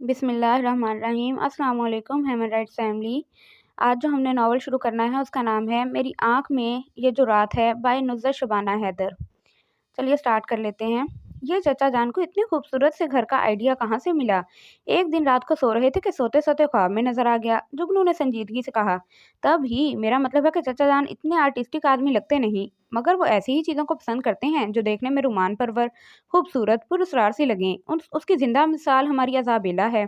बिस्मिल्लाहिर्रहमानिर्रहीम। अस्सलाम वालेकुम ह्यूमन राइट्स फैमिली। आज जो हमने नावल शुरू करना है उसका नाम है मेरी आँख में ये जो रात है बाय नुज़रत शबाना हैदर। चलिए स्टार्ट कर लेते हैं। ये चचा जान को इतनी खूबसूरत से घर का आइडिया कहाँ से मिला। एक दिन रात को सो रहे थे कि सोते सोते ख्वाब में नजर आ गया। जुगनू ने संजीदगी से कहा, तब ही मेरा मतलब है कि चचा जान इतने आर्टिस्टिक आदमी लगते नहीं, मगर वो ऐसी ही चीज़ों को पसंद करते हैं जो देखने में रुमान परवर, खूबसूरत, पुरस्कार सी लगें। उसकी जिंदा मिसाल हमारी अज़ाबेला है।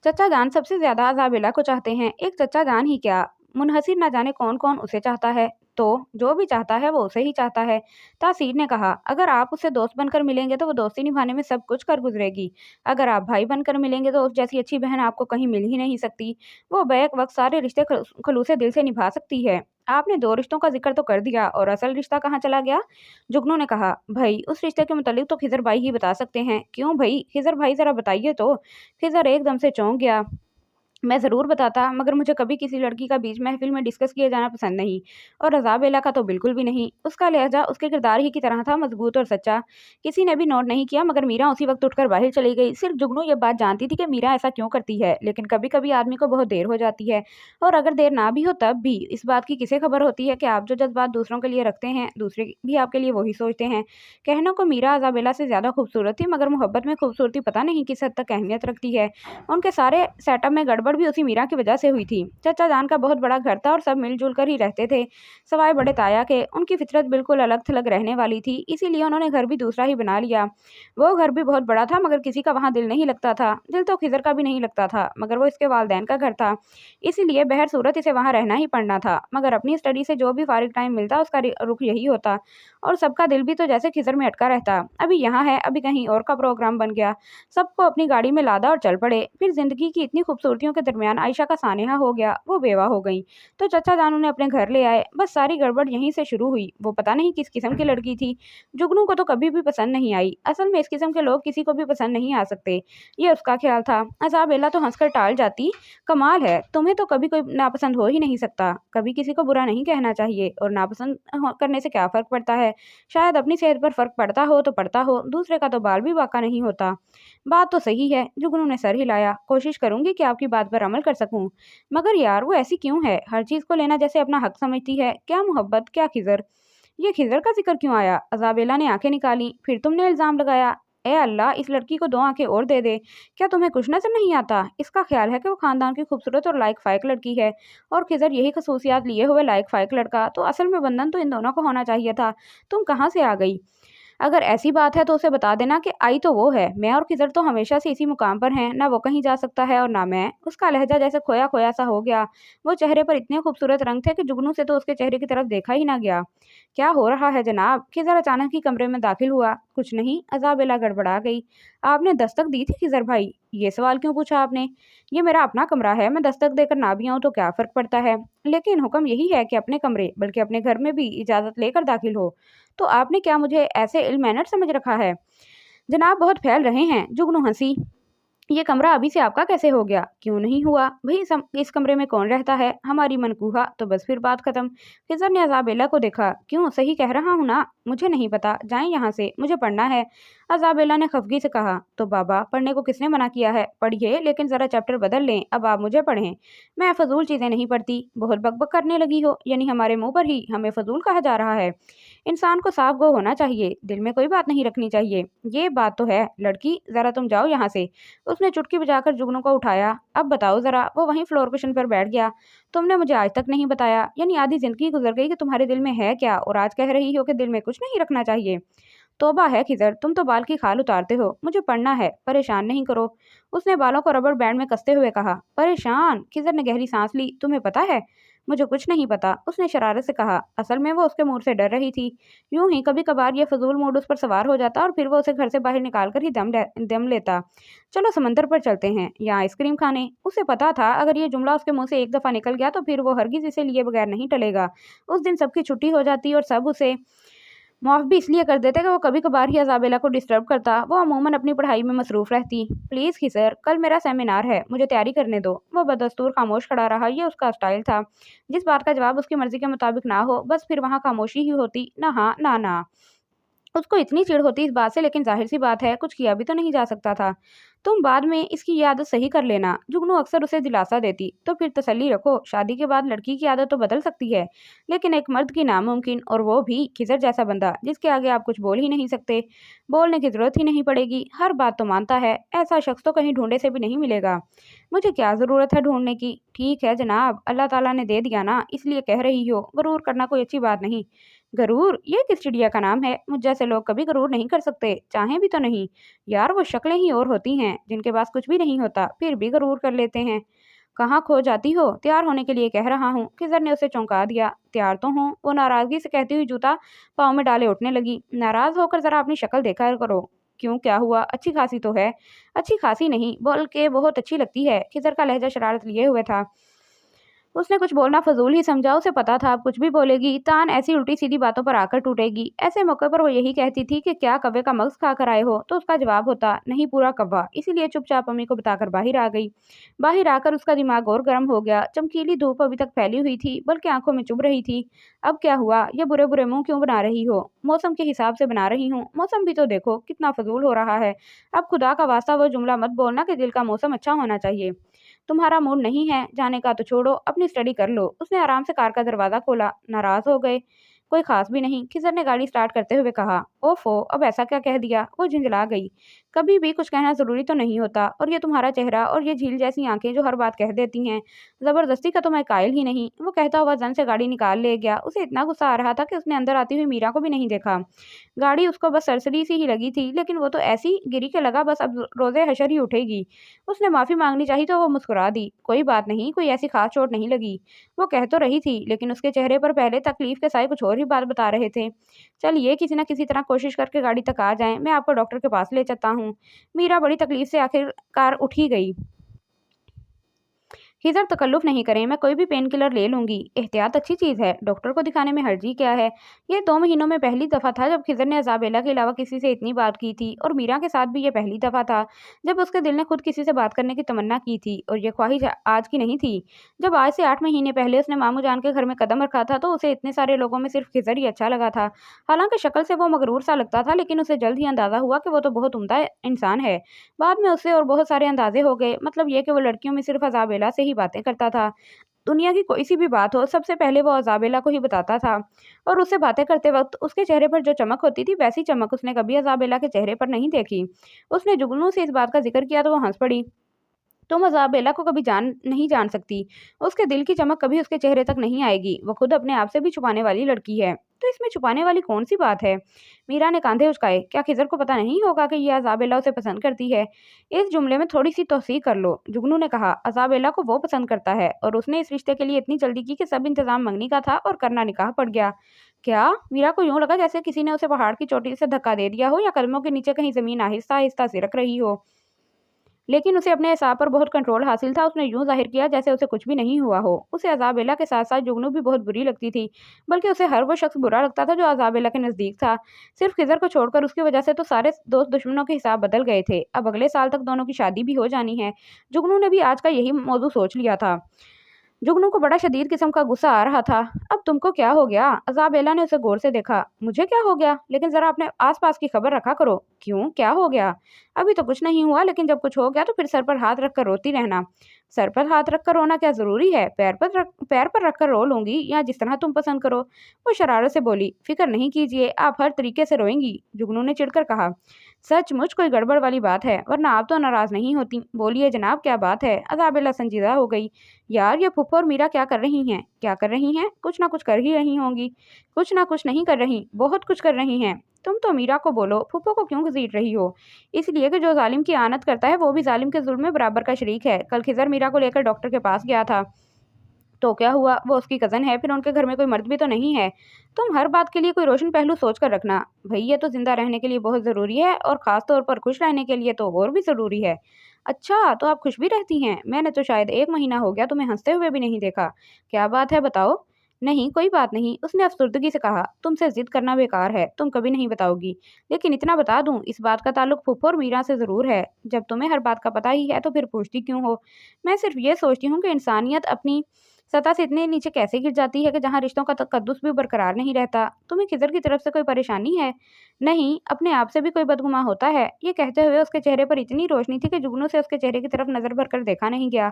चचा जान सबसे ज्यादा अज़ाबेला को चाहते हैं। एक चचा जान ही क्या, मुनहसिर न जाने कौन कौन उसे चाहता है। तो जो भी चाहता है वो उसे ही चाहता है। तासीर ने कहा, अगर आप उससे दोस्त बनकर मिलेंगे तो वो दोस्ती निभाने में सब कुछ कर गुजरेगी। अगर आप भाई बनकर मिलेंगे तो उस जैसी अच्छी बहन आपको कहीं मिल ही नहीं सकती। वो बैक वक्त सारे रिश्ते खलूसे दिल से निभा सकती है। आपने दो रिश्तों का जिक्र तो कर दिया, और असल रिश्ता कहाँ चला गया। जुगनू ने कहा, भाई उस रिश्ते के मुतालिक तो खिजर भाई ही बता सकते हैं। क्यों भाई, खिजर भाई जरा बताइए तो। खिजर एकदम से चौंक गया। मैं ज़रूर बताता, मगर मुझे कभी किसी लड़की का बीच महफिल में डिस्कस किया जाना पसंद नहीं, और अज़ाबेला का तो बिल्कुल भी नहीं। उसका लहजा उसके किरदार ही की तरह था, मजबूत और सच्चा। किसी ने भी नोट नहीं किया, मगर मीरा उसी वक्त उठकर बाहर चली गई। सिर्फ जुगनू ये बात जानती थी कि मीरा ऐसा क्यों करती है, लेकिन कभी कभी आदमी को बहुत देर हो जाती है, और अगर देर ना भी हो तब भी इस बात की किसे खबर होती है कि आप जो जज्बात दूसरों के लिए रखते हैं, दूसरे भी आपके लिए वही सोचते हैं। कहने को मीरा अज़ाबेला से ज़्यादा खूबसूरत थी, मगर मोहब्बत में खूबसूरती पता नहीं किस हद तक अहमियत रखती है। उनके सारे सेटअप में गड़बड़ भी उसी मीरा की वजह से हुई थी। चचा जान का बहुत बड़ा घर था और सब मिलजुल कर ही रहते थे, सवाए बड़े ताया के। उनकी फितरत बिल्कुल अलग थलग रहने वाली थी, इसीलिए उन्होंने घर भी दूसरा ही बना लिया। वो घर भी बहुत बड़ा था, मगर किसी का वहाँ दिल नहीं लगता था। दिल तो खिजर का भी नहीं लगता था, मगर वो इसके वालदैन का घर था, इसीलिए बहर सूरत इसे वहाँ रहना ही पड़ना था। मगर अपनी स्टडी से जो भी फारिग टाइम मिलता उसका रुख यही होता, और सबका दिल भी तो जैसे खिजर में अटका रहता। अभी यहाँ है, अभी कहीं और का प्रोग्राम बन गया। सबको अपनी गाड़ी में लादा और चल पड़े। फिर जिंदगी की इतनी खूबसूरतियों के दरमियान आयशा का सानेहा हो गया। वो बेवा हो गई, तो चचा जान उन्हें अपने घर ले आए। बस सारी गड़बड़ यहीं से शुरू हुई। वो पता नहीं किस किस्म की लड़की थी, जुगनू को तो कभी भी पसंद नहीं आई। असल में इस किस्म के लोग किसी को भी पसंद नहीं आ सकते, ये उसका ख्याल था। अज़ाबेला तो हंसकर टाल जाती, कमाल है, तुम्हें तो कभी कोई नापसंद हो ही नहीं सकता। कभी किसी को बुरा नहीं कहना चाहिए, और नापसंद करने से क्या फर्क पड़ता है। शायद अपनी सेहत पर फर्क पड़ता हो तो पड़ता हो, दूसरे का तो बाल भी बाका नहीं होता। बात तो सही है, जुगनू ने सर हिलाया। कोशिश करूंगी कि आपकी बात पर अमल कर सकूं, मगर यार वो ऐसी क्यों है, हर चीज को लेना जैसे अपना हक समझती है। क्या मोहब्बत, क्या खिजर। ये खिजर का जिक्र क्यों आया। अज़ाबेला ने आंखें निकाली। फिर तुमने इल्जाम लगाया। ए अल्लाह, इस लड़की को दो आंखें और दे दे। क्या तुम्हें कुछ नजर नहीं आता। इसका ख्याल है कि वो खानदान की खूबसूरत और लायक फायक लड़की है, और खिजर यही खसूसियात लिए हुए लायक फायक लड़का। तो असल में बंधन तो इन दोनों को होना चाहिए था। तुम कहाँ से आ गई। अगर ऐसी बात है तो उसे बता देना कि आई तो वो है। मैं और खिजर तो हमेशा से इसी मुकाम पर हैं, ना वो कहीं जा सकता है और ना मैं। उसका लहजा जैसे खोया खोया सा हो गया। वो चेहरे पर इतने खूबसूरत रंग थे कि जुगनू से तो उसके चेहरे की तरफ देखा ही ना गया। क्या हो रहा है जनाब। खिजर अचानक ही कमरे में दाखिल हुआ। कुछ नहीं, अज़ाबेला गड़बड़ा गई। आपने दस्तक दी थी खिजर भाई। ये सवाल क्यों पूछा आपने। ये मेरा अपना कमरा है, मैं दस्तक देकर ना भी आऊँ तो क्या फर्क पड़ता है। लेकिन हुक्म यही है कि अपने कमरे बल्कि अपने घर में भी इजाजत लेकर दाखिल हो। तो आपने क्या मुझे ऐसे इल मैनर समझ रखा है। जनाब बहुत फैल रहे हैं। जुगनू हंसी। ये कमरा अभी से आपका कैसे हो गया। क्यों नहीं हुआ भाई, इस कमरे में कौन रहता है। हमारी मनकूहा। तो बस फिर बात खत्म। खिजर ने अज़ाबेला को देखा। क्यों, सही कह रहा हूँ ना। मुझे नहीं पता, जाएं यहाँ से, मुझे पढ़ना है। अज़ाबेला ने खफगी से कहा। तो बाबा, पढ़ने को किसने मना किया है। पढ़िए, लेकिन ज़रा चैप्टर बदल लें। अब आप मुझे पढ़ें। मैं फजूल चीज़ें नहीं पढ़ती। बहुत बकबक करने लगी हो, यानी हमारे मुंह पर ही हमें फजूल कहा जा रहा है। इंसान को साफ गो होना चाहिए, दिल में कोई बात नहीं रखनी चाहिए। ये बात तो है। लड़की, ज़रा तुम जाओ यहाँ से। उसने चुटकी बजाकर जुगनू को उठाया। अब बताओ ज़रा। वो वहीं फ्लोर कुशन पर बैठ गया। तुमने मुझे आज तक नहीं बताया, यानी आधी जिंदगी गुजर गई कि तुम्हारे दिल में है क्या, और आज कह रही हो कि दिल में कुछ नहीं रखना चाहिए। तौबा है खिजर, तुम तो बाल की खाल उतारते हो। मुझे पढ़ना है, परेशान नहीं करो। उसने बालों को रबड़ बैंड में कसते हुए कहा। परेशान। खिजर ने गहरी सांस ली। तुम्हें पता है। मुझे कुछ नहीं पता, उसने शरारत से कहा। असल में वो उसके मूड से डर रही थी। यूं ही कभी कभार ये फजूल मूड उस पर सवार हो जाता, और फिर वो उसे घर से बाहर निकाल कर ही दम लेता। चलो समंदर पर चलते हैं, या आइसक्रीम खाने। उसे पता था अगर ये जुमला उसके मुंह से एक दफ़ा निकल गया तो फिर वो हरगिज इसे लिए बगैर नहीं टलेगा। उस दिन सबकी छुट्टी हो जाती और सब उसे माफ़ भी इसलिए कर देते कि वो कभी कभार ही अज़ाबेला को डिस्टर्ब करता। वो अमूमन अपनी पढ़ाई में मसरूफ़ रहती। प्लीज़ खिसर, कल मेरा सेमिनार है, मुझे तैयारी करने दो। वो बदस्तूर खामोश खड़ा रहा, ये उसका स्टाइल था। जिस बात का जवाब उसकी मर्ज़ी के मुताबिक ना हो, बस फिर वहाँ खामोशी ही होती, ना हाँ ना ना। उसको इतनी चिढ़ होती इस बात से, लेकिन जाहिर सी बात है कुछ किया भी तो नहीं जा सकता था। तुम बाद में इसकी ये आदत सही कर लेना, जुगनू अक्सर उसे दिलासा देती। तो फिर तसल्ली रखो, शादी के बाद लड़की की आदत तो बदल सकती है, लेकिन एक मर्द की नामुमकिन, और वो भी खिजर जैसा बंदा जिसके आगे आप कुछ बोल ही नहीं सकते। बोलने की जरूरत ही नहीं पड़ेगी, हर बात तो मानता है। ऐसा शख्स तो कहीं ढूंढे से भी नहीं मिलेगा। मुझे क्या जरूरत है ढूंढने की? ठीक है जनाब, अल्लाह ताला ने दे दिया ना, इसलिए कह रही हो। गरूर करना कोई अच्छी बात नहीं। गरूर? ये किस चिड़िया का नाम है? मुझ जैसे लोग कभी गरूर नहीं कर सकते, चाहें भी तो नहीं। यार वो शक्लें ही और होती हैं, जिनके पास कुछ भी नहीं होता फिर भी गरूर कर लेते हैं। कहाँ खो जाती हो? तैयार होने के लिए कह रहा हूँ। खिजर ने उसे चौंका दिया। तैयार तो हूँ, वो नाराजगी से कहती हुई जूता पाँव में डाले उठने लगी। नाराज होकर जरा अपनी शक्ल देखा करो। क्यों, क्या हुआ? अच्छी खासी तो है। अच्छी खासी नहीं, बोल के बहुत अच्छी लगती है। खिजर का लहजा शरारत लिए हुए था। उसने कुछ बोलना फजूल ही समझा। उसे पता था अब कुछ भी बोलेगी तान ऐसी उल्टी सीधी बातों पर आकर टूटेगी। ऐसे मौके पर वो यही कहती थी कि क्या कव्वे का मगज खा कर आए हो, तो उसका जवाब होता नहीं, पूरा कव्वा। इसीलिए चुपचाप अम्मी को बताकर बाहर आ गई। बाहर आकर उसका दिमाग और गर्म हो गया। चमकीली धूप अभी तक फैली हुई थी, बल्कि आंखों में चुभ रही थी। अब क्या हुआ? ये बुरे बुरे मुंह क्यों बना रही हो? मौसम के हिसाब से बना रही हूँ। मौसम भी तो देखो कितना फजूल हो रहा है। अब खुदा का वास्ता वो जुमला मत बोलना कि दिल का मौसम अच्छा होना चाहिए। तुम्हारा मूड नहीं है जाने का तो छोड़ो, अपनी स्टडी कर लो। उसने आराम से कार का दरवाजा खोला। नाराज हो गए? कोई खास भी नहीं, खिजर ने गाड़ी स्टार्ट करते हुए कहा। ओफो, अब ऐसा क्या कह दिया? वो झिंझला गई। कभी भी कुछ कहना जरूरी तो नहीं होता, और ये तुम्हारा चेहरा और ये झील जैसी आंखें जो हर बात कह देती हैं। जबरदस्ती का तो मैं कायल ही नहीं। वो कहता हुआ जन से गाड़ी निकाल ले गया। उसे इतना गुस्सा आ रहा था कि उसने अंदर आती हुई मीरा को भी नहीं देखा। गाड़ी उसको बस सरसरी सी ही लगी थी, लेकिन वो तो ऐसी गिरी के लगा बस अब रोजे हशर ही उठेगी। उसने माफी मांगनी चाहिए तो वो मुस्कुरा दी। कोई बात नहीं, कोई ऐसी खास चोट नहीं लगी। वो कह तो रही थी, लेकिन उसके चेहरे पर पहले तकलीफ के साए कुछ और ही बात बता रहे थे। चलिए किसी न किसी तरह कोशिश करके गाड़ी तक आ जाएं, मैं आपको डॉक्टर के पास ले चलता हूँ। मीरा बड़ी तकलीफ से आखिरकार उठी गई। खिज़र तकल्लुफ़ नहीं करें, मैं कोई भी पेन किलर ले लूँगी। एहतियात अच्छी चीज़ है, डॉक्टर को दिखाने में हर्जी क्या है। ये 2 महीनों में पहली दफ़ा था जब खिज़र ने अज़ाबेला के अलावा किसी से इतनी बात की थी, और मीरा के साथ भी ये पहली दफ़ा था जब उसके दिल ने खुद किसी से बात करने की तमन्ना की थी। और ये ख्वाहिश आज की नहीं थी। जब आज से 8 महीने पहले उसने मामू जान के घर में कदम रखा था तो उसे इतने सारे लोगों में सिर्फ खिज़र ही अच्छा लगा था। हालांकि शक्ल से वो मगरूर सा लगता था, लेकिन उसे जल्द ही अंदाज़ा हुआ कि वो तो बहुत उम्दा इंसान है। बाद में उसे और बहुत सारे अंदाजे हो गए, मतलब ये कि वो लड़कियों में सिर्फ अज़ाबेला से ही बातें करता था। दुनिया की कोई सी भी बात हो, सबसे पहले वो अज़ाबेला को ही बताता था। और उससे बातें करते वक्त उसके चेहरे पर जो चमक होती थी, वैसी चमक उसने कभी अज़ाबेला के चेहरे पर नहीं देखी। उसने जुगनू से इस बात का जिक्र किया तो वो हंस पड़ी। तुम अज़ाबेला को कभी नहीं जान सकती। उसके दिल की चमक कभी उसके चेहरे तक नहीं आएगी। वो खुद अपने आप से भी छुपाने वाली लड़की है। तो इसमें छुपाने वाली कौन सी बात है? मीरा ने कांधे उचकाए। क्या खिजर को पता नहीं होगा कि यह अज़ाबेला उसे पसंद करती है? इस जुमले में थोड़ी सी तौसीक कर लो, जुगनू ने कहा। अज़ाबेला को वो पसंद करता है, और उसने इस रिश्ते के लिए इतनी जल्दी की कि सब इंतजाम मंगनी का था और करना निकाह पड़ गया। क्या? मीरा को यूं लगा जैसे किसी ने उसे पहाड़ की चोटी से धक्का दे दिया हो, या कदमों के नीचे कहीं जमीन आहिस्ता आहिस्ता सिरक रही हो। लेकिन उसे अपने एसाब पर बहुत कंट्रोल हासिल था। उसने यूं जाहिर किया जैसे उसे कुछ भी नहीं हुआ हो। उसे अज़ाबेला के साथ साथ जुगनू भी बहुत बुरी लगती थी, बल्कि उसे हर वो शख्स बुरा लगता था जो अज़ाबेला के नज़दीक था। सिर्फ खिज़र को छोड़कर उसकी वजह से तो सारे दोस्त दुश्मनों के हिसाब बदल गए थे। अब अगले साल तक दोनों की शादी भी हो जानी है। जुगनू ने भी आज का यही मौजू सोच लिया था। जुगनू को बड़ा शदीद किस्म का गुस्सा आ रहा था। अब तुमको क्या हो गया? अज़ाबेला ने उसे गौर से देखा। मुझे क्या हो गया? लेकिन जरा अपने आसपास की खबर रखा करो। क्यों, क्या हो गया? अभी तो कुछ नहीं हुआ, लेकिन जब कुछ हो गया तो फिर सर पर हाथ रखकर रोती रहना। सर पर हाथ रखकर रोना क्या जरूरी है? पैर पर रखकर रो लूंगी, या जिस तरह तुम पसंद करो। वो शरारत से बोली। फिक्र नहीं कीजिए, आप हर तरीके से रोएंगी, जुगनू ने चिढ़कर कहा। सचमुच कोई गड़बड़ वाली बात है, वरना आप तो नाराज नहीं होती। बोलिए जनाब, क्या बात है? अज़ाबेला संजीदा हो गई। यार ये फुप्पो और मीरा क्या कर रही हैं? क्या कर रही हैं? कुछ ना कुछ कर ही रही होंगी। कुछ ना कुछ नहीं कर रही, बहुत कुछ कर रही हैं। तुम तो मीरा को बोलो, फुप्पो को क्यों घसीट रही हो? इसलिए कि जो जालिम की आनत करता है वो भी जालिम के जुल्म में बराबर का शरीक है। कल खिजर मीरा को लेकर डॉक्टर के पास गया था। तो क्या हुआ? वो उसकी कज़न है, फिर उनके घर में कोई मर्द भी तो नहीं है। तुम हर बात के लिए कोई रोशन पहलू सोच कर रखना। भाई ये तो जिंदा रहने के लिए बहुत ज़रूरी है, और ख़ास तौर पर खुश रहने के लिए तो और भी ज़रूरी है। अच्छा, तो आप खुश भी रहती हैं? मैंने तो शायद 1 महीना हो गया तुम्हें हंसते हुए भी नहीं देखा। क्या बात है, बताओ। नहीं, कोई बात नहीं, उसने अफसुर्दगी से कहा। तुमसे जिद करना बेकार है, तुम कभी नहीं बताओगी। लेकिन इतना बता दूं, इस बात का ताल्लुक फूफो और मीरा से ज़रूर है। जब तुम्हें हर बात का पता ही है तो फिर पूछती क्यों हो? मैं सिर्फ ये सोचती हूँ कि इंसानियत अपनी सतह से इतने नीचे कैसे गिर जाती है कि जहाँ रिश्तों का तकद्दुस भी बरकरार नहीं रहता। तुम्हें खिज़र की तरफ से कोई परेशानी है? नहीं, अपने आप से भी कोई बदगुमान होता है। ये कहते हुए उसके चेहरे पर इतनी रोशनी थी कि जुगनू से उसके चेहरे की तरफ नजर भरकर देखा नहीं गया।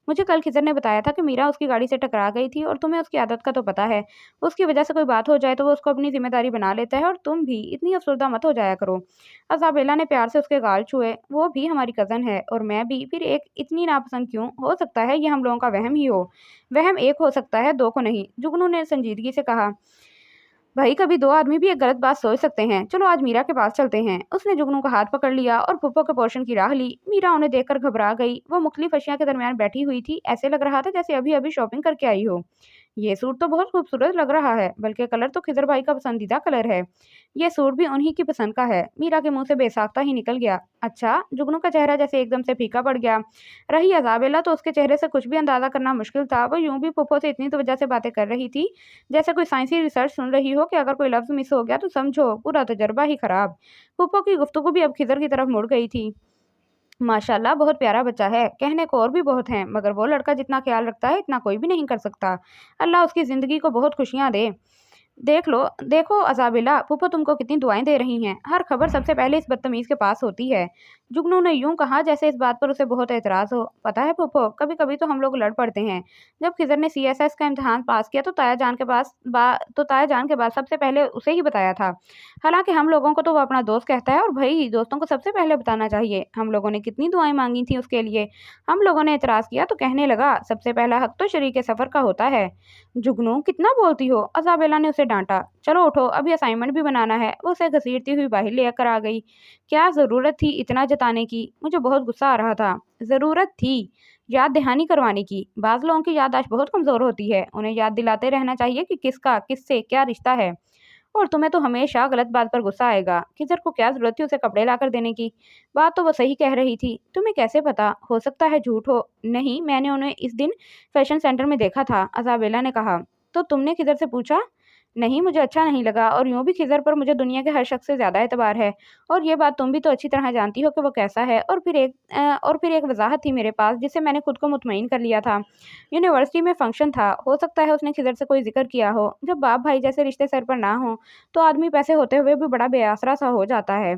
मुझे कल खिज़र ने बताया था कि मीरा उसकी गाड़ी से टकरा गई थी, और तुम्हें उसकी आदत का तो पता है। उसकी वजह से कोई बात हो जाए तो वो उसको अपनी जिम्मेदारी बना लेता है, और तुम भी इतनी अफसरदा मत हो जाया करो। अज़ाबेला ने प्यार से उसके गाल छुए। वो भी हमारी कज़न है, और मैं भी, फिर एक इतनी नापसंद क्यों? हो सकता है ये हम लोगों का वहम ही हो। वहम एक हो सकता है, दो को नहीं, जुगनू ने संजीदगी से कहा। भाई, कभी दो आदमी भी एक गलत बात सोच सकते हैं। चलो आज मीरा के पास चलते हैं। उसने जुगनू का हाथ पकड़ लिया और फुप्पो के पोर्शन की राह ली। मीरा उन्हें देखकर घबरा गई। वो मुख्तलिफ अशिया के दरमियान बैठी हुई थी। ऐसे लग रहा था जैसे अभी अभी शॉपिंग करके आई हो। ये सूट तो बहुत खूबसूरत लग रहा है, बल्कि कलर तो खिजर भाई का पसंदीदा कलर है। ये सूट भी उन्हीं की पसंद का है। मीरा के मुंह से बेसाख्ता ही निकल गया। अच्छा। जुगनू का चेहरा जैसे एकदम से फीका पड़ गया। रही अज़ाबेला, तो उसके चेहरे से कुछ भी अंदाजा करना मुश्किल था। वो यूं भी फुप्पो से इतनी तवज्जो से बातें कर रही थी जैसे कोई साइंसी रिसर्च सुन रही हो कि अगर कोई लफ्ज़ मिस हो गया तो समझो पूरा तजर्बा ही खराब। फुप्पो की गुफ्तगू भी अब खिजर की तरफ मुड़ गई थी। माशाल्लाह, बहुत प्यारा बच्चा है। कहने को और भी बहुत हैं, मगर वो लड़का जितना ख्याल रखता है इतना कोई भी नहीं कर सकता। अल्लाह उसकी ज़िंदगी को बहुत खुशियाँ दे। देख लो, देखो अज़ाबिला, फूफो तुमको कितनी दुआएं दे रही हैं। हर खबर सबसे पहले इस बदतमीज़ के पास होती है। जुगनू ने यूं कहा जैसे इस बात पर उसे बहुत एतराज़ हो। पता है फूफो, कभी कभी तो हम लोग लड़ पड़ते हैं। जब खिजर ने सीएसएस का इम्तहान पास किया तो ताया जान के बाद सबसे पहले उसे ही बताया था। हालांकि हम लोगों को तो वो अपना दोस्त कहता है, और भाई दोस्तों को सबसे पहले बताना चाहिए। हम लोगों ने कितनी दुआएं मांगी थी उसके लिए। हम लोगों ने एतराज़ किया तो कहने लगा सबसे पहला हक तो शरीक सफ़र का होता है। जुगनू, कितना बोलती हो? अज़ाबेला ने उसे डांटा। चलो उठो, अभी असाइनमेंट भी बनाना है। वो उसे घसीटती हुई बाहर लेकर आ गई। क्या ज़रूरत थी इतना जताने की? मुझे बहुत गुस्सा आ रहा था। ज़रूरत थी याद दहानी करवाने की। बाज़ लोगों की याददाश्त बहुत कमज़ोर होती है। उन्हें याद दिलाते रहना चाहिए कि किसका किससे क्या रिश्ता है। और तुम्हें तो हमेशा गलत बात पर गुस्सा आएगा। किधर को क्या जरूरत थी उसे कपड़े लाकर देने की? बात तो वो सही कह रही थी। तुम्हें कैसे पता? हो सकता है झूठ हो। नहीं, मैंने उन्हें इस दिन फैशन सेंटर में देखा था, अज़ाबेला ने कहा। तो तुमने खिजर से पूछा? नहीं, मुझे अच्छा नहीं लगा, और यूं भी खिजर पर मुझे दुनिया के हर शख्स से ज़्यादा एतबार है। और ये बात तुम भी तो अच्छी तरह जानती हो कि वो कैसा है। और फिर एक वजाहत थी मेरे पास जिससे मैंने खुद को मुतमईन कर लिया था। यूनिवर्सिटी में फंक्शन था। हो सकता है उसने खिजर से कोई जिक्र किया हो। जब बाप भाई जैसे रिश्ते सर पर ना हो तो आदमी पैसे होते हुए भी बड़ा बेआसरा सा हो जाता है।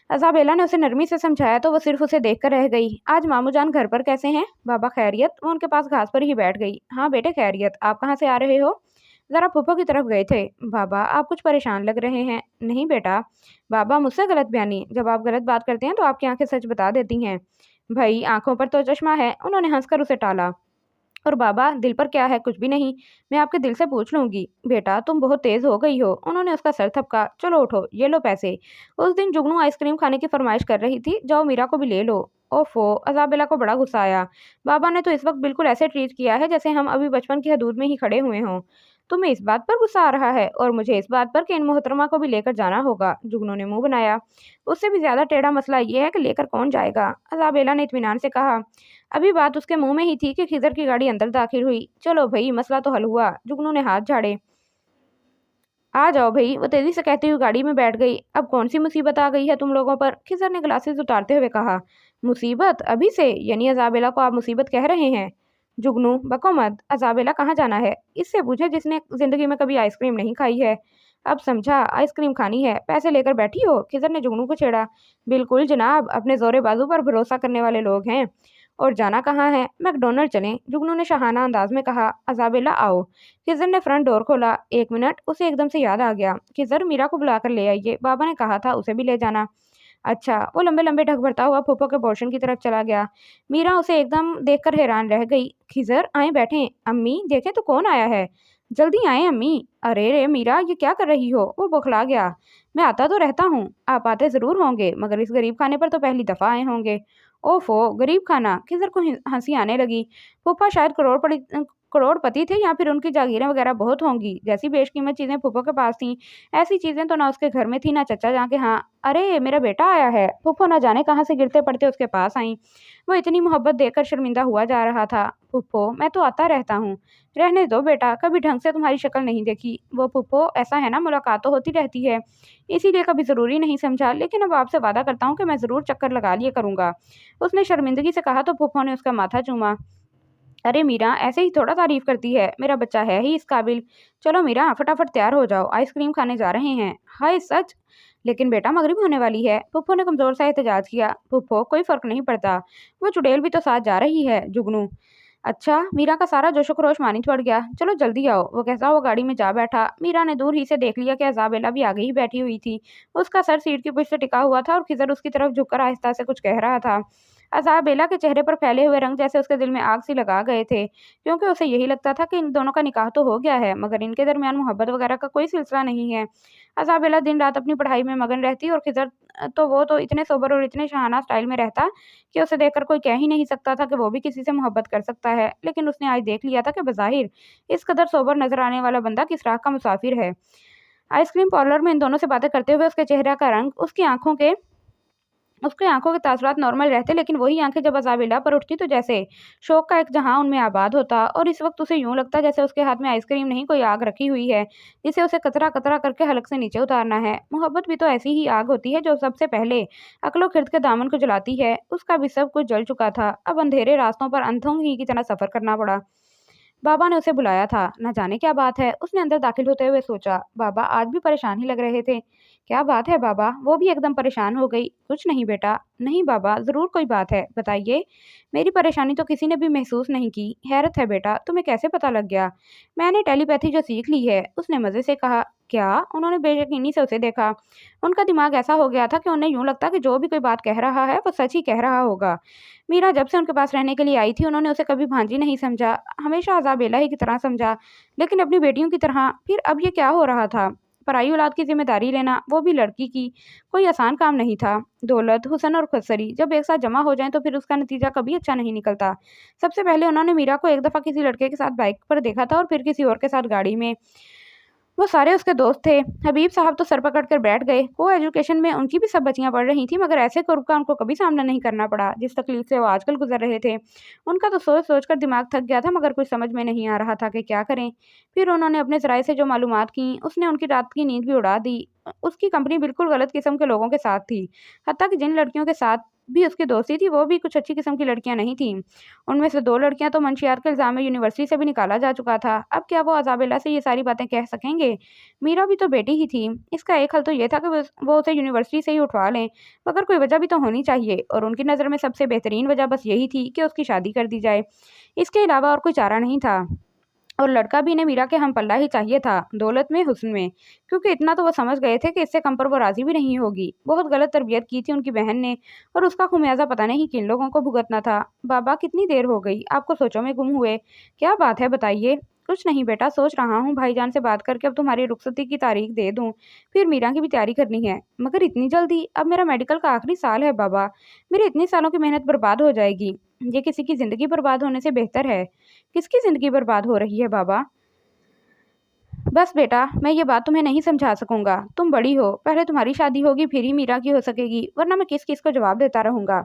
अज़ाबेला ने उसे नरमी से समझाया तो वो सिर्फ उसे देखकर रह गई। आज मामू जान घर पर कैसे हैं? बाबा खैरियत? वो उनके पास घास पर ही बैठ गई। हाँ बेटे खैरियत। आप कहाँ से आ रहे हो? ज़रा फूफो की तरफ गए थे। बाबा, आप कुछ परेशान लग रहे हैं। नहीं बेटा। बाबा, मुझसे गलत बयानी। जब आप गलत बात करते हैं तो आपकी आंखें सच बता देती हैं। भाई, आंखों पर तो चश्मा है। उन्होंने हंसकर उसे टाला। और बाबा, दिल पर क्या है? कुछ भी नहीं। मैं आपके दिल से पूछ लूंगी। बेटा, तुम बहुत तेज हो गई हो। उन्होंने उसका सर थपका। चलो उठो, ये लो पैसे। उस दिन जुगनू आइसक्रीम खाने की फरमाइश कर रही थी। जाओ मीरा को भी ले लो। ओफो, अज़ाबेला को बड़ा गुस्सा आया। बाबा ने तो इस वक्त बिल्कुल ऐसे ट्रीट किया है जैसे हम अभी बचपन की हदूद में ही खड़े हुए हों। तुम्हें इस बात पर गुस्सा आ रहा है, और मुझे इस बात पर कि इन मोहतरमा को भी लेकर जाना होगा। जुगनू ने मुंह बनाया। उससे भी ज्यादा टेढ़ा मसला ये है कि लेकर कौन जाएगा? अज़ाबेला ने इत्मीनान से कहा। अभी बात उसके मुंह में ही थी कि खिजर की गाड़ी अंदर दाखिल हुई। चलो भाई, मसला तो हल हुआ। जुगनू ने हाथ झाड़े। आ जाओ भाई, वो तेजी से कहती हुई गाड़ी में बैठ गई। अब कौन सी मुसीबत आ गई है तुम लोगों पर? खिजर ने ग्लासेस उतारते हुए कहा। मुसीबत? अभी से? यानी अज़ाबेला को आप मुसीबत कह रहे हैं? जुगनू, बको मत। अज़ाबेला कहाँ जाना है? इससे पूछे जिसने जिंदगी में कभी आइसक्रीम नहीं खाई है। अब समझा, आइसक्रीम खानी है। पैसे लेकर बैठी हो? खिजर ने जुगनू को छेड़ा। बिल्कुल जनाब, अपने जोरे बाजू पर भरोसा करने वाले लोग हैं। और जाना कहाँ है? मैकडोनल्ड चलें, जुगनू ने शाहाना अंदाज में कहा। अज़ाबेला आओ। खिजर ने फ्रंट डोर खोला। एक मिनट, उसे एकदम से याद आ गया। खिजर, मीरा को बुलाकर ले आइए। बाबा ने कहा था उसे भी ले जाना। अच्छा। वो लंबे लंबे ढक भरता हुआ फूफो के पोर्शन की तरफ चला गया। मीरा उसे एकदम देखकर हैरान रह गई। खिजर, आए बैठे। अम्मी, देखें तो कौन आया है। जल्दी आए अम्मी। अरे रे मीरा, ये क्या कर रही हो? वो बौखला गया। मैं आता तो रहता हूँ, आप आते जरूर होंगे, मगर इस गरीब खाने पर तो पहली दफा आए होंगे। ओफो, गरीब खाना? खिजर को हंसी आने लगी। फूफा शायद करोड़पति थे, या फिर उनकी जागीरें वगैरह बहुत होंगी। जैसी बेशकीमत चीजें फूफो के पास थीं, ऐसी चीजें तो ना उसके घर में थी ना चचा जहाँ के यहाँ। अरे, मेरा बेटा आया है। फूफो न जाने कहाँ से गिरते पड़ते उसके पास आई। वो इतनी मोहब्बत देकर शर्मिंदा हुआ जा रहा था। फूफो, मैं तो आता रहता हूँ। रहने दो बेटा, कभी ढंग से तुम्हारी शक्ल नहीं देखी। वो फूफो, ऐसा है ना, मुलाकात तो होती रहती है, इसीलिए कभी ज़रूरी नहीं समझा, लेकिन अब आपसे वादा करता हूँ कि मैं ज़रूर चक्कर लगा लिया करूँगा। उसने शर्मिंदगी से कहा तो फूफो ने उसका माथा चूमा। अरे मीरा, ऐसे ही थोड़ा तारीफ करती है, मेरा बच्चा है ही इस काबिल। चलो मीरा, फटाफट तैयार हो जाओ, आइसक्रीम खाने जा रहे हैं। हाय सच! लेकिन बेटा, मगरिब होने वाली है। पुप्पो ने कमजोर सा एहतजाज किया। पुप्पो, कोई फर्क नहीं पड़ता, वो चुड़ैल भी तो साथ जा रही है। जुगनू, अच्छा। मीरा का सारा जोशो खरोश मानी पड़ गया। चलो जल्दी आओ, वो कहता वो गाड़ी में जा बैठा। मीरा ने दूर ही से देख लिया कि अज़ाबेला भी आगे ही बैठी हुई थी। उसका सर सीट की पुष्ट से टिका हुआ था और खिजर उसकी तरफ झुककर आहिस्ता से कुछ कह रहा था। अज़ाबेला के चेहरे पर फैले हुए रंग जैसे उसके दिल में आग सी लगा गए थे, क्योंकि उसे यही लगता था कि इन दोनों का निकाह तो हो गया है, मगर इनके दरमियान मोहब्बत वगैरह का कोई सिलसिला नहीं है। अज़ाबेला दिन रात अपनी पढ़ाई में मगन रहती और खिजर तो वो तो इतने सोबर और इतने शाहाना स्टाइल में रहता कि उसे देखकर कोई कह ही नहीं सकता था कि वो भी किसी से मोहब्बत कर सकता है। लेकिन उसने आज देख लिया था कि बज़ाहिर इस कदर सोबर नजर आने वाला बंदा किस राह का मुसाफिर है। आइसक्रीम पार्लर में इन दोनों से बातें करते हुए उसके चेहरे का रंग, उसकी आंखों के तासुरात नॉर्मल रहते, लेकिन वही आंखें जब अज़ाबेला पर उठती तो जैसे शौक का एक जहां उनमें आबाद होता। और इस वक्त उसे यूं लगता जैसे उसके हाथ में आइसक्रीम नहीं, कोई आग रखी हुई है जिसे उसे कतरा कतरा करके हलक से नीचे उतारना है। मोहब्बत भी तो ऐसी ही आग होती है जो सबसे पहले अक्लो खिर्द के दामन को जलाती है। उसका भी सब कुछ जल चुका था, अब अंधेरे रास्तों पर अंधों ही की तरह सफर करना पड़ा। बाबा ने उसे बुलाया था, न जाने क्या बात है। उसने अंदर दाखिल होते हुए सोचा। बाबा आज भी परेशान ही लग रहे थे। क्या बात है बाबा? वो भी एकदम परेशान हो गई। कुछ नहीं बेटा। नहीं बाबा, जरूर कोई बात है, बताइए। मेरी परेशानी तो किसी ने भी महसूस नहीं की। हैरत है बेटा, तुम्हें कैसे पता लग गया? मैंने टेलीपैथी जो सीख ली है, उसने मजे से कहा। क्या? उन्होंने बेयकीनी से उसे देखा। उनका दिमाग ऐसा हो गया था कि उन्हें यूं लगता कि जो भी कोई बात कह रहा है वो सच ही कह रहा होगा। मीरा जब से उनके पास रहने के लिए आई थी, उन्होंने उसे कभी भांजी नहीं समझा, हमेशा अज़ाबेला ही की तरह समझा, लेकिन अपनी बेटियों की तरह। फिर अब ये क्या हो रहा था? पराई औलाद की जिम्मेदारी लेना, वो भी लड़की की, कोई आसान काम नहीं था। दौलत, हुस्न और खुदसरी जब एक साथ जमा हो जाएं तो फिर उसका नतीजा कभी अच्छा नहीं निकलता। सबसे पहले उन्होंने मीरा को एक दफ़ा किसी लड़के के साथ बाइक पर देखा था और फिर किसी और के साथ गाड़ी में। वो सारे उसके दोस्त थे। हबीब साहब तो सर पकड़ कर बैठ गए। को एजुकेशन में उनकी भी सब बच्चियां पढ़ रही थी, मगर ऐसे कुर्ब का उनको कभी सामना नहीं करना पड़ा जिस तकलीफ से वो आजकल गुजर रहे थे। उनका तो सोच सोच कर दिमाग थक गया था, मगर कुछ समझ में नहीं आ रहा था कि क्या करें। फिर उन्होंने अपने जराये से जो मालूमात की, उसने उनकी रात की नींद भी उड़ा दी। उसकी कंपनी बिल्कुल गलत किस्म के लोगों के साथ थी। हत्ता कि जिन लड़कियों के साथ भी उसकी दोस्ती थी, वो भी कुछ अच्छी किस्म की लड़कियां नहीं थीं। उनमें से 2 लड़कियां तो मंशियात के इल्जाम में यूनिवर्सिटी से भी निकाला जा चुका था। अब क्या वो अज़ाबेला से ये सारी बातें कह सकेंगे? मीरा भी तो बेटी ही थी। इसका एक हल तो ये था कि वो उसे यूनिवर्सिटी से ही उठवा लें, मगर कोई वजह भी तो होनी चाहिए, और उनकी नज़र में सबसे बेहतरीन वजह बस यही थी कि उसकी शादी कर दी जाए। इसके अलावा और कोई चारा नहीं था। और लड़का भी इन्हें मीरा के हम पल्ला ही चाहिए था, दौलत में, हुस्न में, क्योंकि इतना तो वो समझ गए थे कि इससे कम पर वो राजी भी नहीं होगी। बहुत गलत तरबियत की थी उनकी बहन ने, और उसका खुमियाजा पता नहीं किन लोगों को भुगतना था। बाबा, कितनी देर हो गई, आपको सोचों में गुम हुए? क्या बात है, बताइए। कुछ नहीं बेटा, सोच रहा हूँ भाईजान से बात करके अब तुम्हारी रुखसती की तारीख दे दूँ, फिर मीरा की भी तैयारी करनी है। मगर इतनी जल्दी? अब मेरा मेडिकल का आखिरी साल है बाबा, मेरे इतने सालों की मेहनत बर्बाद हो जाएगी। ये किसी की जिंदगी बर्बाद होने से बेहतर है। किसकी जिंदगी बर्बाद हो रही है बाबा? बस बेटा, मैं ये बात तुम्हें नहीं समझा सकूंगा। तुम बड़ी हो, पहले तुम्हारी शादी होगी फिर ही मीरा की हो सकेगी, वरना मैं किस किस को जवाब देता रहूंगा।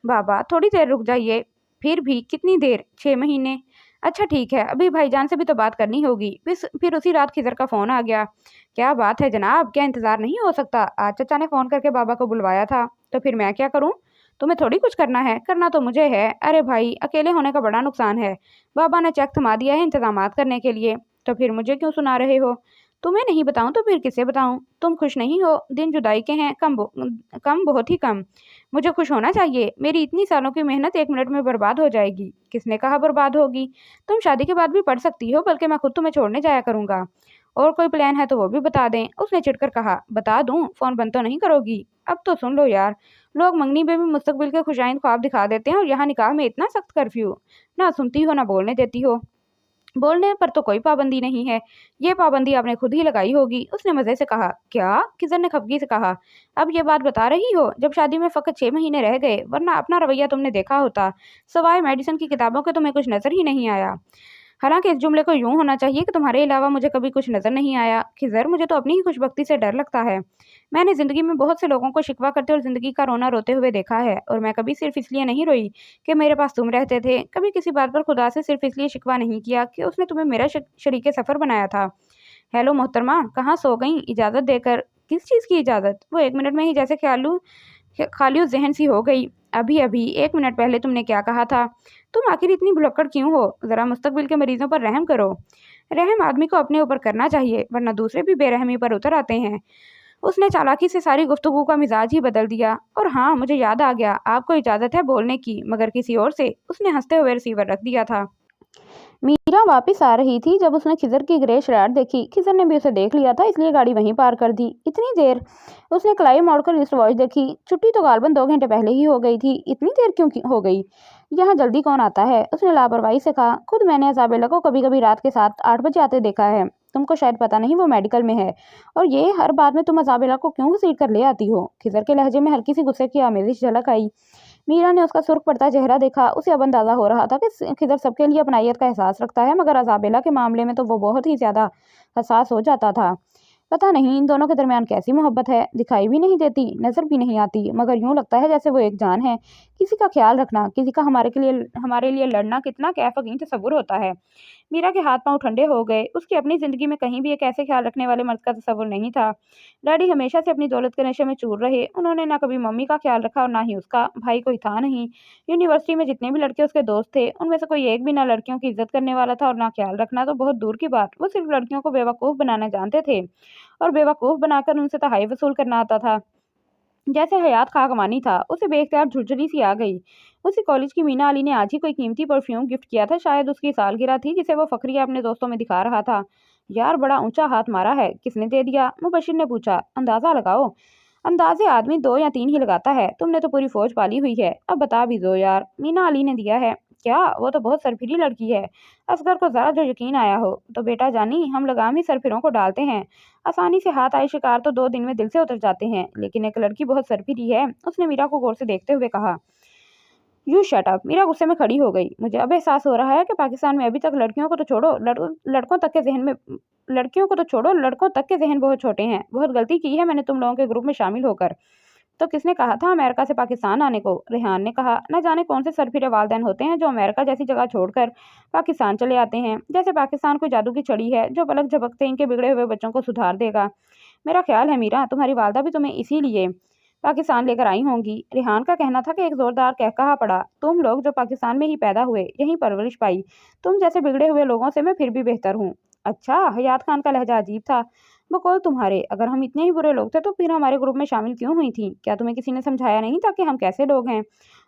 बाबा, थोड़ी देर रुक जाइए। फिर भी कितनी देर? 6 महीने। अच्छा ठीक है, अभी भाईजान से भी तो बात करनी होगी। फिर उसी रात खिजर का फोन आ गया। क्या बात है जनाब, क्या इंतजार नहीं हो सकता? आज चचा ने फोन करके बाबा को बुलवाया था। तो फिर मैं क्या करूं? तुम्हें थोड़ी कुछ करना है, करना तो मुझे है। अरे भाई, अकेले होने का बड़ा नुकसान है। बाबा ने चेक थमा दिया है इंतजामात करने के लिए। तो फिर मुझे क्यों सुना रहे हो? तुम्हें नहीं बताऊं तो फिर किसे बताऊं? तुम खुश नहीं हो? दिन जुदाई के हैं, कम, बहुत ही कम। मुझे खुश होना चाहिए। मेरी इतनी सालों की मेहनत 1 मिनट में बर्बाद हो जाएगी। किसने कहा बर्बाद होगी? तुम शादी के बाद भी पढ़ सकती हो, बल्कि मैं खुद तुम्हें छोड़ने जाया करूंगा। और कोई प्लान है तो वो भी बता दें। उसने चिढ़कर कहा। बता दूं? फोन बंद तो नहीं करोगी? अब तो सुन लो यार, लोग मंगनी में भी मुस्तकबिल के खुशाइंद ख्वाब दिखा देते हैं, और यहाँ निकाह में इतना सख्त कर्फ्यू। ना सुनती हो ना बोलने देती हो। बोलने पर तो कोई पाबंदी नहीं है, ये पाबंदी आपने खुद ही लगाई होगी। उसने मजे से कहा। क्या? किजर ने खफगी से कहा। अब ये बात बता रही हो जब शादी में फकत 6 महीने रह गए, वरना अपना रवैया तुमने देखा होता। सवाए मेडिसिन की किताबों के तुम्हें कुछ नजर ही नहीं आया। हालांकि इस जुमले को यूं होना चाहिए कि तुम्हारे अलावा मुझे कभी कुछ नजर नहीं आया। खिजर, मुझे तो अपनी ही खुशबख्ती से डर लगता है। मैंने जिंदगी में बहुत से लोगों को शिकवा करते और जिंदगी का रोना रोते हुए देखा है, और मैं कभी सिर्फ इसलिए नहीं रोई कि मेरे पास तुम रहते थे। कभी किसी बात पर खुदा से सिर्फ इसलिए शिकवा नहीं किया कि उसने तुम्हें मेरा शरीके सफर बनाया था। हेलो मोहतरमा, कहाँ सो गई? इजाजत देकर? किस चीज की इजाजत? वो 1 मिनट में ही जैसे खालू जहन सी हो गई। अभी अभी 1 मिनट पहले तुमने क्या कहा था? तुम आखिर इतनी भुलक्कड़ क्यों हो? ज़रा मुस्तकबिल के मरीजों पर रहम करो। रहम आदमी को अपने ऊपर करना चाहिए, वरना दूसरे भी बेरहमी पर उतर आते हैं। उसने चालाकी से सारी गुफ्तगू का मिजाज ही बदल दिया। और हाँ, मुझे याद आ गया, आपको इजाज़त है बोलने की, मगर किसी और से। उसने हंसते हुए रिसीवर रख दिया था। मीरा वापस आ रही थी जब उसने खिजर की ग्रे शरारत देखी। खिजर ने भी उसे देख लिया था, इसलिए गाड़ी वहीं पार कर दी। इतनी देर? उसने कलाई मोड़कर रिस्ट वॉच देखी। छुट्टी तो गालबन 2 घंटे पहले ही हो गई थी, इतनी देर क्यों हो गई? यहाँ जल्दी कौन आता है? उसने लापरवाही से कहा। खुद मैंने इसाबेला को कभी कभी रात के 7-8 बजे आते देखा है। तुमको शायद पता नहीं, वो मेडिकल में है। और ये हर बात में तुम इसाबेला को क्यों घसीट कर ले आती हो? खिजर के लहजे में हल्की सी गुस्से की आमेजिश झलक आई। मीरा ने उसका सुर्ख पड़ता चेहरा देखा। उसे अब अंदाजा हो रहा था कि खिदर सबके लिए अपनायत का एहसास रखता है, मगर इसाबेला के मामले में तो वो बहुत ही ज्यादा हसास हो जाता था। पता नहीं इन दोनों के दरमियान कैसी मोहब्बत है, दिखाई भी नहीं देती, नजर भी नहीं आती, मगर यूं लगता है जैसे वो एक जान है। किसी का ख्याल रखना, किसी का हमारे लिए लड़ना कितना कैफीन तस्वुर होता है। मीरा के हाथ पांव ठंडे हो गए। उसकी अपनी जिंदगी में कहीं भी एक ऐसे ख्याल रखने वाले मर्द का तस्वुर नहीं था। डैडी हमेशा से अपनी दौलत के नशे में चूर रहे। उन्होंने ना कभी मम्मी का ख्याल रखा और ना ही उसका। भाई कोई था नहीं। यूनिवर्सिटी में जितने भी लड़के उसके दोस्त थे, उनमें से कोई एक भी ना लड़कियों की इज्जत करने वाला था और ना ख्याल रखना तो बहुत दूर की बात, वो सिर्फ लड़कियों को बेवकूफ़ बनाना जानते थे और बेवकूफ़ बनाकर उनसे तहाई वसूल करना आता था। जैसे हयात खाकमानी था, उसे बेख्तियार झुरझुरी सी आ गई। उसी कॉलेज की मीना अली ने आज ही कोई कीमती परफ्यूम गिफ्ट किया था, शायद उसकी सालगिरह थी, जिसे वो फखरिया अपने दोस्तों में दिखा रहा था। यार बड़ा ऊंचा हाथ मारा है, किसने दे दिया? मुबशिर ने पूछा। अंदाजा लगाओ। अंदाजे आदमी 2 या 3 ही लगाता है, तुमने तो पूरी फौज पाली हुई है, अब बता भी दो यार। मीना अली ने दिया है। क्या? वो तो बहुत सरफिरी लड़की है। असगर को जरा जो यकीन आया हो। तो बेटा जानी, हम लगाम ही सरफिरों को डालते हैं। आसानी से हाथ आए शिकार तो 2 दिन में दिल से उतर जाते हैं, लेकिन एक लड़की बहुत सरफिरी है। उसने मीरा को गौर से देखते हुए कहा। You shut up. मीरा गुस्से में खड़ी हो गई। मुझे अब एहसास हो रहा है कि पाकिस्तान में अभी तक लड़कियों को तो छोड़ो, लड़कों तक के जहन में लड़कियों को तो छोड़ो, लड़कों तक के जहन बहुत छोटे हैं। बहुत गलती की है मैंने तुम लोगों के ग्रुप में शामिल होकर। तो किसने कहा था अमेरिका से पाकिस्तान आने को? रेहान ने कहा। न जाने कौन से सरफिरे वालदैन होते हैं जो अमेरिका जैसी जगह छोड़कर पाकिस्तान चले आते हैं। जैसे पाकिस्तान कोई जादू की छड़ी है जो पलक झपकते इनके बिगड़े हुए बच्चों को सुधार देगा। मेरा ख्याल है मीरा, तुम्हारी वालदा भी तुम्हें इसीलिए पाकिस्तान लेकर आई होंगी। रेहान का कहना था कि एक जोरदार कहकहा पड़ा। तुम लोग जो पाकिस्तान में ही पैदा हुए, यहीं परवरिश पाई, तुम जैसे बिगड़े हुए लोगों से मैं फिर भी बेहतर हूँ। अच्छा, हयात खान का लहजा अजीब था। बकौल तुम्हारे, अगर हम इतने ही बुरे लोग थे तो फिर हमारे ग्रुप में शामिल क्यों हुई थी? क्या तुम्हें किसी ने समझाया नहीं था कि हम कैसे लोग हैं?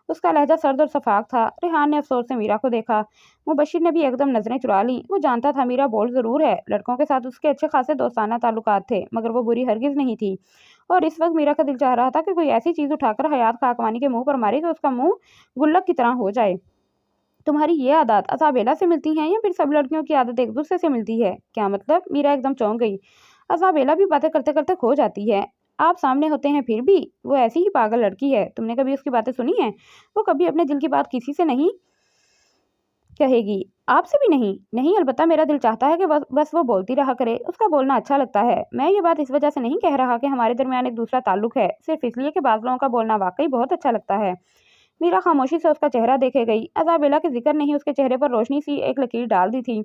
उसका लहजा सर्द और सफाक था। रेहान ने अफसोस से मीरा को देखा। मुबशिर ने भी एकदम नजरें चुरा ली। वो जानता था मीरा बोल्ड जरूर है, लड़कों के साथ उसके अच्छे खासे दोस्ताना ताल्लुकात थे, मगर वो बुरी हरगिज नहीं थी। और इस वक्त मीरा का दिल चाह रहा था कि कोई ऐसी चीज उठाकर हयात खाकवानी के मुंह पर मारे कि उसका मुंह गुल्लक की तरह हो जाए। तुम्हारी ये आदत असाबेला से मिलती है या फिर सब लड़कियों की आदत एक दूसरे से मिलती है? क्या मतलब? मीरा एकदम चौंक गई। असाबेला भी बातें करते करते खो जाती है। आप सामने होते हैं फिर भी वो ऐसी ही पागल लड़की है। तुमने कभी उसकी बातें सुनी हैं? वो कभी अपने दिल की बात किसी से नहीं कहेगी। आपसे भी नहीं? नहीं, अलबत्ता मेरा दिल चाहता है कि बस वो बोलती रहा करे। उसका बोलना अच्छा लगता है। मैं ये बात इस वजह से नहीं कह रहा कि हमारे दरमियान एक दूसरा ताल्लुक है, सिर्फ इसलिए कि बाज़ लोगों का बोलना वाकई बहुत अच्छा लगता है। मीरा खामोशी से उसका चेहरा देखे गई। अज़ाबेला के जिक्र ने ही उसके चेहरे पर रोशनी सी एक लकीर डाल दी थी।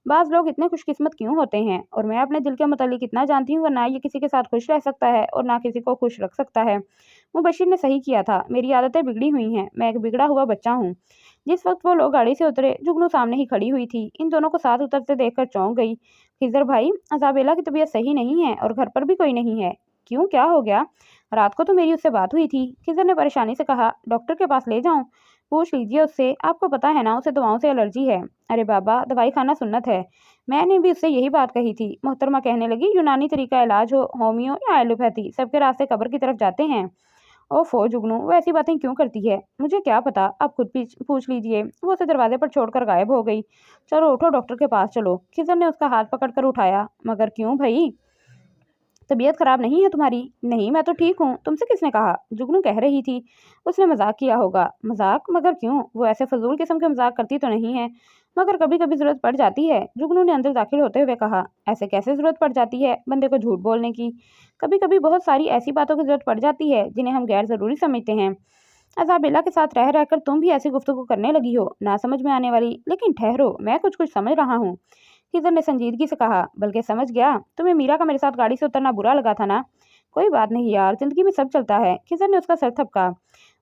बाज़ लोग इतने खुशकिस्मत क्यों होते हैं, और मैं अपने दिल के मुतालिक इतना जानती हूँ कि ना ये किसी के साथ खुश रह सकता है और ना किसी को खुश रख सकता है। मुबशिर ने सही किया था, मेरी आदतें बिगड़ी हुई हैं, मैं एक बिगड़ा हुआ बच्चा हूँ। जिस वक्त वो लोग गाड़ी से उतरे, जुगनू सामने ही खड़ी हुई थी। इन दोनों को साथ उतरते देखकर चौंक गई। खिजर भाई, अज़ाबेला की तबीयत सही नहीं है और घर पर भी कोई नहीं है। क्यों, क्या हो गया? रात को तो मेरी उससे बात हुई थी। खिजर ने परेशानी से कहा। डॉक्टर के पास ले जाऊं? पूछ लीजिए उससे, आपको पता है ना उसे दवाओं से एलर्जी है। अरे बाबा, दवाई खाना सुन्नत है। मैंने भी उससे यही बात कही थी। मोहतरमा कहने लगी यूनानी तरीका इलाज हो, होम्यो या एलोपैथी, सबके रास्ते कब्र की तरफ जाते हैं। ओफो जुगनू, वो ऐसी बातें क्यों करती है? मुझे क्या पता, आप खुद पूछ लीजिए। वो उसे दरवाजे पर छोड़कर गायब हो गई। चलो उठो, डॉक्टर के पास चलो। खिजर ने उसका हाथ पकड़कर उठाया। मगर क्यों भाई? तबीयत खराब नहीं है तुम्हारी? नहीं, मैं तो ठीक हूँ। तुमसे किसने कहा? जुगनू कह रही थी। उसने मजाक किया होगा। मजाक? मगर क्यों? वो ऐसे फजूल किस्म के मजाक करती तो नहीं है, मगर कभी कभी जरूरत पड़ जाती है। जुगनू ने अंदर दाखिल होते हुए कहा। ऐसे कैसे जरूरत पड़ जाती है बंदे को झूठ बोलने की? कभी कभी बहुत सारी ऐसी बातों की जरूरत पड़ जाती है जिन्हें हम गैर जरूरी समझते हैं। अज़ाबेला के साथ रह रहकर तुम भी ऐसी गुफ्तगू करने लगी हो, ना समझ में आने वाली। लेकिन ठहरो, मैं कुछ कुछ समझ रहा हूँ। खिज़र ने संजीदगी से कहा। बल्कि समझ गया। तुम्हें मीरा का मेरे साथ गाड़ी से उतरना बुरा लगा था ना? कोई बात नहीं यार, जिंदगी में सब चलता है। खिज़र ने उसका सर थपका।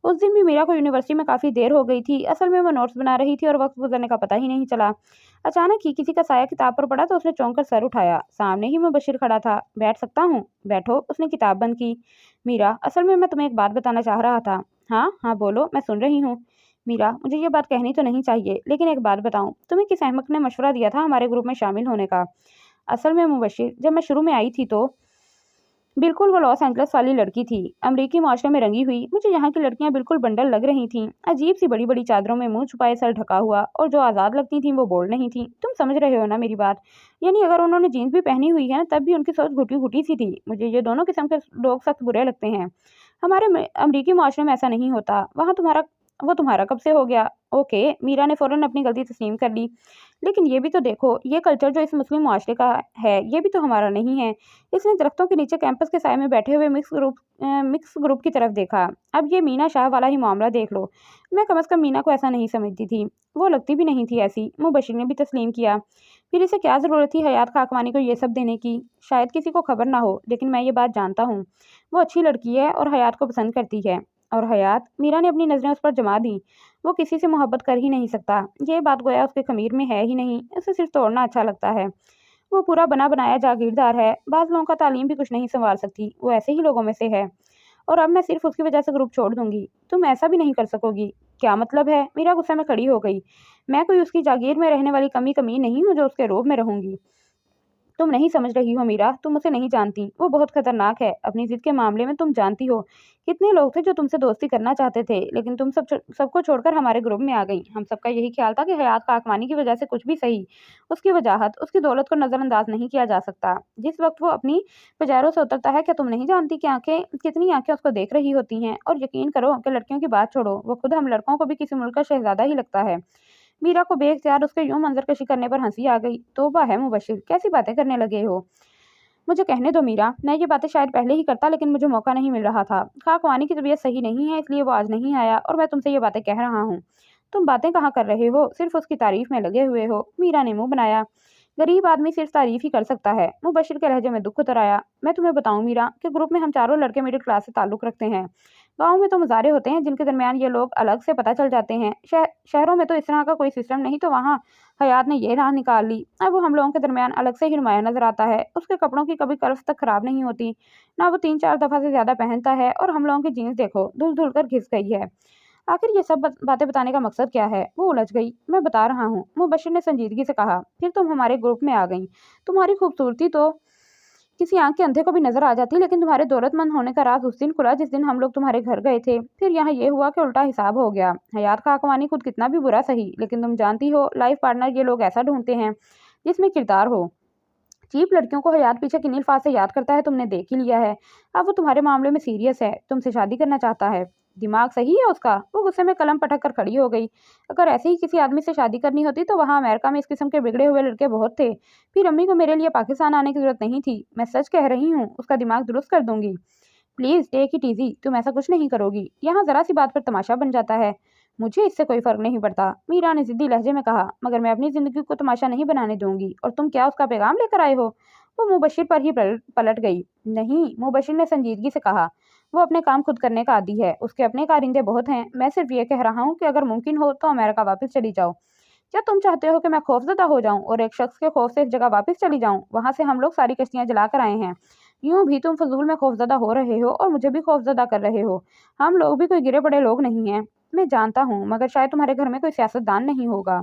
उस दिन भी मीरा को यूनिवर्सिटी में काफ़ी देर हो गई थी। असल में वो नोट्स बना रही थी और वक्त गुजरने का पता ही नहीं चला। अचानक ही किसी का साया किताब पर पड़ा तो उसने चौंक कर सर उठाया। सामने ही मुबशिर खड़ा था। बैठ सकता हूँ? बैठो। उसने किताब बंद की। मीरा, असल में मैं तुम्हें एक बात बताना चाह रहा था। हाँ हाँ बोलो, मैं सुन रही हूँ। मीरा, मुझे ये बात कहनी तो नहीं चाहिए, लेकिन एक बात बताऊं, तुम्हें किस अहमक ने मशवरा दिया था हमारे ग्रुप में शामिल होने का? असल में मुबशिर, जब मैं शुरू में आई थी तो बिल्कुल वो लॉस एंजल्स वाली लड़की थी, अमरीकी माशरे में रंगी हुई। मुझे यहाँ की लड़कियां बिल्कुल बंडल लग रही थीं, अजीब सी बड़ी बड़ी चादरों में मुंह छुपाए सर ढका हुआ, और जो आज़ाद लगती थीं वो बोल नहीं थी। तुम समझ रहे हो ना मेरी बात? यानी अगर उन्होंने जीन्स भी पहनी हुई है ना, तब भी उनकी सोच घुटी घुटी सी थी। मुझे ये दोनों किस्म के लोग सख्त बुरे लगते हैं। हमारे अमरीकी माशरे में ऐसा नहीं होता। वहाँ तुम्हारा कब से हो गया? ओके, मीरा ने फौरन अपनी गलती तस्लीम कर ली। लेकिन ये भी तो देखो, ये कल्चर जो इस मुस्लिम मुआशरे का है, ये भी तो हमारा नहीं है। इसने दरख्तों के नीचे कैंपस के साए में बैठे हुए मिक्स ग्रुप की तरफ देखा। अब ये मीना शाह वाला ही मामला देख लो। मैं कम अज़ कम मीना को ऐसा नहीं समझती थी। वो लगती भी नहीं थी ऐसी। मुबशिर ने भी तस्लीम किया। फिर इसे क्या ज़रूरत थी हयात खाकवानी को ये सब देने की? शायद किसी को खबर ना हो, लेकिन मैं ये बात जानता हूँ। वो अच्छी लड़की है और हयात को पसंद करती है। और हयात? मीरा ने अपनी नज़रें उस पर जमा दी। वो किसी से मोहब्बत कर ही नहीं सकता। ये बात गोया उसके ख़मीर में है ही नहीं। उसे सिर्फ तोड़ना अच्छा लगता है। वो पूरा बना बनाया जागीरदार है। बाज़ लोगों का तालीम भी कुछ नहीं संभाल सकती। वो ऐसे ही लोगों में से है। और अब मैं सिर्फ उसकी वजह से ग्रुप छोड़ दूंगी? तुम ऐसा भी नहीं कर सकोगी। क्या मतलब है? मीरा गुस्से में खड़ी हो गई। मैं कोई उसकी जागीर में रहने वाली कमी नहीं हूँ जो उसके रोब में रहूंगी। तुम नहीं समझ रही हो मीरा, तुम उसे नहीं जानती। वो बहुत खतरनाक है। अपनी जिद के मामले में तुम जानती हो कितने लोग थे जो तुमसे दोस्ती करना चाहते थे, लेकिन तुम सबको छोड़कर हमारे ग्रुप में आ गई। हम सबका यही ख्याल था कि हयात का आकमानी की वजह से कुछ भी सही, उसकी वजाहत, उसकी दौलत को नज़रअंदाज नहीं किया जा सकता। जिस वक्त वो अपनी पजारों से उतरता है, क्या तुम नहीं जानती कि कितनी आंखें उसको देख रही होती हैं? और यकीन करो कि लड़कियों की बात छोड़ो, वो खुद हम लड़कों को भी किसी मुल्क का शहजादा ही लगता है। मीरा को बेख्तियार उसके यूं मंजरकशी करने पर हंसी आ गई। तौबा है मुबशिर, कैसी बातें करने लगे हो? मुझे कहने दो मीरा, मैं ये बातें शायद पहले ही करता, लेकिन मुझे मौका नहीं मिल रहा था। खाकवानी की तबीयत सही नहीं है, इसलिए वो आज नहीं आया और मैं तुमसे ये बातें कह रहा हूँ। तुम बातें कहाँ कर रहे हो? सिर्फ उसकी तारीफ में लगे हुए हो। मीरा ने मुंह बनाया। गरीब आदमी सिर्फ तारीफ ही कर सकता है। मुबशिर के लहजे में दुख उतर आया। मैं तुम्हें बताऊं मीरा कि ग्रुप में हम चारों लड़के मिडिल क्लास से ताल्लुक़ रखते हैं। गाँव में तो मुजाहरे होते हैं जिनके दरमियान ये लोग अलग से पता चल जाते हैं। शहरों में तो इस तरह का कोई सिस्टम नहीं, तो वहाँ हयात ने ये राह निकाल ली। अब वो हम लोगों के दरमियान अलग से ही नुमाया नजर आता है। उसके कपड़ों की कभी कर्फ तक खराब नहीं होती, ना वो 3-4 दफ़ा से ज़्यादा पहनता है, और हम लोगों की जीन्स देखो, धुल धुल कर घिस गई है। आखिर ये सब बातें बताने का मकसद क्या है? वो उलझ गई। मैं बता रहा हूँ, मुबशिर ने संजीदगी से कहा। फिर तुम हमारे ग्रुप में आ गई। तुम्हारी खूबसूरती तो किसी आंख के अंधे को भी नजर आ जाती, लेकिन तुम्हारे दौलतमंद होने का राज उस दिन खुला जिस दिन हम लोग तुम्हारे घर गए थे। फिर यहाँ ये हुआ कि उल्टा हिसाब हो गया। हयात खाकवानी खुद कितना भी बुरा सही, लेकिन तुम जानती हो, लाइफ पार्टनर ये लोग ऐसा ढूंढते हैं जिसमें किरदार हो। चीप लड़कियों को हयात पीछे किन अल्फाज से याद करता है तुमने देख ही लिया है। अब वो तुम्हारे मामले में सीरियस है, तुमसे शादी करना चाहता है। दिमाग सही है उसका? वो गुस्से में कलम पटक कर खड़ी हो गई। अगर ऐसे ही किसी आदमी से शादी करनी होती तो वहाँ अमेरिका में इस किस्म के बिगड़े हुए लड़के बहुत थे। फिर अम्मी को मेरे लिए पाकिस्तान आने की जरूरत नहीं थी। मैं सच कह रही हूँ, उसका दिमाग दुरुस्त कर दूंगी। प्लीज टेक इट इजी, तुम ऐसा कुछ नहीं करोगी। यहाँ जरा सी बात पर तमाशा बन जाता है। मुझे इससे कोई फर्क नहीं पड़ता, मीरा ने जिद्दी लहजे में कहा, मगर मैं अपनी जिंदगी को तमाशा नहीं बनाने दूंगी। और तुम क्या उसका पैगाम लेकर आए हो? वो मुबशिर पर ही पलट गई। नहीं, मुबशिर ने संजीदगी से कहा, वो अपने काम खुद करने का आदी है। उसके अपने कारिंदे बहुत हैं। मैं सिर्फ ये कह रहा हूँ कि अगर मुमकिन हो तो अमेरिका वापस चली जाओ। क्या तुम चाहते हो कि मैं खौफजदा हो जाऊं और एक शख्स के खौफ से इस जगह वापस चली जाऊं? वहां से हम लोग सारी कश्तियां जला कर आए हैं। यूं भी तुम फजूल में खौफजदा हो रहे हो और मुझे भी खौफजदा कर रहे हो। हम लोग भी कोई गिरे पड़े लोग नहीं हैं। मैं जानता हूँ, मगर शायद तुम्हारे घर में कोई सियासतदान नहीं होगा।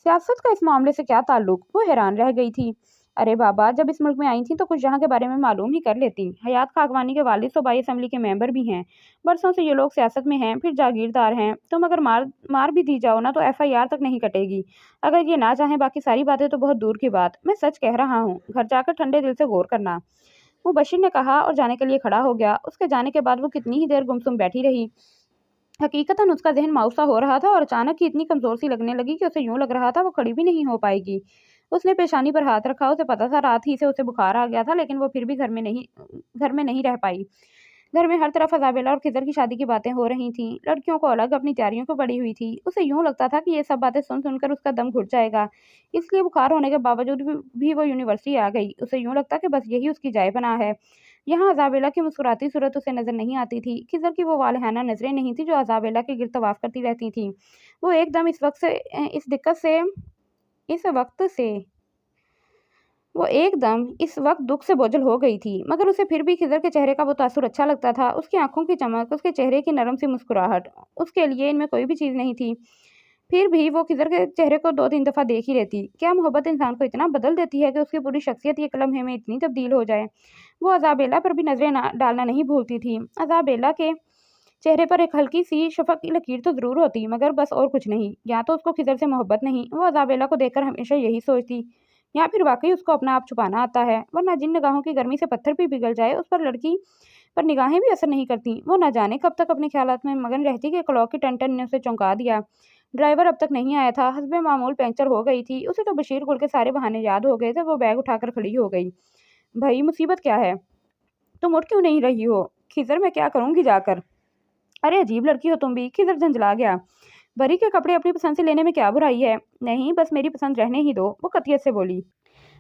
सियासत का इस मामले से क्या ताल्लुक? वो हैरान रह गई थी। अरे बाबा, जब इस मुल्क में आई थी तो कुछ यहाँ के बारे में मालूम ही कर लेती। हयात खाकवानी के वालिद सूबाई असम्बली के मेंबर भी हैं। बरसों से ये लोग सियासत में हैं, फिर जागीरदार हैं। तुम अगर मार भी दी जाओ ना तो FIR तक नहीं कटेगी। अगर ये ना चाहें, बाकी सारी बातें तो बहुत दूर की बात। मैं सच कह रहा हूँ, घर जाकर ठंडे दिल से गौर करना। मुबशिर ने कहा और जाने के लिए खड़ा हो गया। उसके जाने के बाद वो कितनी ही देर गुमसुम बैठी रही। हकीकतन उसका ज़हन मायूसा हो रहा था और अचानक ही इतनी कमज़ोर सी लगने लगी कि उसे यूं लग रहा था वो खड़ी भी नहीं हो पाएगी। उसने पेशानी पर हाथ रखा। उसे पता था रात ही से उसे बुखार आ गया था, लेकिन वो फिर भी घर में नहीं रह पाई। घर में हर तरफ अजाबेला और खिजर की शादी की बातें हो रही थीं। लड़कियों को अलग, अपनी तैयारियों को पड़ी हुई थी। उसे यूं लगता था कि ये सब बातें सुन सुनकर उसका दम घुट जाएगा। इसलिए बुखार होने के बावजूद भी वो यूनिवर्सिटी आ गई। उसे यूं लगता कि बस यही उसकी जाए पनाह है। यहाँ अज़ाबेला की मुस्कुराती सूरत उसे नज़र नहीं आती थी। खिज़र की वो वालहाना नज़रें नहीं थी जो अज़ाबेला के गिर्द तवाफ़ करती रहती थीं। वो एकदम इस वक्त से वो एकदम इस वक्त दुख से बोझल हो गई थी, मगर उसे फिर भी खिज़र के चेहरे का वो तासुर अच्छा लगता था। उसकी आंखों की चमक, उसके चेहरे की नरम सी मुस्कुराहट, उसके लिए इनमें कोई भी चीज़ नहीं थी। फिर भी वो खिज़र के चेहरे को 2-3 दफ़ा देख ही लेती। क्या मोहब्बत इंसान को इतना बदल देती है कि उसकी पूरी शख्सियत एक लम्हे में इतनी तब्दील हो जाए। वो अज़ाबेला पर भी नज़रें डालना नहीं भूलती थी। अज़ाबेला के चेहरे पर एक हल्की सी शफ़क़ की लकीर तो ज़रूर होती, मगर बस और कुछ नहीं। या तो उसको खिज़र से मोहब्बत नहीं, वो अज़ाबेला को देखकर हमेशा यही सोचती, या फिर वाक़ई उसको अपना आप छुपाना आता है। वरना जिन निगाहों की गर्मी से पत्थर भी पिघल जाए, उस पर लड़की पर निगाहें भी असर नहीं करती। वो न जाने कब तक अपने ख़्यालात में मगन रहती कि क्लॉक की टन-टन ने उसे चौंका दिया। ड्राइवर अब तक नहीं आया था, हस्बे मामूल पंक्चर हो गई थी। उसे तो बशीर गुल के सारे बहाने याद हो गए थे। वो बैग उठाकर खड़ी हो गई। भई मुसीबत क्या है? तुम उठ क्यों नहीं रही हो? खिज़र मैं क्या करूँगी जाकर? अरे अजीब लड़की हो तुम भी। खिज़र झंझला गया। बरी के कपड़े अपनी पसंद से लेने में क्या बुराई है? नहीं, बस मेरी पसंद रहने ही दो, वो कतियत से बोली।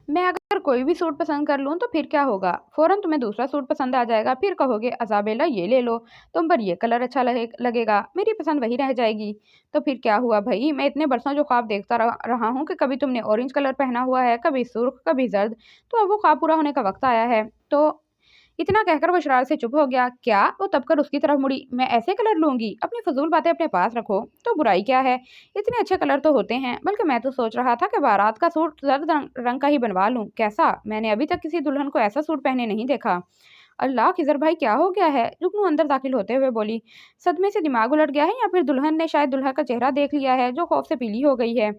मैं अगर कोई भी सूट पसंद कर लूँ तो फिर क्या होगा? फ़ौरन तुम्हें दूसरा सूट पसंद आ जाएगा, फिर कहोगे अज़ाबेला ये ले लो, तुम पर ये कलर अच्छा लगेगा, मेरी पसंद वही रह जाएगी। तो फिर क्या हुआ भई? मैं इतने बरसों जो ख्वाब देखता रहा हूँ कि कभी तुमने ऑरेंज कलर पहना हुआ है, कभी सुर्ख, कभी ज़र्द, तो अब वो ख्वाब पूरा होने का वक़्त आया है। तो इतना कहकर वो शरारत से चुप हो गया। क्या? वो तबकर उसकी तरफ मुड़ी। मैं ऐसे कलर लूँगी? अपनी फ़ुज़ूल बातें अपने पास रखो। तो बुराई क्या है? इतने अच्छे कलर तो होते हैं। बल्कि मैं तो सोच रहा था कि बारात का सूट ज़र्द रंग का ही बनवा लूँ। कैसा? मैंने अभी तक किसी दुल्हन को ऐसा सूट पहने नहीं देखा। अल्लाह! खिज़र भाई क्या हो गया है? जुगनू अंदर दाखिल होते हुए बोली। सदमे से दिमाग उलट गया है या फिर दुल्हन ने शायद दूल्हा का चेहरा देख लिया है जो खौफ से पीली हो गई है।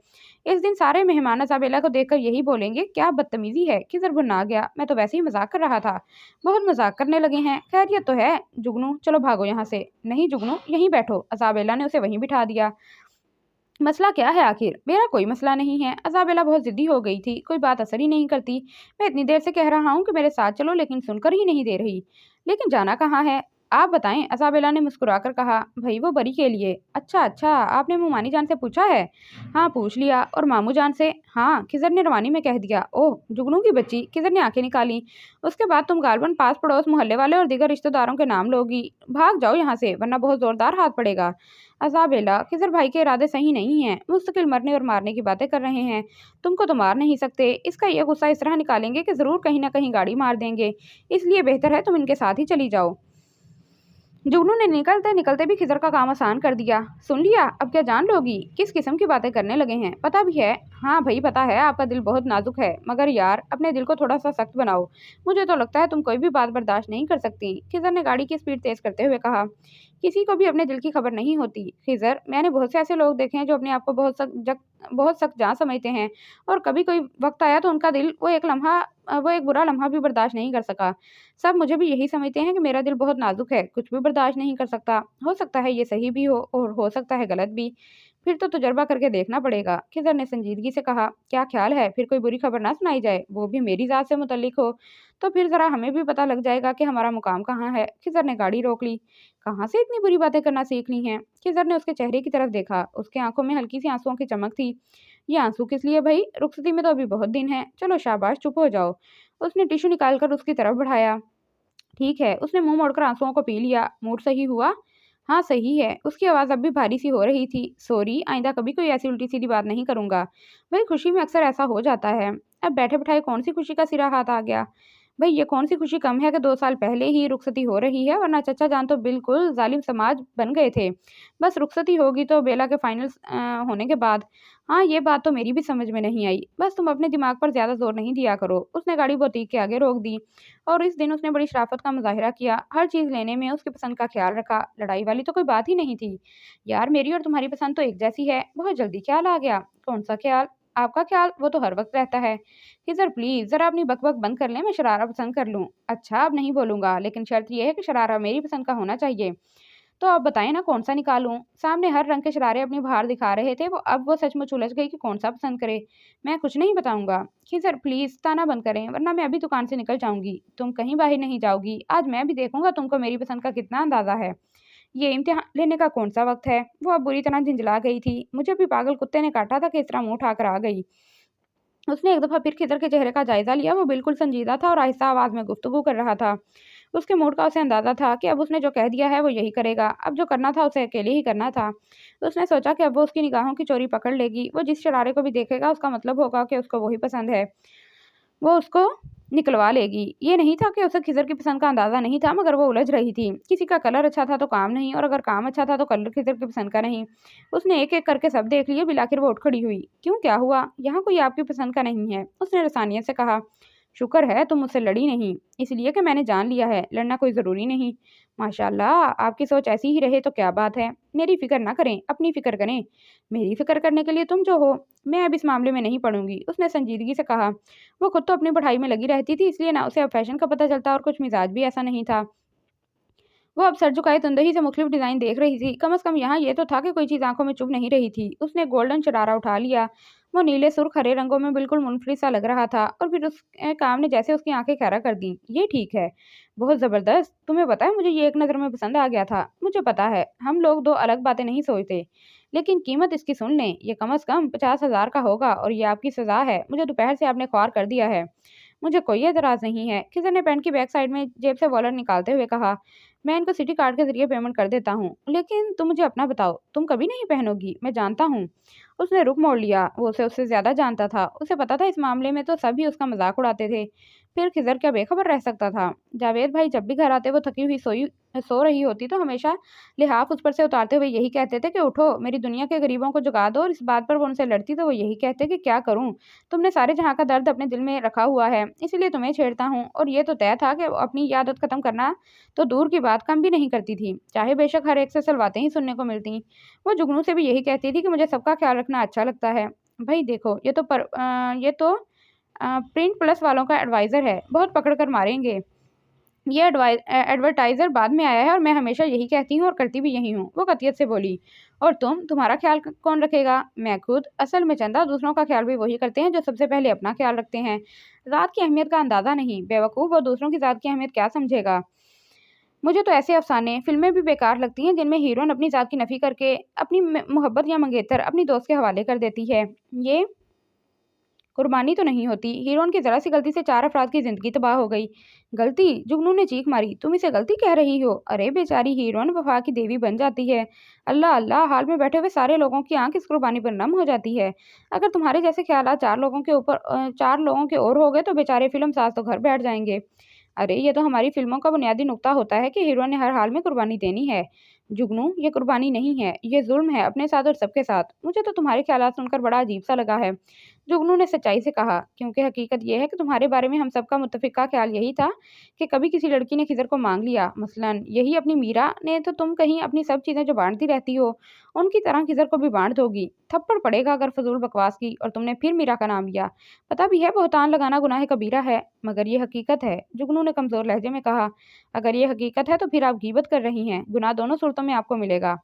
इस दिन सारे मेहमान अज़ाबेला को देखकर यही बोलेंगे, क्या बदतमीज़ी है। खिज़र भुन्ना गया। मैं तो वैसे ही मज़ाक कर रहा था। बहुत मज़ाक करने लगे हैं। खैरियत तो है जुगनू, चलो भागो यहाँ से। नहीं जुगनू, यहीं बैठो। अज़ाबेला ने उसे वहीं बिठा दिया। मसला क्या है आखिर? मेरा कोई मसला नहीं है। अज़ाबेला बहुत ज़िद्दी हो गई थी। कोई बात असर ही नहीं करती। मैं इतनी देर से कह रहा हूँ कि मेरे साथ चलो, लेकिन सुनकर ही नहीं दे रही। लेकिन जाना कहाँ है? आप बताएं। अज़ाबेला ने मुस्कुराकर कहा। भई वो बरी के लिए। अच्छा अच्छा, आपने मुमानी जान से पूछा है? हाँ पूछ लिया। और मामू जान से? हाँ, खिज़र ने रवानी में कह दिया। ओह जुगनू की बच्ची। खिज़र ने आंखें निकाली। उसके बाद तुम गालबन पास पड़ोस मोहल्ले वाले और दीगर रिश्तेदारों के नाम लोगी। भाग जाओ यहाँ से, वरना बहुत ज़ोरदार हाथ पड़ेगा। अज़ाबेला, खिज़र भाई के इरादे सही नहीं हैं। मुस्तकिल मरने और मारने की बातें कर रहे हैं। तुमको तो मार नहीं सकते। इसका ये गुस्सा इस तरह निकालेंगे कि ज़रूर कहीं ना कहीं गाड़ी मार देंगे। इसलिए बेहतर है तुम इनके साथ ही चली जाओ। जुगनू ने निकलते निकलते भी खिज़र का काम आसान कर दिया। सुन लिया? अब क्या जान लोगी? किस किस्म की बातें करने लगे हैं? पता भी है? हाँ भाई पता है, आपका दिल बहुत नाजुक है, मगर यार अपने दिल को थोड़ा सा सख्त बनाओ। मुझे तो लगता है तुम कोई भी बात बर्दाश्त नहीं कर सकती। खिज़र ने गाड़ी की स्पीड तेज़ करते हुए कहा। किसी को भी अपने दिल की खबर नहीं होती खिज़र। मैंने बहुत से ऐसे लोग देखे हैं जो अपने आप को बहुत सख्त जान समझते हैं, और कभी कोई वक्त आया तो उनका दिल वो एक बुरा लम्हा भी बर्दाश्त नहीं कर सका। सब मुझे भी यही समझते हैं कि मेरा दिल बहुत नाजुक है, कुछ भी बर्दाश्त नहीं कर सकता। हो सकता है ये सही भी हो और हो सकता है गलत भी। फिर तो तजुर्बा करके देखना पड़ेगा। खिज़र ने संजीदगी से कहा। क्या ख्याल है फिर कोई बुरी खबर ना सुनाई जाए, वो भी मेरी ज़ात से मुतल्लिक हो? तो फिर ज़रा हमें भी पता लग जाएगा कि हमारा मुकाम कहाँ है। खिज़र ने गाड़ी रोक ली। कहाँ से इतनी बुरी बातें करना सीख ली हैं? खिज़र ने उसके चेहरे की तरफ देखा। उसके आंखों में हल्की सी आंसुओं की चमक थी। ये आंसू किस लिए भई? रुखसती में तो अभी बहुत दिन है। चलो शाबाश, चुप हो जाओ। उसने टिश्यू निकालकर उसकी तरफ बढ़ाया। ठीक है। उसने मुंह मोड़कर आंसुओं को पी लिया। मूड सही हुआ? हाँ सही है। उसकी आवाज़ अब भी भारी सी हो रही थी। सॉरी, आइंदा कभी कोई ऐसी उल्टी सीधी बात नहीं करूँगा। भाई खुशी में अक्सर ऐसा हो जाता है। अब बैठे बिठाए कौन सी खुशी का सिरा हाथ आ गया? भाई ये कौन सी खुशी कम है कि 2 साल पहले ही रुखसती हो रही है, वरना चचा जान तो बिल्कुल जालिम समाज बन गए थे। बस रुखसती होगी तो बेला के फाइनल्स होने के बाद। हाँ ये बात तो मेरी भी समझ में नहीं आई। बस तुम अपने दिमाग पर ज़्यादा जोर नहीं दिया करो। उसने गाड़ी बुटीक के आगे रोक दी। और इस दिन उसने बड़ी शराफत का मुजाहिरा किया। हर चीज़ लेने में उसकी पसंद का ख्याल रखा। लड़ाई वाली तो कोई बात ही नहीं थी। यार मेरी और तुम्हारी पसंद तो एक जैसी है। बहुत जल्दी ख्याल आ गया। कौन सा ख्याल? आपका ख्याल, वो तो हर वक्त रहता है। खिज़र प्लीज़ ज़रा अपनी बकबक बंद कर लें, मैं शरारा पसंद कर लूँ। अच्छा अब नहीं बोलूँगा, लेकिन शर्त यह है कि शरारा मेरी पसंद का होना चाहिए। तो आप बताएं ना कौन सा निकालूं? सामने हर रंग के शरारे अपनी बहार दिखा रहे थे। वो सचमुच उलझ गई कि कौन सा पसंद करे। मैं कुछ नहीं बताऊंगा। खिज़र प्लीज़ ताना बंद करें, वरना मैं अभी दुकान से निकल जाऊंगी। तुम कहीं बाहर नहीं जाओगी। आज मैं भी देखूंगा तुमको मेरी पसंद का कितना अंदाज़ा है। ये इम्तिहान लेने का कौन सा वक्त है? वो अब बुरी तरह झिंझला गई थी। मुझे भी पागल कुत्ते ने काटा था कि इस तरह मुंह उठाकर आ गई। उसने एक दफ़ा फिर खिदर के चेहरे का जायज़ा लिया। वो बिल्कुल संजीदा था और आहिस्ता आवाज़ में गुफ्तगू कर रहा था। उसके मूड का उसे अंदाज़ा था कि अब उसने जो कह दिया है वो यही करेगा। अब जो करना था उसे अकेले ही करना था। उसने सोचा कि अब वो उसकी निगाहों की चोरी पकड़ लेगी। वो जिस शरारे को भी देखेगा उसका मतलब होगा कि उसको वही पसंद है। वो उसको निकलवा लेगी। ये नहीं था कि उसे खिज़र की पसंद का अंदाज़ा नहीं था, मगर वो उलझ रही थी। किसी का कलर अच्छा था तो काम नहीं, और अगर काम अच्छा था तो कलर खिज़र की पसंद का नहीं। उसने एक-एक करके सब देख लिए, फिर आखिर वो उठ खड़ी हुई। "क्यों, क्या हुआ? यहाँ कोई आपकी पसंद का नहीं है," उसने रसानियत से कहा। "शुक्र है तुम मुझसे लड़ी नहीं, इसलिए कि मैंने जान लिया है, लड़ना कोई ज़रूरी नहीं। माशाअल्लाह, आपकी सोच ऐसी ही रहे तो क्या बात है। मेरी फ़िक्र ना करें, अपनी फ़िक्र करें। मेरी फ़िक्र करने के लिए तुम जो हो। मैं अब इस मामले में नहीं पड़ूँगी," उसने संजीदगी से कहा। वो खुद तो अपनी पढ़ाई में लगी रहती थी, इसलिए ना उसे अब फैशन का पता चलता और कुछ मिजाज भी ऐसा नहीं था। वो अब सर झुकाए तंदही से मुख्तलिफ डिज़ाइन देख रही थी। कम से कम यहाँ ये तो था कि कोई चीज़ आंखों में चुभ नहीं रही थी। उसने गोल्डन शरारा उठा लिया। वो नीले सुर्ख हरे रंगों में बिल्कुल मुनफरिद सा लग रहा था, और फिर उस काम ने जैसे उसकी आंखें खैरा कर दी। ये ठीक है, बहुत ज़बरदस्त। तुम्हें पता है मुझे ये एक नज़र में पसंद आ गया था। मुझे पता है हम लोग दो अलग बातें नहीं सोचते, लेकिन कीमत इसकी सुन लें। ये कम से कम 50,000 का होगा, और ये आपकी सज़ा है। मुझे दोपहर से आपने ख्वार कर दिया है। मुझे कोई एतराज़ नहीं है, खिज़र ने पैंट की बैक साइड में जेब से वॉलेट निकालते हुए कहा। मैं इनको सिटी कार्ड के ज़रिए पेमेंट कर देता हूँ, लेकिन तुम मुझे अपना बताओ, तुम कभी नहीं पहनोगी, मैं जानता हूँ। उसने रुख मोड़ लिया। वो उसे उससे ज़्यादा जानता था। उसे पता था इस मामले में तो सभी उसका मजाक उड़ाते थे। फिर खिज़र क्या बेखबर रह सकता था। जावेद भाई जब भी घर आते वो थकी हुई सो रही होती तो हमेशा लिहाफ उस पर से उतारते हुए यही कहते थे कि उठो, मेरी दुनिया के गरीबों को जगा दो। और इस बात पर वो उनसे लड़ती तो वो यही कहते कि क्या करूं, तुमने सारे जहां का दर्द अपने दिल में रखा हुआ है, इसीलिए तुम्हें छेड़ता हूँ। और ये तो तय था कि वो अपनी ये आदत खत्म करना तो दूर की बात कम भी नहीं करती थी, चाहे बेशक हर एक से सलवातें ही सुनने को मिलती। वो जुगनू से भी यही कहती थी कि मुझे सबका ख्याल रखना अच्छा लगता है। भाई देखो, ये तो प्रिंट प्लस वालों का एडवाइज़र है, बहुत पकड़ कर मारेंगे। ये एडवर्टाइज़र बाद में आया है, और मैं हमेशा यही कहती हूँ और करती भी यही हूँ, वो कतियत से बोली। और तुम्हारा ख्याल कौन रखेगा? मैं खुद। असल में चंदा, दूसरों का ख्याल भी वही करते हैं जो सबसे पहले अपना ख्याल रखते हैं। ज़ात की अहमियत का अंदाज़ा नहीं, बेवकूफ़, वो दूसरों की ज़ात की अहमियत क्या समझेगा? मुझे तो ऐसे अफ़साने, फ़िल्में भी बेकार लगती हैं जिनमें हीरोइन अपनी ज़ात की नफ़ी करके अपनी मोहब्बत या मंगेतर अपनी दोस्त के हवाले कर देती है। ये कुर्बानी तो नहीं होती। हीरोइन की ज़रा सी गलती से 4 अफराद की ज़िंदगी तबाह हो गई। गलती? जुगनू ने चीख मारी। तुम इसे गलती कह रही हो? अरे बेचारी हीरोइन वफ़ा की देवी बन जाती है। अल्लाह अल्लाह, हाल में बैठे हुए सारे लोगों की आँख इस कुर्बानी पर नम हो जाती है। अगर तुम्हारे जैसे ख़्यालात 4 लोगों के और हो गए तो बेचारे फ़िल्म साज़ तो घर बैठ जाएँगे। अरे ये तो हमारी फ़िल्मों का बुनियादी नुक्ता होता है कि हीरो ने हर हाल में कुर्बानी देनी है। जुगनू, ये कुर्बानी नहीं है, ये ज़ुल्म है अपने साथ और सबके साथ। मुझे तो तुम्हारे ख़्यालात सुनकर बड़ा अजीब-सा लगा है। जुगनू ने सच्चाई से कहा, क्योंकि हकीकत ये है कि तुम्हारे बारे में हम सबका मुत्तफ़िक़ा ख़्याल यही था कि कभी किसी लड़की ने खिज़र को माँग लिया। मसलन यही अपनी मीरा ने, तो तुम कहीं अपनी सब चीज़ें जो बाँटती रहती हो, उनकी तरह खिज़र को भी बाँट दोगी। थप्पड़ पड़ेगा अगर फ़ज़ूल बकवास की, और तुमने फिर मीरा का नाम लिया। पता भी है बहतान लगाना गुनाह कबीरा है, मगर ये हकीकत है। जुगनू ने कमज़ोर लहजे में कहा, अगर ये हकीकत है तो फिर आप गीबत कर रही हैं। गुनाह दोनों सूरतों में आपको मिलेगा।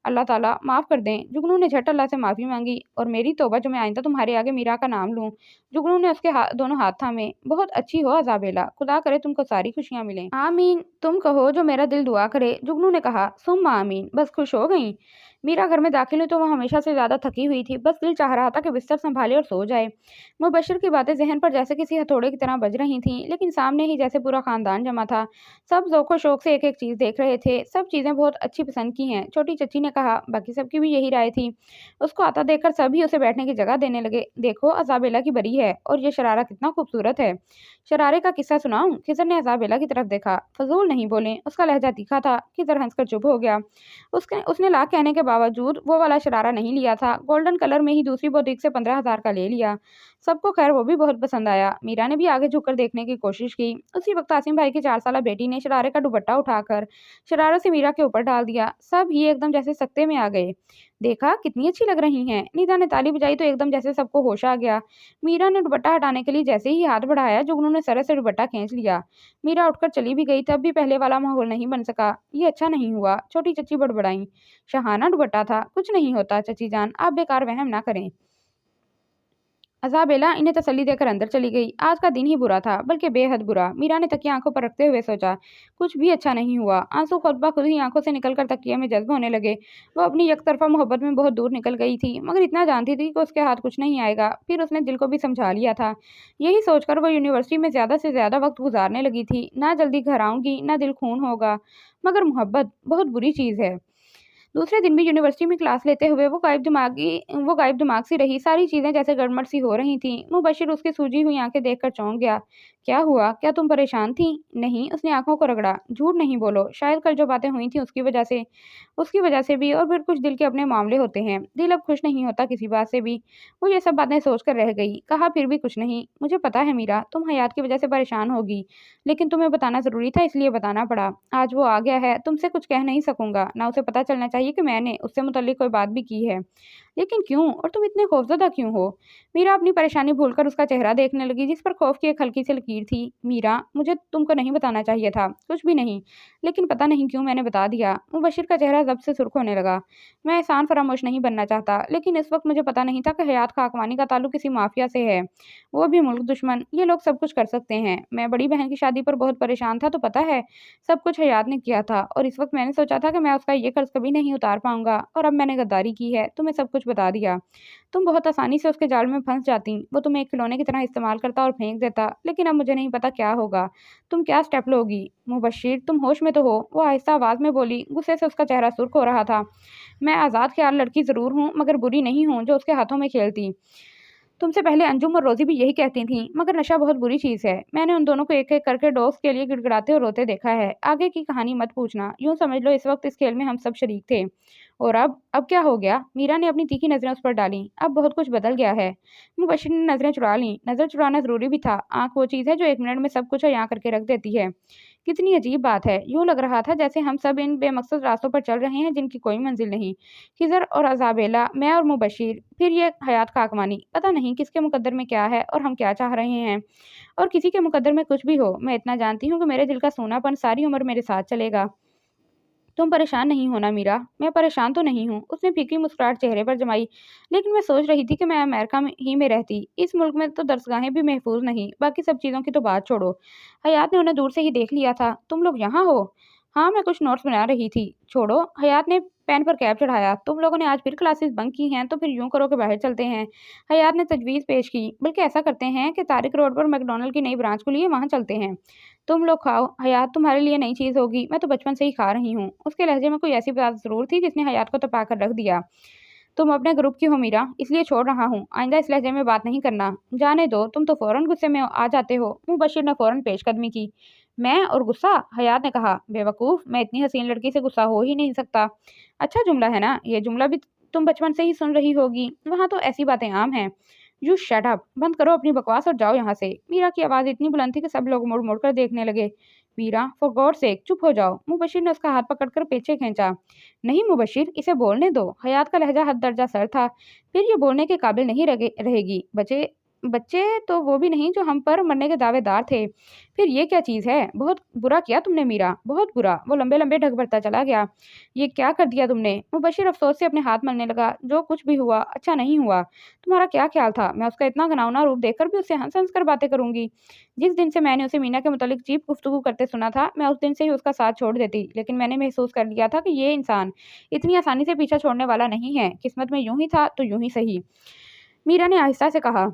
अल्लाह ताला माफ़ कर दें। जुगनू ने झट अल्लाह से माफ़ी मांगी। और मेरी तौबा जो मैं आइंदा तुम्हारे आगे मीरा का नाम लूँ। जुगनू ने उसके दोनों हाथ थामे। बहुत अच्छी हो अज़ाबेला, खुदा करे तुमको सारी खुशियाँ मिलें। आमीन, तुम कहो जो मेरा दिल दुआ करे, जुगनू ने कहा। सुम्मा आमीन, बस खुश हो गई। मीरा घर में दाखिल हुई तो वह हमेशा से ज़्यादा थकी हुई थी। बस दिल चाह रहा था कि बिस्तर संभाले और सो जाए। मुबश्शिर की बातें ज़हन पर जैसे किसी हथौड़े की तरह बज रही थीं, लेकिन सामने ही जैसे पूरा खानदान जमा था। सब ज़ौक़ शौक़ से एक-एक चीज़ देख रहे थे। सब चीज़ें बहुत अच्छी पसंद की हैं, छोटी चच्ची ने कहा। बाकी सबकी भी यही राय थी। उसको आता देखकर सभी उसे बैठने की जगह देने लगे। देखो, अज़ाबेला की बरी है, और ये शरारा कितना खूबसूरत है। शरारे का किस्सा सुनाऊँ? खिज़र ने अज़ाबेला की तरफ देखा। फ़ज़ूल नहीं बोलें, उसका लहजा तीखा था। खिज़र हंसकर चुप हो गया। उसने लाख कहने के बावजूद वो वाला शरारा नहीं लिया था। गोल्डन कलर में ही दूसरी बुटीक से 15,000 का ले लिया। सबको खैर वो भी बहुत पसंद आया। मीरा ने भी आगे झुककर देखने की कोशिश की। उसी वक्त आसिम भाई की 4 साला बेटी ने शरारे का दुपट्टा उठाकर शरारा से मीरा के ऊपर डाल दिया। सब ही एकदम जैसे सकते में आ गए। देखा, कितनी अच्छी लग रही हैं। निदा ने ताली बजाई तो एकदम जैसे सबको होश आ गया। मीरा ने दुपट्टा हटाने के लिए जैसे ही हाथ बढ़ाया, जुगनू ने सर से दुपट्टा खींच लिया। मीरा उठकर चली भी गई, तब भी पहले वाला माहौल नहीं बन सका। ये अच्छा नहीं हुआ, छोटी चच्ची बड़बड़ाई। शहाना दुपट्टा था, कुछ नहीं होता चची जान, आप बेकार वहम ना करें। अज़ाबेला इन्हें तसल्ली देकर अंदर चली गई। आज का दिन ही बुरा था, बल्कि बेहद बुरा। मीरा ने तकिया आंखों पर रखते हुए सोचा, कुछ भी अच्छा नहीं हुआ। आंसू खुद ब खुद ही आंखों से निकलकर तकिए में जज्ब होने लगे। वो अपनी यकतरफा मोहब्बत में बहुत दूर निकल गई थी, मगर इतना जानती थी कि उसके हाथ कुछ नहीं आएगा। फिर उसने दिल को भी समझा लिया था। यही सोचकर वो यूनिवर्सिटी में ज़्यादा से ज़्यादा वक्त गुजारने लगी थी। ना जल्दी घर आऊंगी, ना दिल खून होगा, मगर मोहब्बत बहुत बुरी चीज़ है। दूसरे दिन भी यूनिवर्सिटी में क्लास लेते हुए वो गायब दिमाग सी रही। सारी चीज़ें जैसे गड़बड़ सी हो रही थीं। मुबशिर उसकी सूजी हुई आंखें देखकर चौंक गया। क्या हुआ? क्या तुम परेशान थी? नहीं, उसने आंखों को रगड़ा। झूठ नहीं बोलो, शायद कल जो बातें हुई थी उसकी वजह से भी, और फिर कुछ दिल के अपने मामले होते हैं। दिल अब खुश नहीं होता किसी बात से भी। वो ये सब बातें सोचकर रह गई। कहा, फिर भी कुछ नहीं। मुझे पता है मीरा, तुम हयात की वजह से परेशान होगी, लेकिन तुम्हें बताना ज़रूरी था, इसलिए बताना पड़ा। आज वो आ गया है, तुमसे कुछ कह नहीं सकूंगा। ना उसे पता चलना चाहिए कि मैंने उससे मुतल्लिक कोई बात भी की है। लेकिन क्यों? और तुम इतने खौफजदा क्यों हो? मीरा अपनी परेशानी भूलकर उसका चेहरा देखने लगी, जिस पर खौफ की एक हल्की सी लकीर थी। मीरा, मुझे तुमको नहीं बताना चाहिए था, कुछ भी नहीं, लेकिन पता नहीं क्यों मैंने बता दिया। मुबशिर का चेहरा जब से सुर्ख होने लगा। मैं एहसान फरामोश नहीं बनना चाहता, लेकिन इस वक्त मुझे पता नहीं था कि हयात खाकवानी का ताल्लुक किसी माफिया से है, वो भी मुल्क दुश्मन। ये लोग सब कुछ कर सकते हैं। मैं बड़ी बहन की शादी पर बहुत परेशान था, तो पता है सब कुछ हयात ने किया था, और इस वक्त मैंने सोचा था कि मैं उसका ये कर्ज कभी नहीं उतार पाऊंगा, और अब मैंने गद्दारी की है, तुम्हें सब कुछ बता दिया। तुम बहुत आसानी से उसके जाल में फंस जाती, वो तुम्हें एक खिलौने की तरह इस्तेमाल करता और फेंक देता। लेकिन अब मुझे नहीं पता क्या होगा, तुम क्या स्टेप लोगी। मुबशिर, तुम होश में तो हो? वो आहिस्ता आवाज में बोली। गुस्से से उसका चेहरा सुर्ख हो रहा था। मैं आज़ाद ख्याल लड़की जरूर हूँ, मगर बुरी नहीं हूँ जो उसके हाथों में खेलती। तुमसे पहले अंजुम और रोजी भी यही कहती थीं, मगर नशा बहुत बुरी चीज़ है। मैंने उन दोनों को एक एक करके डोज के लिए गिड़गिड़ाते और रोते देखा है। आगे की कहानी मत पूछना, यूं समझ लो इस वक्त इस खेल में हम सब शरीक थे। और अब क्या हो गया? मीरा ने अपनी तीखी नजरें उस पर डाली। अब बहुत कुछ बदल गया है। मुबशिर ने नजरें चुरा लीं। नजर चुराना जरूरी भी था। आंख वो चीज़ है जो एक मिनट में सब कुछ यहाँ करके रख देती है। कितनी अजीब बात है। यूं लग रहा था जैसे हम सब इन बेमकसद रास्तों पर चल रहे हैं जिनकी कोई मंजिल नहीं। खिजर और अज़ाबेला, मैं और मुबशिर, फिर ये हयात खाकवानी। पता नहीं किसके मुकद्दर में क्या है और हम क्या चाह रहे हैं। और किसी के मुकद्दर में कुछ भी हो, मैं इतना जानती हूँ कि मेरे दिल का सूनापन सारी उम्र मेरे साथ चलेगा। तुम परेशान नहीं होना मीरा। मैं परेशान तो नहीं हूँ, उसने फीकी मुस्कुराहट चेहरे पर जमाई। लेकिन मैं सोच रही थी कि मैं अमेरिका में रहती। इस मुल्क में तो दरसगाहें भी महफूज नहीं, बाकी सब चीज़ों की तो बात छोड़ो। हयात ने उन्हें दूर से ही देख लिया था। तुम लोग यहाँ हो? हाँ, मैं कुछ नोट्स बना रही थी। छोड़ो, हयात ने पेन पर कैप चढ़ाया। तुम लोगों ने आज फिर क्लासेस बंक की हैं, तो फिर यूं करो कि बाहर चलते हैं। हयात ने तजवीज़ पेश की। बल्कि ऐसा करते हैं कि तारिक रोड पर मैकडोनल्ड की नई ब्रांच खुली है, वहाँ चलते हैं। तुम लोग खाओ, हयात तुम्हारे लिए नई चीज़ होगी, मैं तो बचपन से ही खा रही हूँ। उसके लहजे में कोई ऐसी बात ज़रूर थी जिसने हयात को तपा कर रख दिया। तुम अपने ग्रुप की हो मीरा, इसलिए छोड़ रहा हूँ। आइंदा इस लहजे में बात नहीं करना। जाने दो, तुम तो फौरन गुस्से में आ जाते हो। मुबशिर ने फौरन पेशकदमी की। मैं और गुस्सा? हयात ने कहा। बेवकूफ़, मैं इतनी हसीन लड़की से गुस्सा हो ही नहीं सकता। अच्छा जुमला है ना, ये जुमला भी तुम बचपन से ही सुन रही होगी, वहाँ तो ऐसी बातें आम हैं। यू शट अप, बंद करो अपनी बकवास और जाओ यहाँ से। मीरा की आवाज़ इतनी बुलंद थी कि सब लोग मुड़ मुड़ कर देखने लगे। मीरा, फॉर गॉड सेक, चुप हो जाओ। मुबशिर ने उसका हाथ पकड़कर पीछे खींचा। नहीं मुबशिर, इसे बोलने दो। हयात का लहजा हद दर्जा सर था। फिर ये बोलने के काबिल नहीं रहेगी। बचे बच्चे तो वो भी नहीं जो हम पर मरने के दावेदार थे। फिर ये क्या चीज़ है? बहुत बुरा किया तुमने मीरा, बहुत बुरा। वो लंबे लंबे ढक भरता चला गया। ये क्या कर दिया तुमने? मुबशिर अफसोस से अपने हाथ मलने लगा। जो कुछ भी हुआ अच्छा नहीं हुआ। तुम्हारा क्या ख्याल था मैं उसका इतना घिनौना रूप देखकर भी उससे हंस हंस कर बातें करूंगी? जिस दिन से मैंने उसे मीना के मुतालिक चीप गुफ्तगू करते सुना था, मैं उस दिन से ही उसका साथ छोड़ देती। लेकिन मैंने महसूस कर लिया था कि ये इंसान इतनी आसानी से पीछा छोड़ने वाला नहीं है। किस्मत में यूं ही था तो यूं ही सही। मीरा ने आहिस्ता से कहा।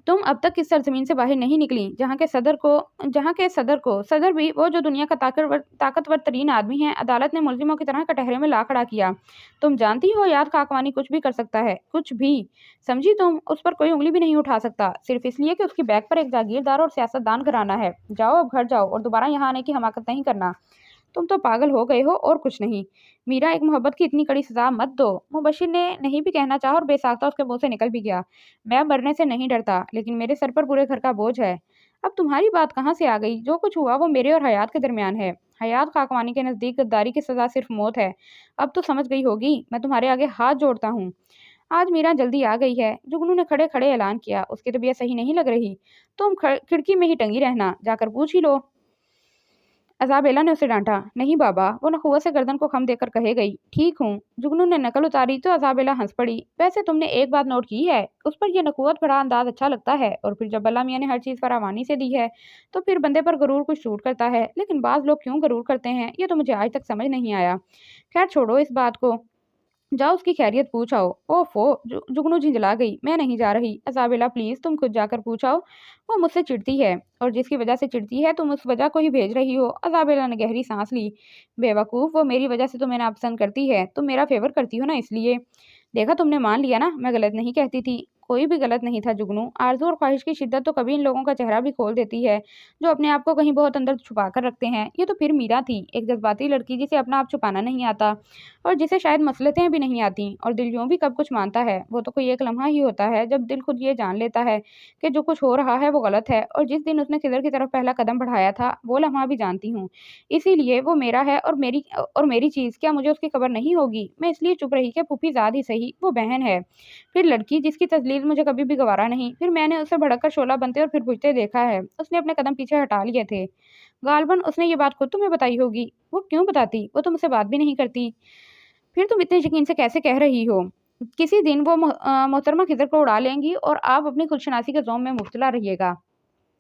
तुम अब तक इस सरजमीन से बाहर नहीं निकली जहाँ के सदर भी वो जो दुनिया का ताकतवर तरीन आदमी है, अदालत ने मुल्जिमों की तरह कटहरे में ला खड़ा किया। तुम जानती हो याद खाकवानी कुछ भी कर सकता है, कुछ भी। समझी तुम? उस पर कोई उंगली भी नहीं उठा सकता, सिर्फ इसलिए कि उसकी बैग पर एक जागीरदार और सियासतदान घराना है। जाओ अब घर जाओ और दोबारा यहाँ आने की हमाकत नहीं करना। तुम तो पागल हो गए हो और कुछ नहीं। मीरा, एक मोहब्बत की इतनी कड़ी सजा मत दो। मुबशिर ने नहीं भी कहना चाहा और बेसाख्ता उसके मुंह से निकल भी गया। मैं मरने से नहीं डरता, लेकिन मेरे सर पर पूरे घर का बोझ है। अब तुम्हारी बात कहाँ से आ गई? जो कुछ हुआ वो मेरे और हयात के दरमियान है। हयात खाकवानी के नज़दीक गद्दारी की सजा सिर्फ मौत है। अब तो समझ गई होगी। मैं तुम्हारे आगे हाथ जोड़ता हूँ। आज मीरा जल्दी आ गई है, जुगनू ने खड़े खड़े ऐलान किया। उसकी तबीयत सही नहीं लग रही। तुम खिड़की में ही टंगी रहना, जाकर पूछ ही लो। अज़ाबेला ने उसे डांटा। नहीं बाबा, वो नखुआ से गर्दन को खम देकर कहे गई। ठीक हूँ। जुगनू ने नकल उतारी तो अज़ाबेला हंस पड़ी। वैसे तुमने एक बात नोट की है, उस पर यह नकुवत भरा अंदाज अच्छा लगता है, और फिर जब अल्लाह मियाँ ने हर चीज़ फरावानी से दी है तो फिर बंदे पर गरूर कुछ छूट करता है। लेकिन बाज़ लोग क्यों गरूर करते हैं, ये तो मुझे आज तक समझ नहीं आया। खैर छोड़ो इस बात को, जाओ उसकी खैरियत पूछ आओ। ओफो, जुगनू झिंझला गई। मैं नहीं जा रही। अज़ाबेला प्लीज तुम खुद जाकर पूछ आओ, वो मुझसे चिढ़ती है, और जिसकी वजह से चिढ़ती है तुम उस वजह को ही भेज रही हो। अज़ाबेला ने गहरी सांस ली। बेवकूफ़, वो मेरी वजह से तुम्हें नापसंद करती है, तुम मेरा फेवर करती हो ना, इसलिए। देखा, तुमने मान लिया ना, मैं गलत नहीं कहती थी। कोई भी गलत नहीं था जुगनू। आरज़ू और ख्वाहिश की शिद्दत तो कभी इन लोगों का चेहरा भी खोल देती है, जो अपने आप को कहीं बहुत अंदर छुपा कर रखते हैं। ये तो फिर मीरा थी, एक जज्बाती लड़की जिसे अपना आप छुपाना नहीं आता, और जिसे शायद मसलतें भी नहीं आती, और दिल यूं भी कब कुछ मानता है। वो तो कोई एक लम्हा ही होता है जब दिल खुद ये जान लेता है कि जो कुछ हो रहा है वो गलत है, और जिस दिन उसने खिदर की तरफ पहला कदम बढ़ाया था वो लम्हा भी जानती हूँ। इसीलिए वो मेरा है, और मेरी चीज़, क्या मुझे उसकी खबर नहीं होगी? मैं इसलिए चुप रही कि फूफी ज़ाद ही सही, वो बहन है। फिर लड़की जिसकी तजलील मुझे कभी भी गवारा नहीं। फिर मैंने उसे भड़क कर शोला बनते और फिर बुझते देखा है। उसने अपने कदम पीछे हटा लिए थे। गालबन उसने ये बात खुद तुम्हें बताई होगी। वो क्यों बताती? वो तो मुझसे बात भी नहीं करती। फिर तुम इतने यकीन से कैसे कह रही हो? किसी दिन वो मोहतरमा खिज़र को उड़ा लेंगी और आप अपनी खुदशनासी के ज़ौम में मुब्तला रहिएगा।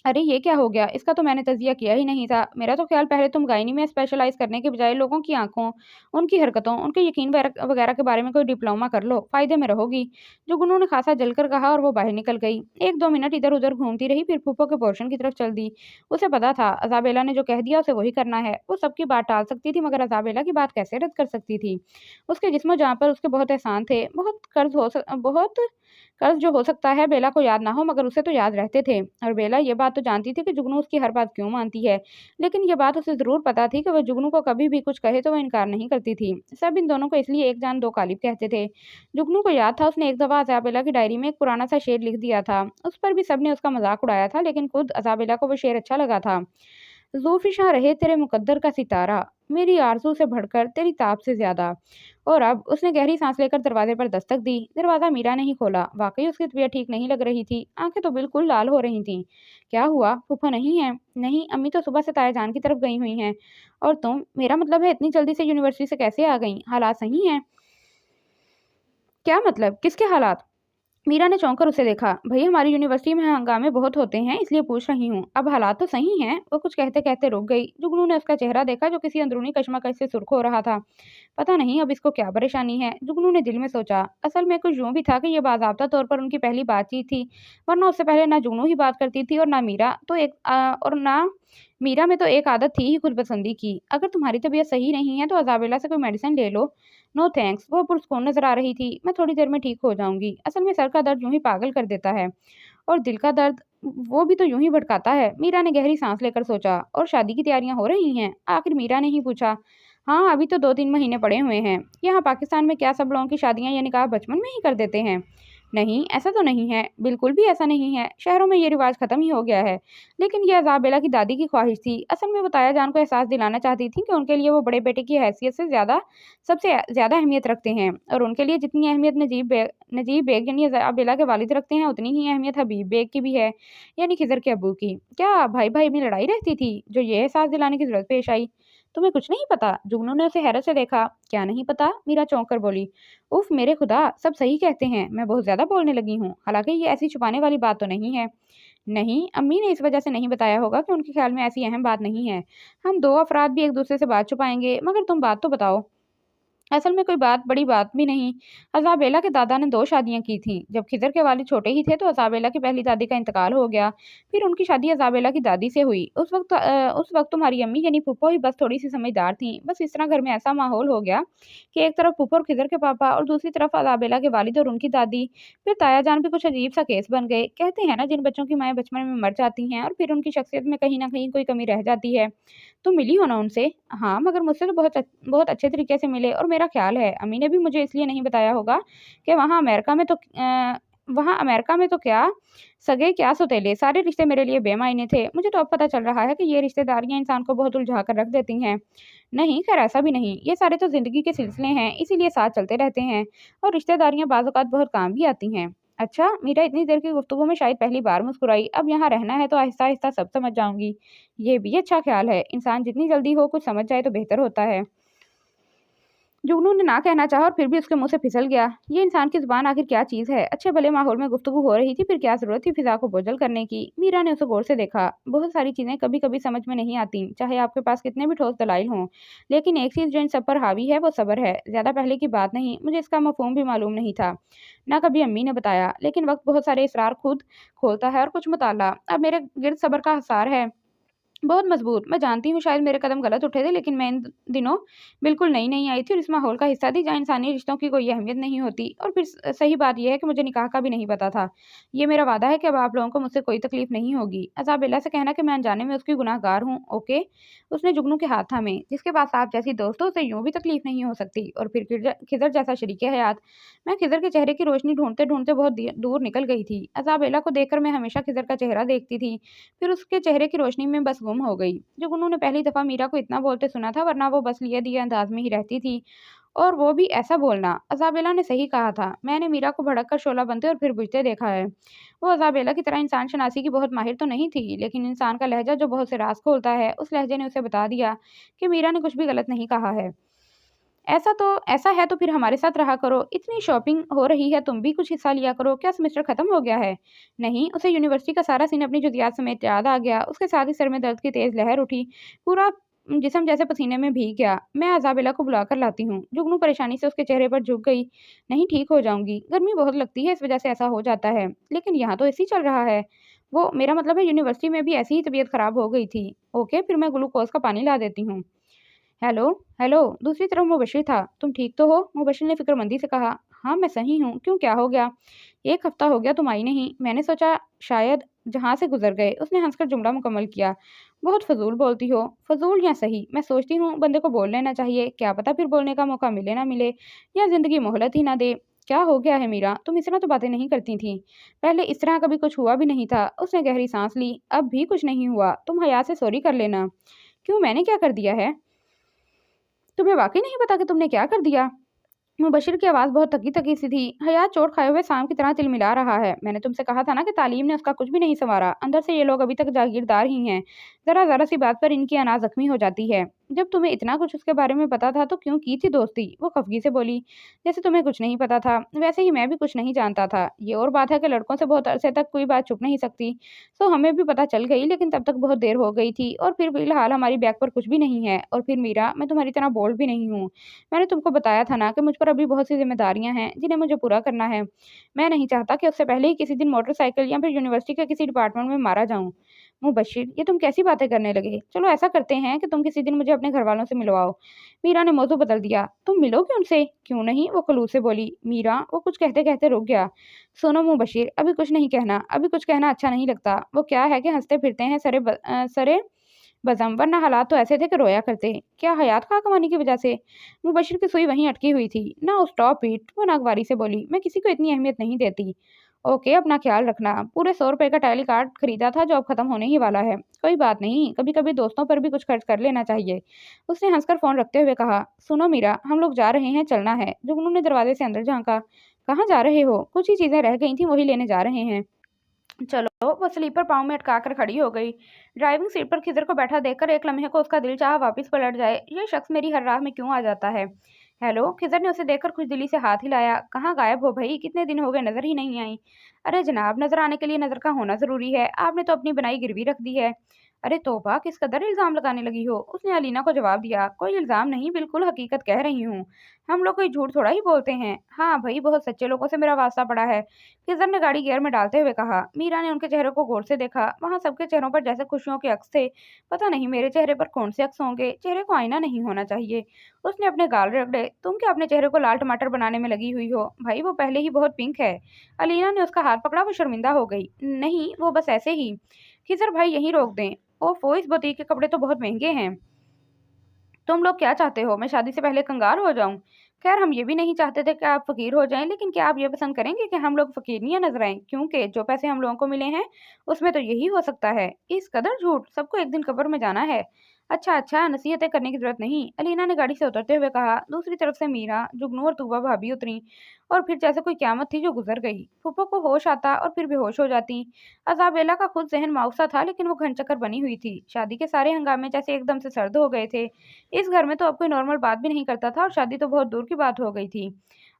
अरे ये क्या हो गया? इसका तो मैंने तज़िया किया ही नहीं था। मेरा तो ख़्याल पहले तुम गायनी में स्पेशलाइज़ करने के बजाय लोगों की आँखों, उनकी हरकतों, उनके यकीन वगैरह के बारे में कोई डिप्लोमा कर लो, फ़ायदे में रहोगी। जुगनू ने खासा जलकर कहा और वो बाहर निकल गई। 1-2 मिनट इधर-उधर घूमती रही, फिर फूफो के पोर्शन की तरफ चल दी। उसे पता था अज़ाबेला ने जो कह दिया उसे वही करना है। वो सबकी बात टाल सकती थी, मगर अज़ाबेला की बात कैसे रद्द कर सकती थी? उसके जिस्म-जाँ पर उसके बहुत एहसान थे, बहुत कर्ज़ जो हो सकता है बेला को याद ना हो, मगर उसे तो याद रहते थे। और बेला ये बात तो जानती थी कि जुगनू उसकी हर बात क्यों मानती है, लेकिन ये बात उसे ज़रूर पता थी कि वह जुगनू को कभी भी कुछ कहे तो वह इनकार नहीं करती थी। सब इन दोनों को इसलिए एक जान दो कालिब कहते थे। जुगनू को याद था उसने एक दफ़ा अज़ाबेला की डायरी में एक पुराना सा शेर लिख दिया था। उस पर भी सबने उसका मज़ाक उड़ाया था, लेकिन खुद अज़ाबेला को वो शेर अच्छा लगा था। ज़ुल्फ़िशां रहे तेरे मुक़द्दर का सितारा, मेरी आरज़ू से बढ़कर तेरी ताब से ज़्यादा। और अब उसने गहरी सांस लेकर दरवाजे पर दस्तक दी। दरवाज़ा मीरा ने ही खोला। वाकई उसकी तबीयत ठीक नहीं लग रही थी। आंखें तो बिल्कुल लाल हो रही थीं। क्या हुआ? फूफा नहीं है? नहीं, अम्मी तो सुबह से ताया जान की तरफ गई हुई हैं। और तुम? मेरा मतलब है इतनी जल्दी से यूनिवर्सिटी से कैसे आ गई? हालात सही हैं? क्या मतलब? किसके हालात? मीरा ने चौंक कर उसे देखा। भई हमारी यूनिवर्सिटी में हंगामे बहुत होते हैं, इसलिए पूछ रही हूँ। अब हालात तो सही हैं। वो कुछ कहते-कहते रुक गई। जुगनू ने उसका चेहरा देखा जो किसी अंदरूनी कशमकश से सुर्ख हो रहा था। पता नहीं अब इसको क्या परेशानी है, जुगनू ने दिल में सोचा। असल में कुछ यूं भी था कि ये बाज़ाब्ता तौर पर उनकी पहली बातचीत थी, वरना उससे पहले ना जुगनू ही बात करती थी और ना मीरा में तो एक आदत थी ही खुदपसंदी की। अगर तुम्हारी तबीयत सही नहीं है तो अज़ाबेला से कोई मेडिसिन ले लो। नो थैंक्स, वो पुरस्कून नज़र आ रही थी। मैं थोड़ी देर में ठीक हो जाऊंगी। असल में सर का दर्द यूं ही पागल कर देता है, और दिल का दर्द वो भी तो यूं ही भड़काता है। मीरा ने गहरी सांस लेकर सोचा। और शादी की तैयारियां हो रही हैं? आखिर मीरा ने ही पूछा। हाँ, अभी तो 2-3 महीने पड़े हुए हैं। यहाँ पाकिस्तान में क्या सब लोगों की शादियां या निकाह बचपन में ही कर देते हैं? नहीं, ऐसा तो नहीं है, बिल्कुल भी ऐसा नहीं है। शहरों में ये रिवाज खत्म ही हो गया है। लेकिन यह अज़ाबेला की दादी की ख्वाहिश थी। असल में वो ताया जान को एहसास दिलाना चाहती थी कि उनके लिए वो बड़े बेटे की हैसियत से सबसे ज़्यादा अहमियत रखते हैं, और उनके लिए जितनी अहमियत नजीब बेग यानी अज़ाबेला के वालिद रखते हैं, उतनी ही अहमियत हबीब बेग की भी है, यानी खिज़र के अब्बू की। क्या भाई-भाई में लड़ाई रहती थी, जो ये एहसास दिलाने की ज़रूरत पेश आई? तुम्हें कुछ नहीं पता? जुगनू ने उसे हैरत से देखा। क्या नहीं पता? मीरा चौंक कर बोली। उफ मेरे खुदा, सब सही कहते हैं। मैं बहुत ज़्यादा बोलने लगी हूँ। हालांकि ये ऐसी छुपाने वाली बात तो नहीं है। नहीं, अम्मी ने इस वजह से नहीं बताया होगा कि उनके ख्याल में ऐसी अहम बात नहीं है। हम 2 अफराद भी एक दूसरे से बात छुपाएंगे, मगर तुम बात तो बताओ। असल में कोई बड़ी बात भी नहीं। अज़ाबेला के दादा ने 2 शादियाँ की थीं। जब खिज़र के वालिद छोटे ही थे तो अज़ाबेला की पहली दादी का इंतकाल हो गया। फिर उनकी शादी अज़ाबेला की दादी से हुई। उस वक़्त तुम्हारी अम्मी यानी फूफो ही बस थोड़ी-सी समझदार थीं। बस इस तरह घर में ऐसा माहौल हो गया कि एक तरफ फूफो और खिज़र के पापा, और दूसरी तरफ अज़ाबेला के वालिद और उनकी दादी। फिर ताया जान भी कुछ अजीब-सा केस बन गए। कहते हैं ना, जिन बच्चों की माएँ बचपन में मर जाती हैं और फिर उनकी शख्सियत में कहीं न कहीं कोई कमी रह जाती है। तुम मिली हो ना उनसे? हाँ, मगर मुझसे तो बहुत अच्छे तरीके से मिले, और मेरा ख़्याल है अम्मी ने भी मुझे इसलिए नहीं बताया होगा कि वहाँ अमेरिका में तो क्या सगे क्या सौतेले, सारे रिश्ते मेरे लिए बेमायने थे। मुझे तो अब पता चल रहा है कि ये रिश्तेदारियाँ इंसान को बहुत उलझा कर रख देती हैं। नहीं, खैर ऐसा भी नहीं। ये सारे तो ज़िंदगी के सिलसिले हैं, इसीलिए साथ चलते रहते हैं, और रिश्तेदारियाँ बाज़ औक़ात बहुत काम भी आती हैं। अच्छा, मीरा इतनी देर की गुफ्तगू में शायद पहली बार मुस्कुराई। अब यहाँ रहना है तो आहिस्ता आहिस्ता सब समझ जाऊंगी। ये भी अच्छा ख्याल है, इंसान जितनी जल्दी हो कुछ समझ जाए तो बेहतर होता है। जुगनू ने ना कहना चाहा और फिर भी उसके मुंह से फिसल गया। ये इंसान की जुबान आखिर क्या चीज है? अच्छे भले माहौल में गुफ्तगू हो रही थी, फिर क्या जरूरत थी फिजा को बोझल करने की? मीरा ने उसे गौर से देखा। बहुत सारी चीजें कभी कभी समझ में नहीं आती, चाहे आपके पास कितने भी ठोस दलाइल हों। लेकिन एक चीज जो इन सब पर हावी है वो सब्र है। ज्यादा पहले की बात नहीं, मुझे इसका मफहूम भी मालूम नहीं था, ना कभी अम्मी ने बताया। लेकिन वक्त बहुत सारे इसरार खुद खोलता है और कुछ मुताला। अब मेरे गिर्द सब्र का हसार है, बहुत मजबूत। मैं जानती हूँ शायद मेरे कदम गलत उठे थे, लेकिन मैं इन दिनों बिल्कुल नई नई आई थी और इस माहौल का हिस्सा थी जहाँ इंसानी रिश्तों की कोई अहमियत नहीं होती। और फिर सही बात यह है कि मुझे निकाह का भी नहीं पता था। ये मेरा वादा है कि अब आप लोगों को मुझसे कोई तकलीफ नहीं होगी। अज़ाबेला से कहना कि मैं अनजाने में उसकी गुनाहगार हूँ। ओके। उसने जुगनू के हाथ थामे। जिसके पास आप जैसी दोस्त हो उसे यूं भी तकलीफ नहीं हो सकती। और फिर खिजर जैसा शरीक हयात। मैं खिजर के चेहरे की रोशनी ढूंढते ढूंढते बहुत दूर निकल गई थी। अज़ाबेला को देखकर मैं हमेशा खिजर का चेहरा देखती थी, फिर उसके चेहरे की रोशनी में बस गुम हो गई। जब उन्होंने पहली दफा मीरा को इतना बोलते सुना था, वरना वो बस लिए दिए अंदाज में ही रहती थी। और वो भी ऐसा बोलना। अज़ाबेला ने सही कहा था, मैंने मीरा को भड़क कर शोला बनते और फिर बुझते देखा है। वो अज़ाबेला की तरह इंसान शनासी की बहुत माहिर तो नहीं थी, लेकिन इंसान का लहजा जो बहुत से राज खोलता है, उस लहजे ने उसे बता दिया कि मीरा ने कुछ भी गलत नहीं कहा है। ऐसा है तो फिर हमारे साथ रहा करो। इतनी शॉपिंग हो रही है, तुम भी कुछ हिस्सा लिया करो। क्या सेमेस्टर खत्म हो गया है? नहीं। उसे यूनिवर्सिटी का सारा सीन अपनी जुजियात समेत याद आ गया। उसके साथ ही सर में दर्द की तेज लहर उठी। पूरा जिस्म जैसे पसीने में भीग गया। मैं अज़ाबेला को बुलाकर लाती हूँ। जुगनू परेशानी से उसके चेहरे पर झुक गई। नहीं, ठीक हो जाऊंगी। गर्मी बहुत लगती है, इस वजह से ऐसा हो जाता है। लेकिन यहाँ तो एसी चल रहा है। वो मेरा मतलब है यूनिवर्सिटी में भी ऐसी ही तबीयत खराब हो गई थी। ओके, फिर मैं ग्लूकोज का पानी ला देती हूँ। Hello, hello. दूसरी तरफ मुबशिर था। तुम ठीक तो हो? मुबशिर ने फिक्रमंदी से कहा। हाँ, मैं सही हूँ। क्यों, क्या हो गया? एक हफ्ता हो गया तुम आई नहीं। मैंने सोचा शायद जहाँ से गुजर गए। उसने हंसकर जुमला मुकम्मल किया। बहुत फजूल बोलती हो। फजूल या सही, मैं सोचती हूँ बंदे को बोल लेना चाहिए। क्या पता फिर बोलने का मौका मिले ना मिले, या जिंदगी मोहलत ही ना दे। क्या हो गया है मीरा? तुम इस तरह तो बातें नहीं करती थी। पहले इस तरह कभी कुछ हुआ भी नहीं था। उसने गहरी सांस ली। अब भी कुछ नहीं हुआ। तुम हया से सॉरी कर लेना। क्यों, मैंने क्या कर दिया है? तुम्हें वाकई नहीं पता कि तुमने क्या कर दिया? मुबशिर की आवाज़ बहुत थकी थकी सी थी। हयात चोट खाए हुए सांप की तरह तिलमिला रहा है। मैंने तुमसे कहा था ना कि तालीम ने उसका कुछ भी नहीं संवारा। अंदर से ये लोग अभी तक जागीरदार ही हैं। जरा जरा सी बात पर इनकी अना जख्मी हो जाती है। जब तुम्हें इतना कुछ उसके बारे में पता था तो क्यों की थी दोस्ती? वो खफगी से बोली। जैसे तुम्हें कुछ नहीं पता था, वैसे ही मैं भी कुछ नहीं जानता था। ये और बात है कि लड़कों से बहुत अरसे तक कोई बात छुप नहीं सकती। तो हमें भी पता चल गई, लेकिन तब तक बहुत देर हो गई थी। और फिर फिलहाल हमारी बैग पर कुछ भी नहीं है। और फिर मीरा, मैं तुम्हारी तरह बोल्ड भी नहीं हूँ। मैंने तुमको बताया था ना कि मुझ पर अभी बहुत सी जिम्मेदारियां हैं जिन्हें मुझे पूरा करना है। मैं नहीं चाहता कि उससे पहले ही किसी दिन मोटरसाइकिल या फिर यूनिवर्सिटी के किसी डिपार्टमेंट में मारा जाऊं। मुबशिर, ये तुम कैसी बातें करने लगे? चलो ऐसा करते हैं कि तुम किसी दिन मुझे अपने घर वालों से मिलवाओ। मीरा ने मौजू बदल दिया। तुम मिलोगे उनसे? क्यों नहीं, वो खलूस से बोली। मीरा, वो कुछ कहते कहते रुक गया। सुनो मुबशिर, अभी कुछ नहीं कहना। अभी कुछ कहना अच्छा नहीं लगता। वो क्या है कि हंसते फिरते हैं सरे बज़म, वरना हालात तो ऐसे थे कि रोया करते। क्या हयात खा कमाने की वजह से? मुबशिर की सुई वहीं अटकी हुई थी। ना, स्टॉप इट, वो नागवारी से बोली। मैं किसी को इतनी अहमियत नहीं देती। ओके, अपना ख्याल रखना। पूरे 100 रुपए का टाइली कार्ड खरीदा था जो अब खत्म होने ही वाला है। कोई बात नहीं, कभी कभी दोस्तों पर भी कुछ खर्च कर लेना चाहिए। उसने हंसकर फोन रखते हुए कहा। सुनो मीरा, हम लोग जा रहे हैं, चलना है। जुगनू ने दरवाजे से अंदर झांका। कहाँ जा रहे हो? कुछ ही चीजें रह गई थी, वही लेने जा रहे हैं। चलो। वो स्लीपर पाँव में अटका कर खड़ी हो गई। ड्राइविंग सीट पर खिजर को बैठा देखकर एक लम्हे को उसका दिल चाहा वापस पलट जाए। ये शख्स मेरी हर राह में क्यों आ जाता है? हेलो। खिजर ने उसे देखकर कुछ दिली से हाथ हिलाया। कहाँ गायब हो भाई? कितने दिन हो गए, नजर ही नहीं आई। अरे जनाब, नजर आने के लिए नजर का होना जरूरी है। आपने तो अपनी बनाई गिरवी रख दी है। अरे तौबा, किस कदर इल्जाम लगाने लगी हो? उसने अलीना को जवाब दिया। कोई इल्जाम नहीं, बिल्कुल हकीकत कह रही हूँ। हम लोग कोई झूठ थोड़ा ही बोलते हैं। हाँ भाई, बहुत सच्चे लोगों से मेरा वास्ता पड़ा है। खिजर ने गाड़ी गियर में डालते हुए कहा। मीरा ने उनके चेहरे को गौर से देखा। वहां सबके चेहरों पर जैसे खुशियों के अक्स थे। पता नहीं मेरे चेहरे पर कौन से अक्स होंगे। चेहरे को आईना नहीं होना चाहिए। उसने अपने गाल रगड़े। तुम क्या अपने चेहरे को लाल टमाटर बनाने में लगी हुई हो? भाई वो पहले ही बहुत पिंक है। अलीना ने उसका हाथ पकड़ा। वो शर्मिंदा हो गई। नहीं, वो बस ऐसे ही। खिजर भाई, यहीं रोक दें। ओफो, इस बुटीक के कपड़े तो बहुत महंगे हैं। तुम लोग क्या चाहते हो, मैं शादी से पहले कंगाल हो जाऊं? खैर, हम ये भी नहीं चाहते थे कि आप फकीर हो जाएं, लेकिन क्या आप ये पसंद करेंगे कि हम लोग फकीरियां नजर आएं? क्योंकि जो पैसे हम लोगों को मिले हैं उसमें तो यही हो सकता है। इस कदर झूठ? सबको एक दिन कब्र में जाना है। अच्छा अच्छा, नसीहतें करने की जरूरत नहीं, अलीना ने गाड़ी से उतरते हुए कहा। दूसरी तरफ से मीरा, जुगनू और तूबा भाभी उतरी और फिर जैसे कोई क्यामत थी जो गुजर गई। फूफो को होश आता और फिर बेहोश हो जाती। अजाबेला का खुद जहन मायूसा था, लेकिन वो घनचक्कर बनी हुई थी। शादी के सारे हंगामे जैसे एकदम से सर्द हो गए थे। इस घर में तो अब कोई नॉर्मल बात भी नहीं करता था और शादी तो बहुत दूर की बात हो गई थी।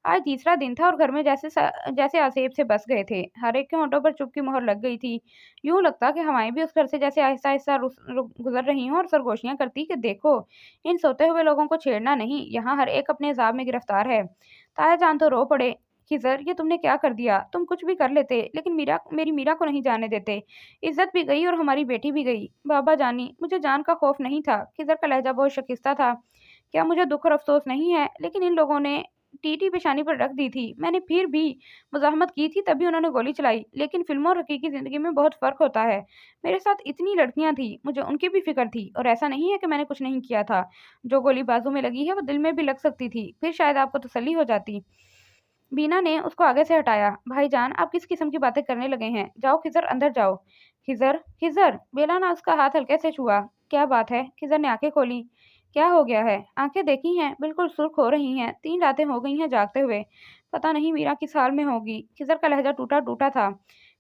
आज तीसरा दिन था और घर में जैसे आसेब से बस गए थे। हर एक के होंठों पर चुप की मोहर लग गई थी। यूं लगता कि हवाएं भी उस घर से जैसे आहिस्ता आहिस्ता गुजर रही हों और सरगोशियां करती कि देखो, इन सोते हुए लोगों को छेड़ना नहीं, यहाँ हर एक अपने हिसाब में गिरफ्तार है। ताया जान तो रो पड़े। खिजर, ये तुमने क्या कर दिया? तुम कुछ भी कर लेते, लेकिन मेरी मीरा को नहीं जाने देते। इज्जत भी गई और हमारी बेटी भी गई। बाबा जानी, मुझे जान का खौफ नहीं था। खिजर का लहजा बहुत शकिस्ता था। क्या मुझे दुख और अफसोस नहीं है? लेकिन इन लोगों ने टीटी पेशानी पर रख दी थी। मैंने फिर भी मुज़ाहमत की थी, तभी उन्होंने गोली चलाई। लेकिन फिल्मों और हकीकी ज़िंदगी में बहुत फ़र्क होता है। मेरे साथ इतनी लड़कियां थीं, मुझे उनकी भी फ़िक्र थी और ऐसा नहीं है कि मैंने कुछ नहीं किया था। जो गोली बाजू में लगी है वो दिल में भी लग सकती थी, फिर शायद आपको तसल्ली हो जाती। बीना ने उसको आगे से हटाया। भाईजान, आप किस किस्म की बातें करने लगे हैं? जाओ खिजर, अंदर जाओ। खिजर खिजर, बेला ने उसका हाथ हल्के से छुआ। क्या बात है? खिजर ने आंखें खोली। क्या हो गया है? आंखें देखी हैं, बिल्कुल सुर्ख हो रही हैं। 3 रातें हो गई हैं जागते हुए। पता नहीं मीरा किस हाल में होगी। खिजर का लहजा टूटा टूटा था।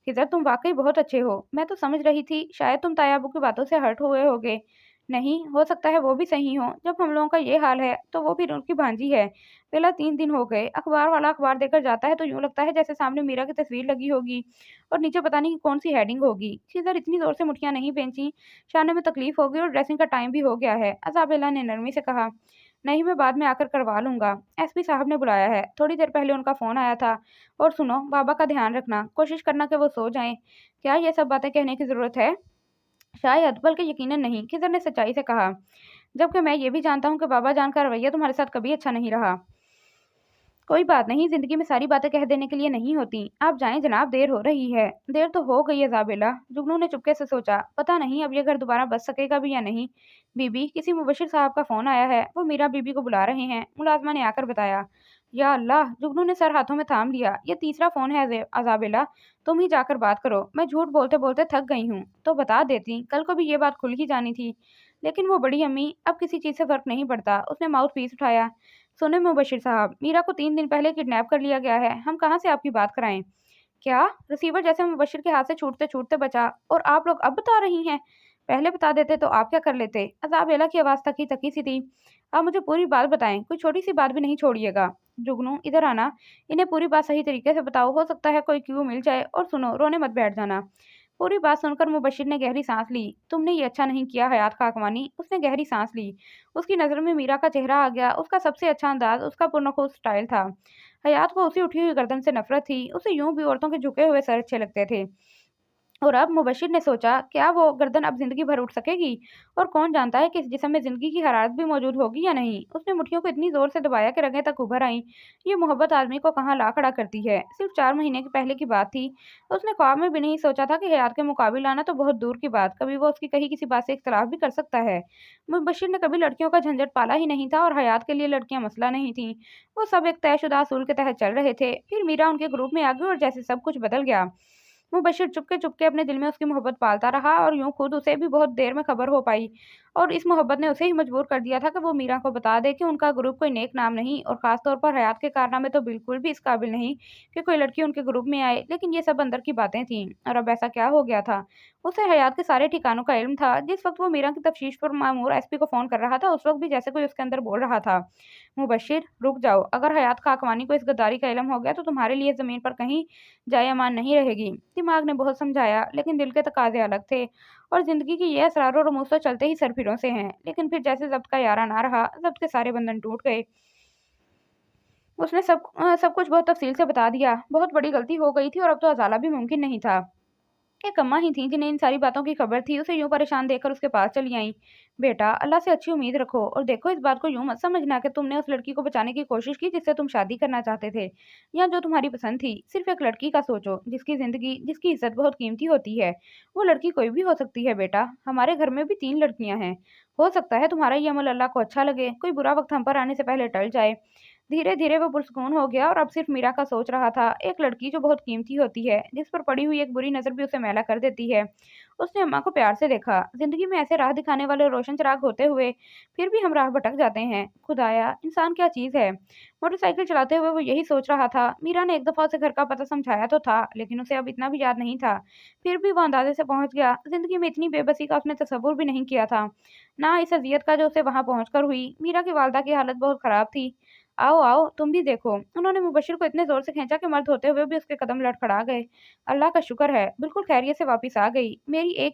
खिजर, तुम वाकई बहुत अच्छे हो। मैं तो समझ रही थी शायद तुम तायाबू की बातों से हर्ट हुए होगे। नहीं, हो सकता है वो भी सही हो। जब हम लोगों का ये हाल है तो वो भी उनकी भांजी है। पहला 3 दिन हो गए, अखबार वाला अखबार देकर जाता है तो यूं लगता है जैसे सामने मीरा की तस्वीर लगी होगी और नीचे पता नहीं कौन सी हेडिंग होगी। खिजर, इतनी जोर से मुठ्ठियां नहीं बेंची, शाने में तकलीफ होगी और ड्रेसिंग का टाइम भी हो गया है। अजाबेला ने नरमी से कहा। नहीं, मैं बाद में आकर करवा लूंगा। एसपी साहब ने बुलाया है, थोड़ी देर पहले उनका फोन आया था। और सुनो, बाबा का ध्यान रखना, कोशिश करना कि वो सो जाएं। क्या ये सब बातें कहने की जरूरत है? शायद, बल्कि यकीनन नहीं, खिजर ने सच्चाई से कहा। जबकि मैं ये भी जानता हूँ कि बाबा जान का रवैया तुम्हारे साथ कभी अच्छा नहीं रहा। कोई बात नहीं, जिंदगी में सारी बातें कह देने के लिए नहीं होती। आप जाएं जनाब, देर हो रही है। देर तो हो गई है जाबेला, जुगनू ने चुपके से सोचा। पता नहीं अब ये घर दोबारा बस सकेगा भी या नहीं। बीबी, किसी मुबशिर साहब का फोन आया है, वो मीरा बीबी को बुला रहे हैं, मुलाजमा ने आकर बताया। या अल्लाह, जुगनू ने सर हाथों में थाम लिया। ये तीसरा फोन है अजाबेला, तुम ही जाकर बात करो। मैं झूठ बोलते बोलते थक गई हूँ। तो बता देती, कल को भी ये बात खुल ही जानी थी। लेकिन वो बड़ी अम्मी, अब किसी चीज से फर्क नहीं पड़ता। उसने माउथ पीस उठाया। सुने मुबशिर साहब, मीरा को 3 दिन पहले किडनैप कर लिया गया है। हम कहाँ से आपकी बात कराएं? क्या? रिसीवर जैसे मुबशिर के हाथ से छूटते छूटते बचा। और आप लोग अब बता रही हैं? पहले बता देते तो आप क्या कर लेते? अजाबेला की आवाज़ थकी थकी सी थी। आप मुझे पूरी बात बताएं, कोई छोटी सी बात भी नहीं छोड़िएगा। जुगनू, इधर आना, इन्हें पूरी बात सही तरीके से बताओ, हो सकता है कोई क्लू मिल जाए। और सुनो, रोने मत बैठ जाना। पूरी बात सुनकर मुबशिर ने गहरी सांस ली। तुमने ये अच्छा नहीं किया हयात खाकवानी। उसने गहरी सांस ली। उसकी नज़र में मीरा का चेहरा आ गया। उसका सबसे अच्छा अंदाज, उसका पुरनखुश स्टाइल था। हयात को उसी उठी हुई गर्दन से नफरत थी। उसे यूं भी औरतों के झुके हुए सर अच्छे लगते थे। और अब मुबशिर ने सोचा, क्या वो गर्दन अब जिंदगी भर उठ सकेगी? और कौन जानता है कि इस जिस्म में जिंदगी की हरारत भी मौजूद होगी या नहीं। उसने मुट्ठियों को इतनी जोर से दबाया कि रगें तक उभर आईं। ये मोहब्बत आदमी को कहाँ ला खड़ा करती है। सिर्फ 4 महीने की पहले की बात थी। उसने ख्वाब में भी नहीं सोचा था कि हयात के मुकाबिल आना तो बहुत दूर की बात, कभी वो उसकी कही किसी बात से इख्तलाफ भी कर सकता है। मुबशिर ने कभी लड़कियों का झंझट पाला ही नहीं था और हयात के लिए लड़कियां मसला नहीं थी। वो सब एक तयशुदा असूल के तहत चल रहे थे। फिर मीरा उनके ग्रुप में आ गई और जैसे सब कुछ बदल गया। मुबशिर चुपके चुपके अपने दिल में उसकी मोहब्बत पालता रहा और यूं खुद उसे भी बहुत देर में खबर हो पाई। और इस मोहब्बत ने उसे ही मजबूर कर दिया था कि वो मीरा को बता दे कि उनका ग्रुप कोई नेक नाम नहीं और खासतौर पर हयात के कारनामे तो बिल्कुल भी इस काबिल नहीं कि कोई लड़की उनके ग्रुप में आए। लेकिन ये सब अंदर की बातें थीं। और अब ऐसा क्या हो गया था? उसे हयात के सारे ठिकानों का इल्म था। जिस वक्त वो मीरा की तफ्तीश पर मामूर एसपी को फोन कर रहा था, उस वक्त भी जैसे कोई उसके अंदर बोल रहा था। मुबशिर, रुक जाओ। अगर हयात खाकवानी को इस गद्दारी का इल्म हो गया तो तुम्हारे लिए जमीन पर कहीं जाए अमान नहीं रहेगी। दिमाग ने बहुत समझाया, लेकिन दिल के तकाजे अलग थे। और जिंदगी की ये असरार और रमूज तो चलते ही सरफिरों से हैं। लेकिन फिर जैसे जब्त का यारा ना रहा, जब्त के सारे बंधन टूट गए। उसने सब कुछ बहुत तफसील से बता दिया। बहुत बड़ी गलती हो गई थी और अब तो अजाला भी मुमकिन नहीं था। एक अम्मा ही थी जिन्हें इन सारी बातों की खबर थी। उसे यूं परेशान देखकर उसके पास चली आई। बेटा, अल्लाह से अच्छी उम्मीद रखो और देखो, इस बात को यूं मत समझना कि तुमने उस लड़की को बचाने की कोशिश की जिससे तुम शादी करना चाहते थे या जो तुम्हारी पसंद थी। सिर्फ एक लड़की का सोचो जिसकी जिंदगी, जिसकी इज्जत बहुत कीमती होती है। वो लड़की कोई भी हो सकती है बेटा। हमारे घर में भी 3 लड़कियां हैं। हो सकता है तुम्हारा ये अमल अल्लाह को अच्छा लगे, कोई बुरा वक्त हम पर आने से पहले टल जाए। धीरे धीरे वो पुरसुकून हो गया और अब सिर्फ मीरा का सोच रहा था। एक लड़की जो बहुत कीमती होती है, जिस पर पड़ी हुई एक बुरी नज़र भी उसे मैला कर देती है। उसने अम्मा को प्यार से देखा। जिंदगी में ऐसे राह दिखाने वाले रोशन चिराग होते हुए फिर भी हम राह भटक जाते हैं। खुदाया, इंसान क्या चीज़ है। मोटरसाइकिल चलाते हुए वो यही सोच रहा था। मीरा ने एक दफ़ा उसे घर का पता समझाया तो था, लेकिन उसे अब इतना भी याद नहीं था। फिर भी वो अंदाजे से पहुंच गया। जिंदगी में इतनी बेबसी का उसने तसव्वुर भी नहीं किया था, ना इस अजियत का जो उसे वहां पहुंचकर हुई। मीरा की वालदा की हालत बहुत खराब थी। आओ आओ, तुम भी देखो। उन्होंने मुबशिर को इतने जोर से खींचा कि मर्द होते हुए भी उसके कदम लड़खड़ा गए। अल्लाह का शुक्र है, बिल्कुल खैरियत से वापस आ गई। मेरी एक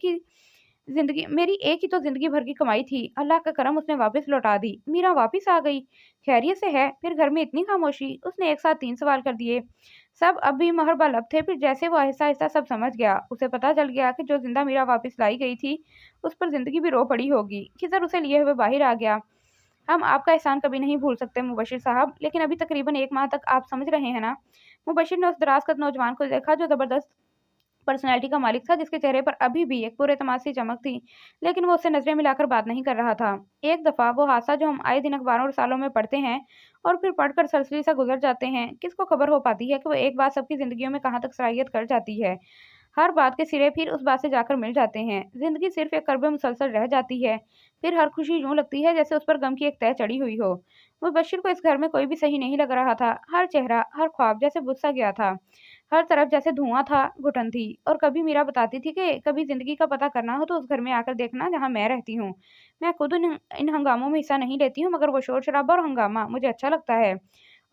ही तो जिंदगी भर की कमाई थी, अल्लाह का करम उसने वापस लौटा दी। मीरा वापस आ गई, खैरियत से है। फिर घर में इतनी खामोशी। उसने एक साथ 3 सवाल कर दिए। सब अब भी महरबा लब थे। फिर जैसे वो आहिस्ता आहिस्ता सब समझ गया। उसे पता चल गया कि जो जिंदा मीरा वापस लाई गई थी, उस पर जिंदगी भी रो पड़ी होगी। खिजर उसे लिए हुए बाहर आ गया। हम आपका एहसान कभी नहीं भूल सकते मुबशिर साहब, लेकिन अभी तकरीबन 1 माह तक आप समझ रहे हैं ना। मुबशिर ने उस दराज कद नौजवान को देखा जो जबरदस्त पर्सनैलिटी का मालिक था, जिसके चेहरे पर अभी भी एक पूरे तमाम सी चमक थी, लेकिन वो उससे नजरें मिलाकर बात नहीं कर रहा था। एक दफा वो हादसा जो हम आए दिन अखबारों और सालों में पढ़ते हैं और फिर पढ़कर सरसरी सा गुजर जाते हैं, किसको खबर हो पाती है कि वो एक बात सबकी जिंदगियों में कहाँ तक सराहियत कर जाती है। हर बात के सिरे फिर उस बात से जाकर मिल जाते हैं। जिंदगी सिर्फ एक कर्ब मुसलसल रह जाती है। फिर हर खुशी यूं लगती है जैसे उस पर गम की एक तह चढ़ी हुई हो। मुबशिर को इस घर में कोई भी सही नहीं लग रहा था। हर चेहरा, हर ख्वाब जैसे बुझ सा गया था। हर तरफ जैसे धुआं था, घुटन थी। और कभी मीरा बताती थी कि कभी जिंदगी का पता करना हो तो उस घर में आकर देखना जहाँ मैं रहती हूँ। मैं खुद इन हंगामों में हिस्सा नहीं लेती हूँ, मगर वो शोर शराबा और हंगामा मुझे अच्छा लगता है।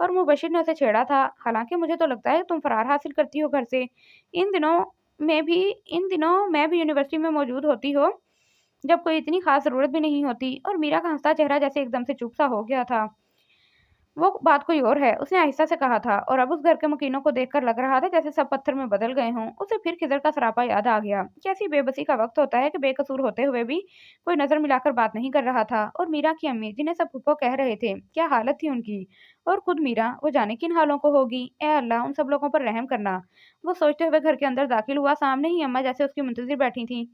और मुबशिर ने उसे छेड़ा था। हालांकि मुझे तो लगता है तुम फरार हासिल करती हो घर से। इन दिनों इन दिनों मैं भी यूनिवर्सिटी में मौजूद होती हो, जब कोई इतनी खास जरूरत भी नहीं होती। और मीरा का हंसता चेहरा जैसे एकदम से चुप सा हो गया था। वो बात कोई और है, उसने आहिस्ता से कहा था। और अब उस घर के मकीनों को देखकर लग रहा था जैसे सब पत्थर में बदल गए हों। उसे फिर खिजर का सरापा याद आ गया। कैसी बेबसी का वक्त होता है कि बेकसूर होते हुए भी कोई नजर मिलाकर बात नहीं कर रहा था। और मीरा की अम्मी, जिन्हें सब फुप्पो कह रहे थे, क्या हालत थी उनकी। और खुद मीरा, वो जाने किन हालों को होगी। ए अल्लाह, उन सब लोगों पर रहम करना। वो सोचते हुए घर के अंदर दाखिल हुआ। सामने ही अम्मा जैसे उसकी मुंतजिर बैठी थी।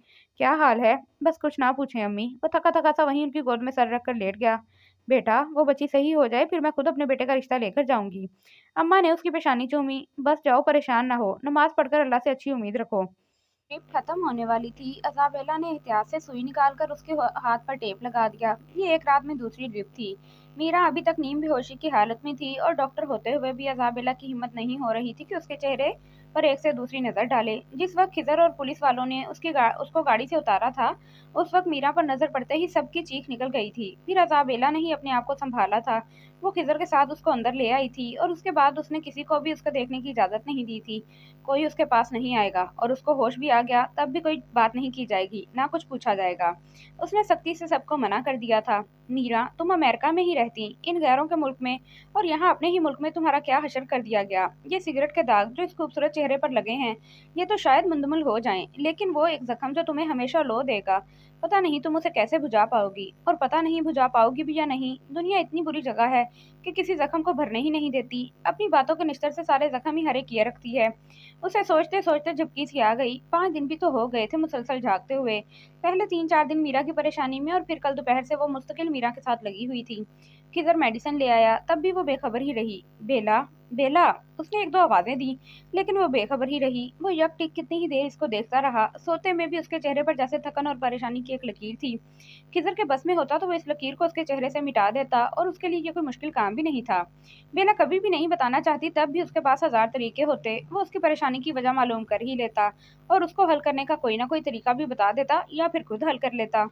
क्या हाल है। बस कुछ ना पूछे अम्मी। वो थका थका सा वहीं उनकी गोद में सर रख कर लेट गया। बेटा, वो बच्ची सही हो जाए फिर मैं खुद अपने बेटे का रिश्ता लेकर जाऊंगी। अम्मा ने उसकी पेशानी चूमी। बस जाओ, परेशान ना हो। नमाज पढ़कर अल्लाह से अच्छी उम्मीद रखो। टेप खत्म होने वाली थी। अज़ाबेला ने एहतियात से सुई निकालकर उसके हाथ पर टेप लगा दिया। ये एक रात में दूसरी ड्रिप थी। मीरा अभी तक नीम बेहोशी की हालत में थी और डॉक्टर होते हुए भी अज़ाबेला की हिम्मत नहीं हो रही थी कि उसके चेहरे पर एक से दूसरी नजर डाले। जिस वक्त खिजर और पुलिस वालों ने उसको गाड़ी से उतारा था, उस वक्त मीरा पर नजर पड़ते ही सबकी चीख निकल गई थी। फिर अज़ाबेला ने ही अपने आप को संभाला था। वो खिजर के साथ उसको अंदर ले आई थी और उसके बाद उसने किसी को भी उसको देखने की इजाजत नहीं दी थी। कोई उसके पास नहीं आएगा और उसको होश भी आ गया तब भी कोई बात नहीं की जाएगी, ना कुछ पूछा जाएगा। उसने सख्ती से सबको मना कर दिया था। मीरा, तुम अमेरिका में ही रहती, इन गैरों के मुल्क में, और यहाँ अपने ही मुल्क में तुम्हारा क्या हशर कर दिया गया। ये सिगरेट के दाग जो इस खूबसूरत चेहरे पर लगे हैं, ये तो शायद मुंदमल हो जाएं, लेकिन वो एक जख्म जो तुम्हें हमेशा लो देगा। पता नहीं तुम उसे कैसे बुझा पाओगी, और पता नहीं बुझा पाओगी भी या नहीं। दुनिया इतनी बुरी जगह है कि किसी जख्म को भरने ही नहीं देती। अपनी बातों के निश्तर से सारे जख्म ही हरे किए रखती है। उसे सोचते सोचते झपकी सी आ गई। 5 दिन भी तो हो गए थे मुसलसल झागते हुए। पहले 3-4 दिन मीरा की परेशानी में और फिर कल दोपहर से वो मुस्तकिल मीरा के साथ लगी हुई थी। खिजर मेडिसिन ले आया, तब भी वो बेखबर ही रही। बेला, बेला, उसने 1-2 आवाजें दी, लेकिन वो बेखबर ही रही। वो यकटिक कितनी ही देर इसको देखता रहा। सोते में भी उसके चेहरे पर जैसे थकन और परेशानी की एक लकीर थी। खिजर के बस में होता तो वो इस लकीर को उसके चेहरे से मिटा देता, और उसके लिए ये कोई मुश्किल काम भी नहीं था। बेला कभी भी नहीं बताना चाहती, तब भी उसके पास 1000 तरीके होते। वो उसकी परेशानी की वजह मालूम कर ही लेता और उसको हल करने का कोई ना कोई तरीका भी बता देता या फिर खुद हल कर लेता।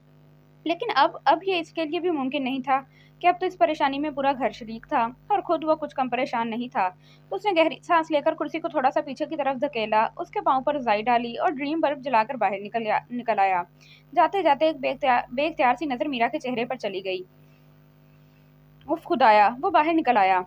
लेकिन अब ये इसके लिए भी मुमकिन नहीं था कि अब तो इस परेशानी में पूरा घर शरीक था और खुद वो कुछ कम परेशान नहीं था। उसने गहरी सांस लेकर कुर्सी को थोड़ा सा पीछे की तरफ धकेला, उसके पांव पर रजाई डाली और ड्रीम बल्ब जलाकर बाहर निकल आया। जाते जाते एक बेख्तियार सी नजर मीरा के चेहरे पर चली गई। उफ खुदाया, वो बाहर निकल आया।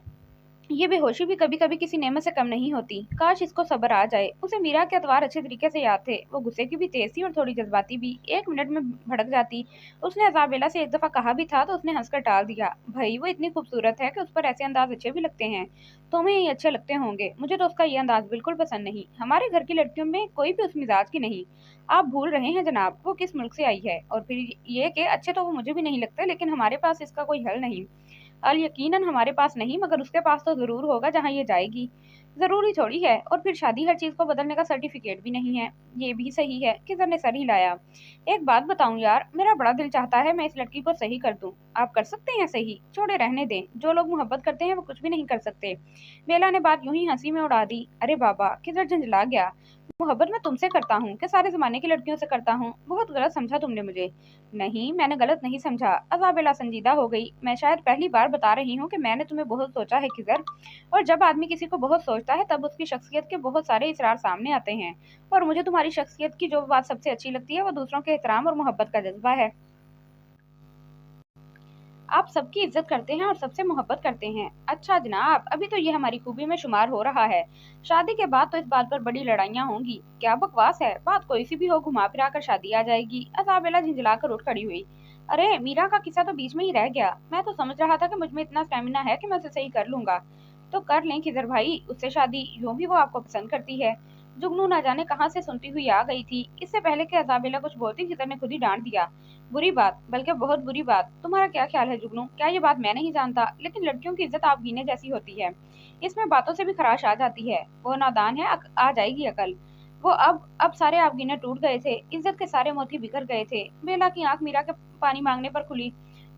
ये बेहोशी भी कभी कभी किसी नेमत से कम नहीं होती। काश इसको सब्र आ जाए। उसे मीरा के अतवार अच्छे तरीके से याद थे। वो गुस्से की भी तेज थी और थोड़ी जज्बाती भी। 1 मिनट में भड़क जाती। उसने अज़ाबेला से एक दफा कहा भी था तो उसने हंसकर टाल दिया। भाई, वो इतनी खूबसूरत है कि उस पर ऐसे अंदाज अच्छे भी लगते हैं। तुम्हें ये अच्छे लगते होंगे, मुझे तो उसका ये अंदाज बिल्कुल पसंद नहीं। हमारे घर की लड़कियों में कोई भी उस मिजाज की नहीं। आप भूल रहे हैं जनाब, वो किस मुल्क से आई है। और फिर ये कि अच्छे तो वो मुझे भी नहीं लगते, लेकिन हमारे पास इसका कोई हल नहीं। अल यकीनन हमारे पास नहीं, मगर उसके पास तो ज़रूर होगा जहाँ ये जाएगी। ज़रूरी थोड़ी है, और फिर शादी हर चीज़ को बदलने का सर्टिफिकेट भी नहीं है। ये भी सही है। किजर ने सर हिलाया। एक बात बताऊं यार, मेरा बड़ा दिल चाहता है मैं इस लड़की को सही कर दूं। आप कर सकते हैं सही? छोड़े रहने दें, जो लोग मोहब्बत करते हैं वो कुछ भी नहीं कर सकते। बेला ने बात यूं ही हंसी में उड़ा दी। अरे बाबा, किजर झंझला गया। मोहब्बत मैं तुमसे करता हूँ कि सारे जमाने की लड़कियों से करता हूँ? बहुत गलत समझा तुमने मुझे। नहीं, मैंने गलत नहीं समझा। अज़ाबेला संजीदा हो गई। मैं शायद पहली बार बता रही हूँ कि मैंने तुम्हें बहुत सोचा है किजर। और जब आदमी किसी को बहुत सोचता है तब उसकी शख्सियत के बहुत सारे इसरार सामने आते हैं। और मुझे तुम्हारी शख्सियत की जो बात सबसे अच्छी लगती है वो दूसरों के एहतराम और मोहब्बत का जज्बा है। आप सबकी इज्जत करते हैं और सबसे मोहब्बत करते हैं। अच्छा जनाब, अभी तो ये हमारी खूबी में शुमार हो रहा है। शादी के बाद तो इस बात पर बड़ी लड़ाइयाँ होंगी। क्या बकवास है, बात कोई सी भी हो, घुमा फिरा कर शादी आ जाएगी। अज़ाबेला झिंझला कर उठ खड़ी हुई। अरे मीरा का किस्सा तो बीच में ही रह गया। मैं तो समझ रहा था कि मुझ में इतना स्टेमिना है कि मैं उसे सही कर लूंगा। तो कर लें खिजर भाई उससे शादी, यूं भी वो आपको पसंद करती है। जुगनू ना जाने कहाँ से सुनती हुई आ गई थी। इससे पहले कि अज़ाबेला कुछ बोलती खिजर ने खुद ही डांट दिया। बुरी बात, बल्कि बहुत बुरी बात। तुम्हारा क्या ख्याल है जुगनू? क्या ये बात मैं नहीं जानता, लेकिन लड़कियों की इज्जत आप गिने जैसी होती है। इसमें बातों से भी खराश आ जाती है। वो नादान है, आ जाएगी अकल। वो अब सारे आपगीने टूट गए थे, इज्जत के सारे मोती बिखर गए थे। बेला की आंख मीरा के पानी मांगने पर खुली।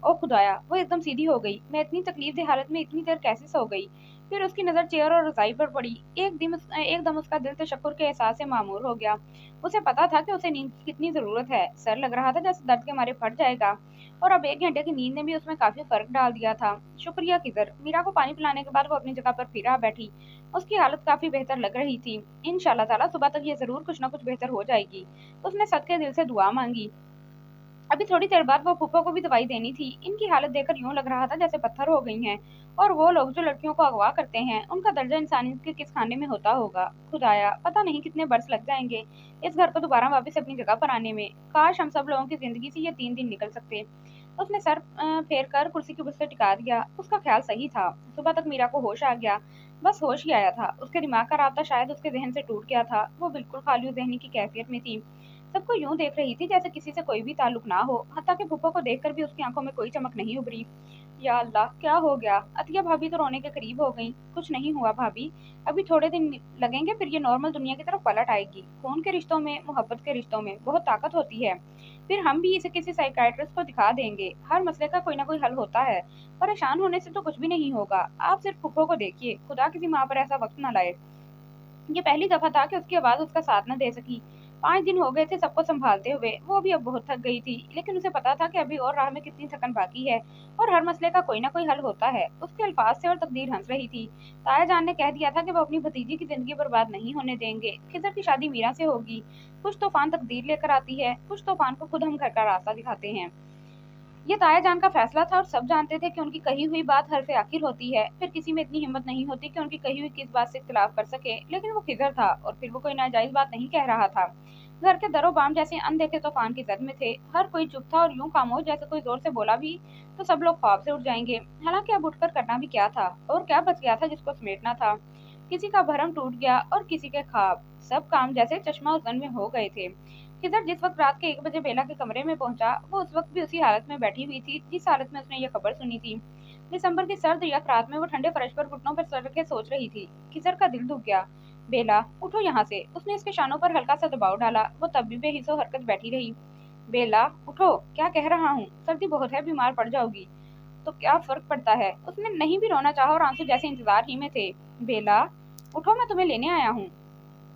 ओ खुदाया, वो एकदम सीधी हो गई। मैं इतनी तकलीफ दे हालत में इतनी देर कैसे सो गई? फिर उसकी नजर चेयर और रजाई पर पड़ी। एकदम उसका दिल तशक्कुर के एहसास से मामूर हो गया। उसे पता था कि उसे नींद की कितनी जरूरत है। सर लग रहा था जैसे दर्द के मारे फट जाएगा, और अब 1 घंटे की नींद ने भी उसमें काफी फर्क डाल दिया था। शुक्रिया किजर। मीरा को पानी पिलाने के बाद वो अपनी जगह पर फिर आ बैठी। उसकी हालत काफी बेहतर लग रही थी। इंशाल्लाह ताला सुबह तक ये जरूर कुछ न कुछ बेहतर हो जाएगी। उसने सदके दिल से दुआ मांगी। अभी थोड़ी देर बाद वो फूफो को भी दवाई देनी थी। इनकी हालत देखकर यूं लग रहा था जैसे पत्थर हो गई हैं। और वो लोग जो लड़कियों को अगवा करते हैं, उनका दर्जा इंसानियत के किस खाने में होता होगा। खुदाया, पता नहीं कितने बरस लग जाएंगे इस घर को दोबारा वापस अपनी जगह पर आने में। काश हम सब लोगों की जिंदगी से ये 3 दिन निकल सकते। उसने सर फेर कर कुर्सी के बुस्से टिका दिया। उसका ख्याल सही था। सुबह तक मीरा को होश आ गया। बस होश ही आया था। उसके दिमाग का रास्ता शायद उसके जहन से टूट गया था। वो बिल्कुल खाली जहनी की कैफियत में थी। सबको यूं देख रही थी जैसे किसी से कोई भी ताल्लुक ना हो। हत्ता कि फूफो को देखकर भी उसकी आंखों में कोई चमक नहीं उभरी। या अल्लाह, क्या हो गया? अतिया भाभी तो रोने के करीब हो गई। कुछ नहीं हुआ भाभी, अभी थोड़े दिन लगेंगे, फिर ये नॉर्मल दुनिया की तरफ पलट आएगी। खून के रिश्तों में, मोहब्बत के रिश्तों में बहुत ताकत होती है। फिर हम भी इसे किसी साइकाइट्रिस्ट को दिखा देंगे। हर मसले का कोई ना कोई हल होता है। परेशान होने से तो कुछ भी नहीं होगा। आप सिर्फ फूफो को देखिए, खुदा किसी माँ पर ऐसा वक्त न लाए। ये पहली दफा था कि उसकी आवाज उसका साथ न दे सकी। 5 दिन हो गए थे सबको संभालते हुए। वो भी अब बहुत थक गई थी, लेकिन उसे पता था कि अभी और राह में कितनी थकन बाकी है, और हर मसले का कोई ना कोई हल होता है। उसके अल्फाज से और तकदीर हंस रही थी। ताया जान ने कह दिया था कि वो अपनी भतीजी की जिंदगी बर्बाद नहीं होने देंगे। खिजर की शादी मीरा से होगी। कुछ तूफान तकदीर लेकर आती है, कुछ तूफान को खुद हम घर का रास्ता दिखाते हैं। ये ताया जान का फैसला था, और सब जानते थे कि उनकी कही हुई बात हर से आखिर होती है। फिर किसी में इतनी हिम्मत नहीं होती कि उनकी कही हुई किस बात से इख्तिलाफ कर सके। लेकिन वो खिजर था, और फिर वो कोई नाजायज बात नहीं कह रहा था। घर के दरो बाम जैसे अनदेखे तूफान की जद में थे। हर कोई चुप था और यूं खामोश जैसे कोई जोर से बोला भी तो सब लोग ख्वाब से उठ जाएंगे। हालांकि अब उठकर करना भी क्या था, और क्या बच गया था जिसको समेटना था। किसी का भरम टूट गया और किसी के ख्वाब। सब काम जैसे चश्मा उजन में हो गए थे। खिजर जिस वक्त रात के 1 बजे बेला के कमरे में पहुंचा, वो उस वक्त भी उसी हालत में बैठी हुई थी जिस हालत में उसने ये खबर सुनी थी। दिसंबर की सर्द यक रात में वो ठंडे फर्श पर घुटनों पर सर रखे सोच रही थी। खिजर का दिल दुख गया। बेला, उठो यहाँ से। उसने इसके शानों पर हल्का सा दबाव डाला। वो तब भी बेहिसो हरकत बैठी रही। बेला, उठो, क्या कह रहा हूँ? सर्दी बहुत है, बीमार पड़ जाओगी। तो क्या फर्क पड़ता है? उसने नहीं भी रोना चाहा और आंसू जैसे इंतजार ही में थे। बेला, उठो, मैं तुम्हें लेने आया हूँ।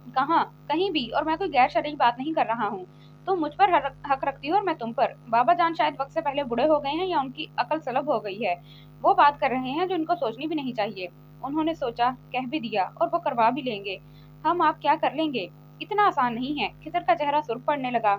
कहाँ? कहीं भी, और मैं कोई गैर शरई बात नहीं कर रहा हूँ। तुम मुझ पर हक रखती हो और मैं तुम पर। बाबा जान शायद वक्त से पहले बूढ़े हो गए हैं, या उनकी अकल सलब हो गई है। वो बात कर रहे हैं जो इनको सोचनी भी नहीं चाहिए। उन्होंने सोचा, कह भी दिया, और वो करवा भी लेंगे। हम आप क्या कर लेंगे? इतना आसान नहीं है। खिजर का चेहरा सुर्ख पड़ने लगा।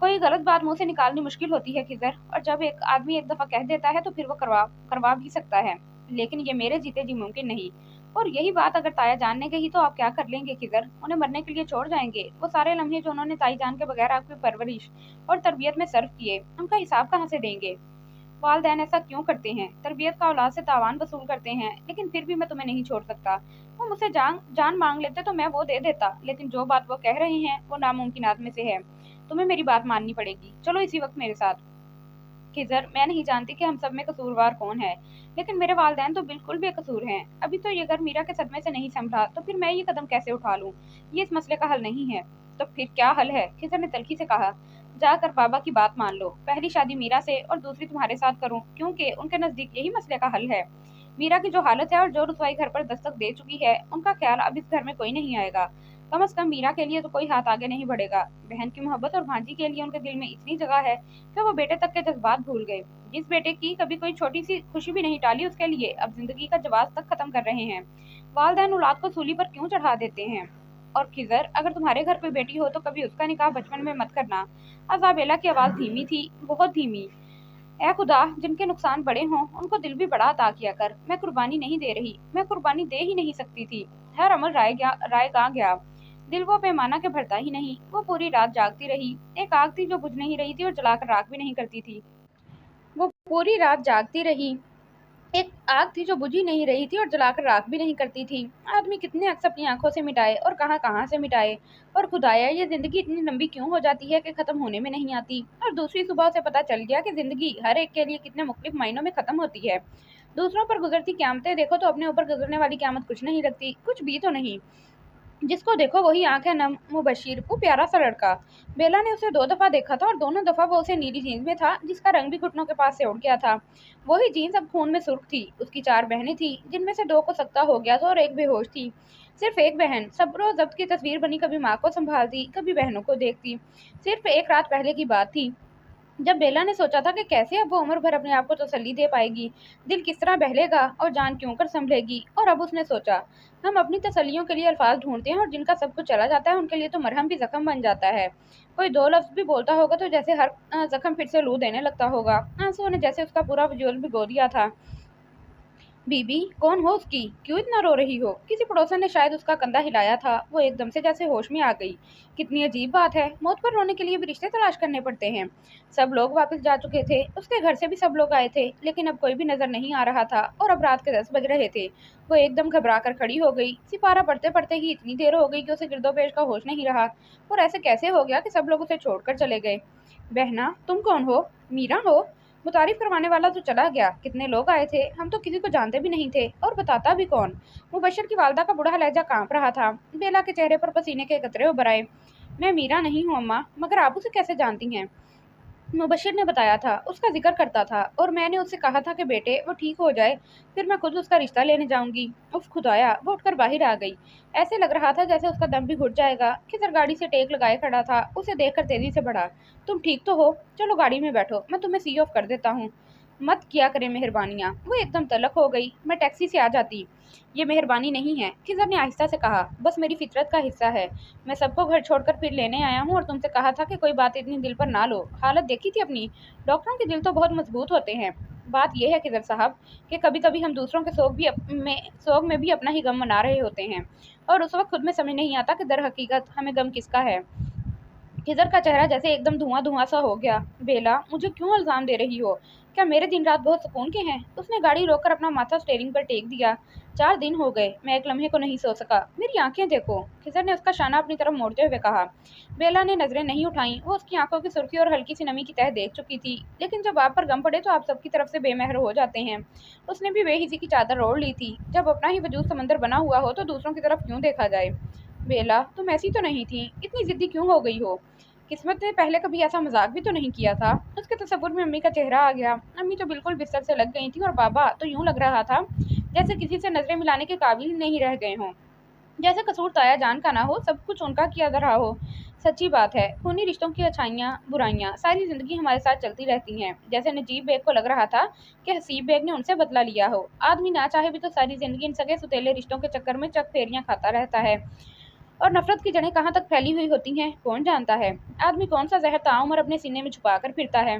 कोई गलत बात मुंह से निकालनी मुश्किल होती है खिजर, और जब एक आदमी एक दफा कह देता है तो फिर वो करवा भी सकता है। लेकिन ये मेरे जीते जी मुमकिन नहीं। और यही बात अगर ताया जान ने कही तो आप क्या कर लेंगे खिजर? उन्हें मरने के लिए छोड़ जाएंगे? वो सारे लम्हे जो उन्होंने ताई जान के बगैर आपकी परवरिश और तरबियत में सर्व किए, उनका हिसाब कहाँ से देंगे? वालदैन ऐसा क्यों करते हैं? तरबियत का औलाद से तावान वसूल करते हैं। लेकिन फिर भी मैं तुम्हें नहीं छोड़ सकता। वो मुझसे जान मांग लेते तो मैं वो दे देता, लेकिन जो बात वो कह रहे हैं वो नामुमकिनात में से है। तुम्हें मेरी बात माननी पड़ेगी। चलो इसी वक्त मेरे साथ। खिज़र, मैं नहीं जानती कि हम सब में कसूरवार कौन है, लेकिन मेरे वालिदैन तो बिल्कुल बेकसूर हैं। अभी तो ये घर मीरा के सदमे से नहीं संभला तो फिर मैं ये कदम कैसे उठा लूँ? ये इस मसले का हल नहीं है। तो फिर क्या हल है? खिज़र ने तल्खी से कहा, जाकर बाबा की बात मान लो। पहली शादी मीरा से और दूसरी तुम्हारे साथ करूँ, क्योंकि उनके नज़दीक यही मसले का हल है। मीरा की जो हालत है और जो रुसवाई घर पर दस्तक दे चुकी है, उनका ख्याल अब इस घर में कोई नहीं आएगा। कम से कम मीरा के लिए तो कोई हाथ आगे नहीं बढ़ेगा। बहन की मोहब्बत और भांजी के लिए उनके दिल में इतनी जगह है कि वो बेटे तक के जज्बात भूल गए। जिस बेटे की कभी कोई छोटी सी खुशी भी नहीं टाली, उसके लिए अब जिंदगी का जवाब तक खत्म कर रहे हैं। वालिदैन औलाद को सूली पर क्यों चढ़ा देते हैं? और खिज़र, अगर तुम्हारे घर कोई बेटी हो तो कभी उसका निकाह बचपन में मत करना। अज़ाबेला की आवाज़ धीमी थी, बहुत धीमी। ऐ खुदा, जिनके नुकसान बड़े हों उनको दिल भी बड़ा अता किया कर। मैं कुर्बानी नहीं दे रही, मैं कुर्बानी दे ही नहीं सकती थी। हर अमल रायगा गया, दिल वो पैमाना के भरता ही नहीं। वो पूरी रात जागती रही। एक आग थी जो बुझ नहीं रही थी और जलाकर राख भी नहीं करती थी। वो पूरी रात जागती रही। एक आग थी जो बुझी नहीं रही थी और जलाकर राख भी नहीं करती थी। आदमी कितने अक्स अपनी आंखों से मिटाए और कहाँ कहाँ से मिटाए। और खुदाया, ये जिंदगी इतनी लंबी क्यों हो जाती है कि खत्म होने में नहीं आती। और दूसरी सुबह उसे पता चल गया कि जिंदगी हर एक के लिए कितने मुख्तलिफ मायनों में खत्म होती है। दूसरों पर गुजरती क़यामतें देखो तो अपने ऊपर गुजरने वाली क़यामत कुछ नहीं लगती, कुछ भी तो नहीं। जिसको देखो वही आंखें नम। मुबशिर, वो प्यारा सा लड़का। बेला ने उसे 2 दफा देखा था और दोनों दफा वो उसे नीली जीन्स में था, जिसका रंग भी घुटनों के पास से उड़ गया था। वही जीन्स अब खून में सुर्ख थी। उसकी 4 बहनें थी, जिनमें से 2 को सख्ता हो गया था और एक बेहोश थी। सिर्फ एक बहन सब्र जब्त की तस्वीर बनी, कभी माँ को संभालती, कभी बहनों को देखती। सिर्फ एक रात पहले की बात थी, जब बेला ने सोचा था कि कैसे अब वो उम्र भर अपने आप को तसल्ली दे पाएगी, दिल किस तरह बहलेगा और जान क्यों कर संभलेगी। और अब उसने सोचा, हम अपनी तसल्लियों के लिए अल्फाज ढूंढते हैं और जिनका सब कुछ चला जाता है उनके लिए तो मरहम भी जख्म बन जाता है। कोई 2 लफ्ज भी बोलता होगा तो जैसे हर जख्म फिर से लू देने लगता होगा। आंसुओं ने जैसे उसका पूरा वजूद भिगो दिया था। बीबी, कौन हो उसकी? क्यों इतना रो रही हो? किसी पड़ोसन ने शायद उसका कंधा हिलाया था। वो एकदम से जैसे होश में आ गई। कितनी अजीब बात है, मौत पर रोने के लिए भी रिश्ते तलाश करने पड़ते हैं। सब लोग वापस जा चुके थे, उसके घर से भी सब लोग आए थे, लेकिन अब कोई भी नजर नहीं आ रहा था। और अब रात के 10 बज रहे थे। वो एकदम घबरा कर खड़ी हो गई। सिपारा पढ़ते पढ़ते ही इतनी देर हो गई कि उसे गिरदोपेश का होश नहीं रहा। और ऐसे कैसे हो गया कि सब लोग उसे छोड़कर चले गए? बहना, तुम कौन हो? मीरा हो? मुतारिफ करवाने वाला तो चला गया। कितने लोग आए थे, हम तो किसी को जानते भी नहीं थे, और बताता भी कौन? मुबशर की वालदा का बूढ़ा लहजा कांप रहा था। बेला के चेहरे पर पसीने के कतरे उभर आए। मैं मीरा नहीं हूँ अम्मा, मगर आप उसे कैसे जानती हैं? मुबशिर ने बताया था, उसका जिक्र करता था, और मैंने उससे कहा था कि बेटे वो ठीक हो जाए फिर मैं खुद उसका रिश्ता लेने जाऊंगी। उफ खुदाया, वो उठकर बाहर आ गई। ऐसे लग रहा था जैसे उसका दम भी घुट जाएगा। खिज़र गाड़ी से टेक लगाए खड़ा था। उसे देखकर तेजी से बढ़ा। तुम ठीक तो हो? चलो गाड़ी में बैठो, मैं तुम्हें सी ऑफ कर देता हूँ। मत किया करें मेहरबानियाँ। वो एकदम तलक हो गई। मैं टैक्सी से आ जाती। ये मेहरबानी नहीं है, खिज़र ने आहिस्ता से कहा, बस मेरी फितरत का हिस्सा है। मैं सबको घर छोड़कर फिर लेने आया हूँ और तुमसे कहा था कि कोई बात इतनी दिल पर ना लो। हालत देखी थी अपनी। डॉक्टरों के दिल तो बहुत मजबूत होते हैं। बात यह है खिज़र साहब कि कभी कभी हम दूसरों के सोग में भी अपना ही गम मना रहे होते हैं, और उस वक्त खुद में समझ नहीं आता कि दर हकीकत हमें गम किसका है। खिज़र का चेहरा जैसे एकदम धुआं धुआं सा हो गया। बेला, मुझे क्यों इल्ज़ाम दे रही हो? क्या मेरे दिन रात बहुत सुकून के हैं? उसने गाड़ी रोककर अपना माथा स्टीयरिंग पर टेक दिया। 4 दिन हो गए, मैं एक लम्हे को नहीं सो सका। मेरी आंखें देखो, खिज़र ने उसका शाना अपनी तरफ मोड़ते हुए कहा। बेला ने नजरें नहीं उठाईं। वो उसकी आंखों की सुर्खी और हल्की सी नमी की तह देख चुकी थी। लेकिन जब आप पर गम पड़े तो आप सबकी तरफ से बेमहर हो जाते हैं। उसने भी बेहिसी की चादर ओढ़ ली थी। जब अपना ही वजूद समंदर बना हुआ हो तो दूसरों की तरफ क्यों देखा जाए? बेला, तुम ऐसी तो नहीं थी, इतनी जिद्दी क्यों हो गई हो? किस्मत ने पहले कभी ऐसा मजाक भी तो नहीं किया था। उसके तस्वुर में अम्मी का चेहरा आ गया। अम्मी तो बिल्कुल बिस्तर से लग गई थी, और बाबा तो यूं लग रहा था जैसे किसी से नजरें मिलाने के काबिल ही नहीं रह गए हों। जैसे कसूर ताया जान का ना हो, सब कुछ उनका किया जा रहा हो। सच्ची बात है, खूनी रिश्तों की अच्छाइयाँ बुराइयाँ सारी जिंदगी हमारे साथ चलती रहती हैं। जैसे नजीब बेग को लग रहा था कि हसीब बेग ने उनसे बदला लिया हो। आदमी ना चाहे भी तो सारी जिंदगी इन सगे सुतेले रिश्तों के चक्कर में चक फेरियां खाता रहता है, और नफरत की जड़ें कहाँ तक फैली हुई होती हैं कौन जानता है। आदमी कौन सा जहर ताउम्र अपने सीने में छुपा कर फिरता है,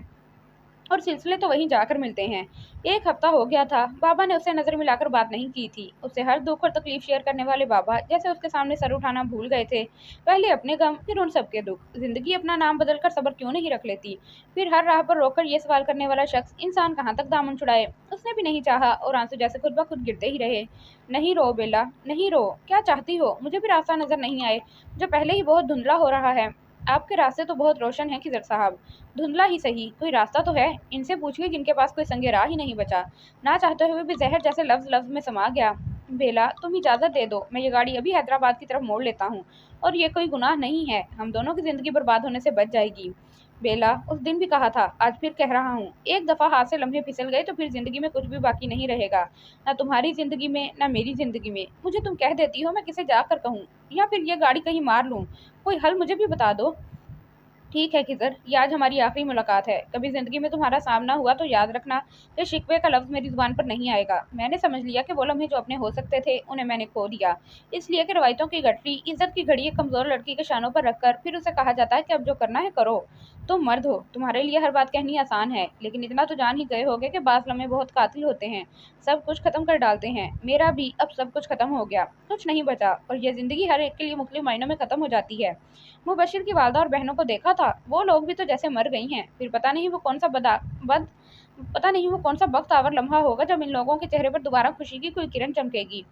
और सिलसिले तो वहीं जाकर मिलते हैं। 1 हफ्ता हो गया था, बाबा ने उससे नजर मिलाकर बात नहीं की थी। उससे हर दुख और तकलीफ शेयर करने वाले बाबा जैसे उसके सामने सर उठाना भूल गए थे। पहले अपने गम, फिर उन सबके दुख। जिंदगी अपना नाम बदलकर सब्र क्यों नहीं रख लेती? फिर हर राह पर रोककर ये सवाल करने वाला शख्स इंसान कहाँ तक दामन छुड़ाए? उसने भी नहीं चाहा, और आंसू जैसे खुद ब खुद गिरते ही रहे। नहीं रो बेला, नहीं रो। क्या चाहती हो? मुझे भी रास्ता नजर नहीं आए, जो पहले ही बहुत धुंधला हो रहा है। आपके रास्ते तो बहुत रोशन हैं खिज़र साहब, धुंधला ही सही कोई रास्ता तो है। इनसे पूछिए जिनके पास कोई संगे राह ही नहीं बचा। ना चाहते हुए भी जहर जैसे लफ्ज़ लफ्ज़ में समा गया। बेला, तुम इजाज़त दे दो, मैं ये गाड़ी अभी हैदराबाद की तरफ मोड़ लेता हूँ। और ये कोई गुनाह नहीं है, हम दोनों की ज़िंदगी बर्बाद होने से बच जाएगी। बेला, उस दिन भी कहा था, आज फिर कह रहा हूँ, एक दफ़ा हाथ से लम्हे फिसल गए तो फिर ज़िंदगी में कुछ भी बाकी नहीं रहेगा। ना तुम्हारी ज़िंदगी में, ना मेरी ज़िंदगी में। मुझे तुम कह देती हो, मैं किसे जाकर कहूँ, या फिर ये गाड़ी कहीं मार लूँ। कोई हल मुझे भी बता दो। ठीक है खिज़र, ये आज हमारी आखिरी मुलाकात है। कभी ज़िंदगी में तुम्हारा सामना हुआ तो याद रखना, ये शिकवे का लफ्ज़ मेरी ज़ुबान पर नहीं आएगा। मैंने समझ लिया कि वो लम्हे जो अपने हो सकते थे, उन्हें मैंने खो दिया। इसलिए कि रवायतों की गठरी, इज़्ज़त की घड़ी एक कमज़ोर लड़की के शानों पर रखकर फिर उसे कहा जाता है कि अब जो करना है करो। तुम मर्द हो, तुम्हारे लिए हर बात कहनी आसान है, लेकिन इतना तो जान ही गए होगे कि बाज़ लम्हे बहुत कातिल होते हैं, सब कुछ ख़त्म कर डालते हैं। मेरा भी अब सब कुछ ख़त्म हो गया, कुछ नहीं बचा, और यह ज़िंदगी हर एक के लिए मुख्तलिफ मायनों में ख़त्म हो जाती है। मुबशिर की वालदा और बहनों को देखा था, वो लोग भी तो जैसे मर गई हैं। फिर पता नहीं वो कौन सा बख्त-आवर लम्हा होगा जब इन लोगों के चेहरे पर दोबारा खुशी की कोई किरण चमकेगी।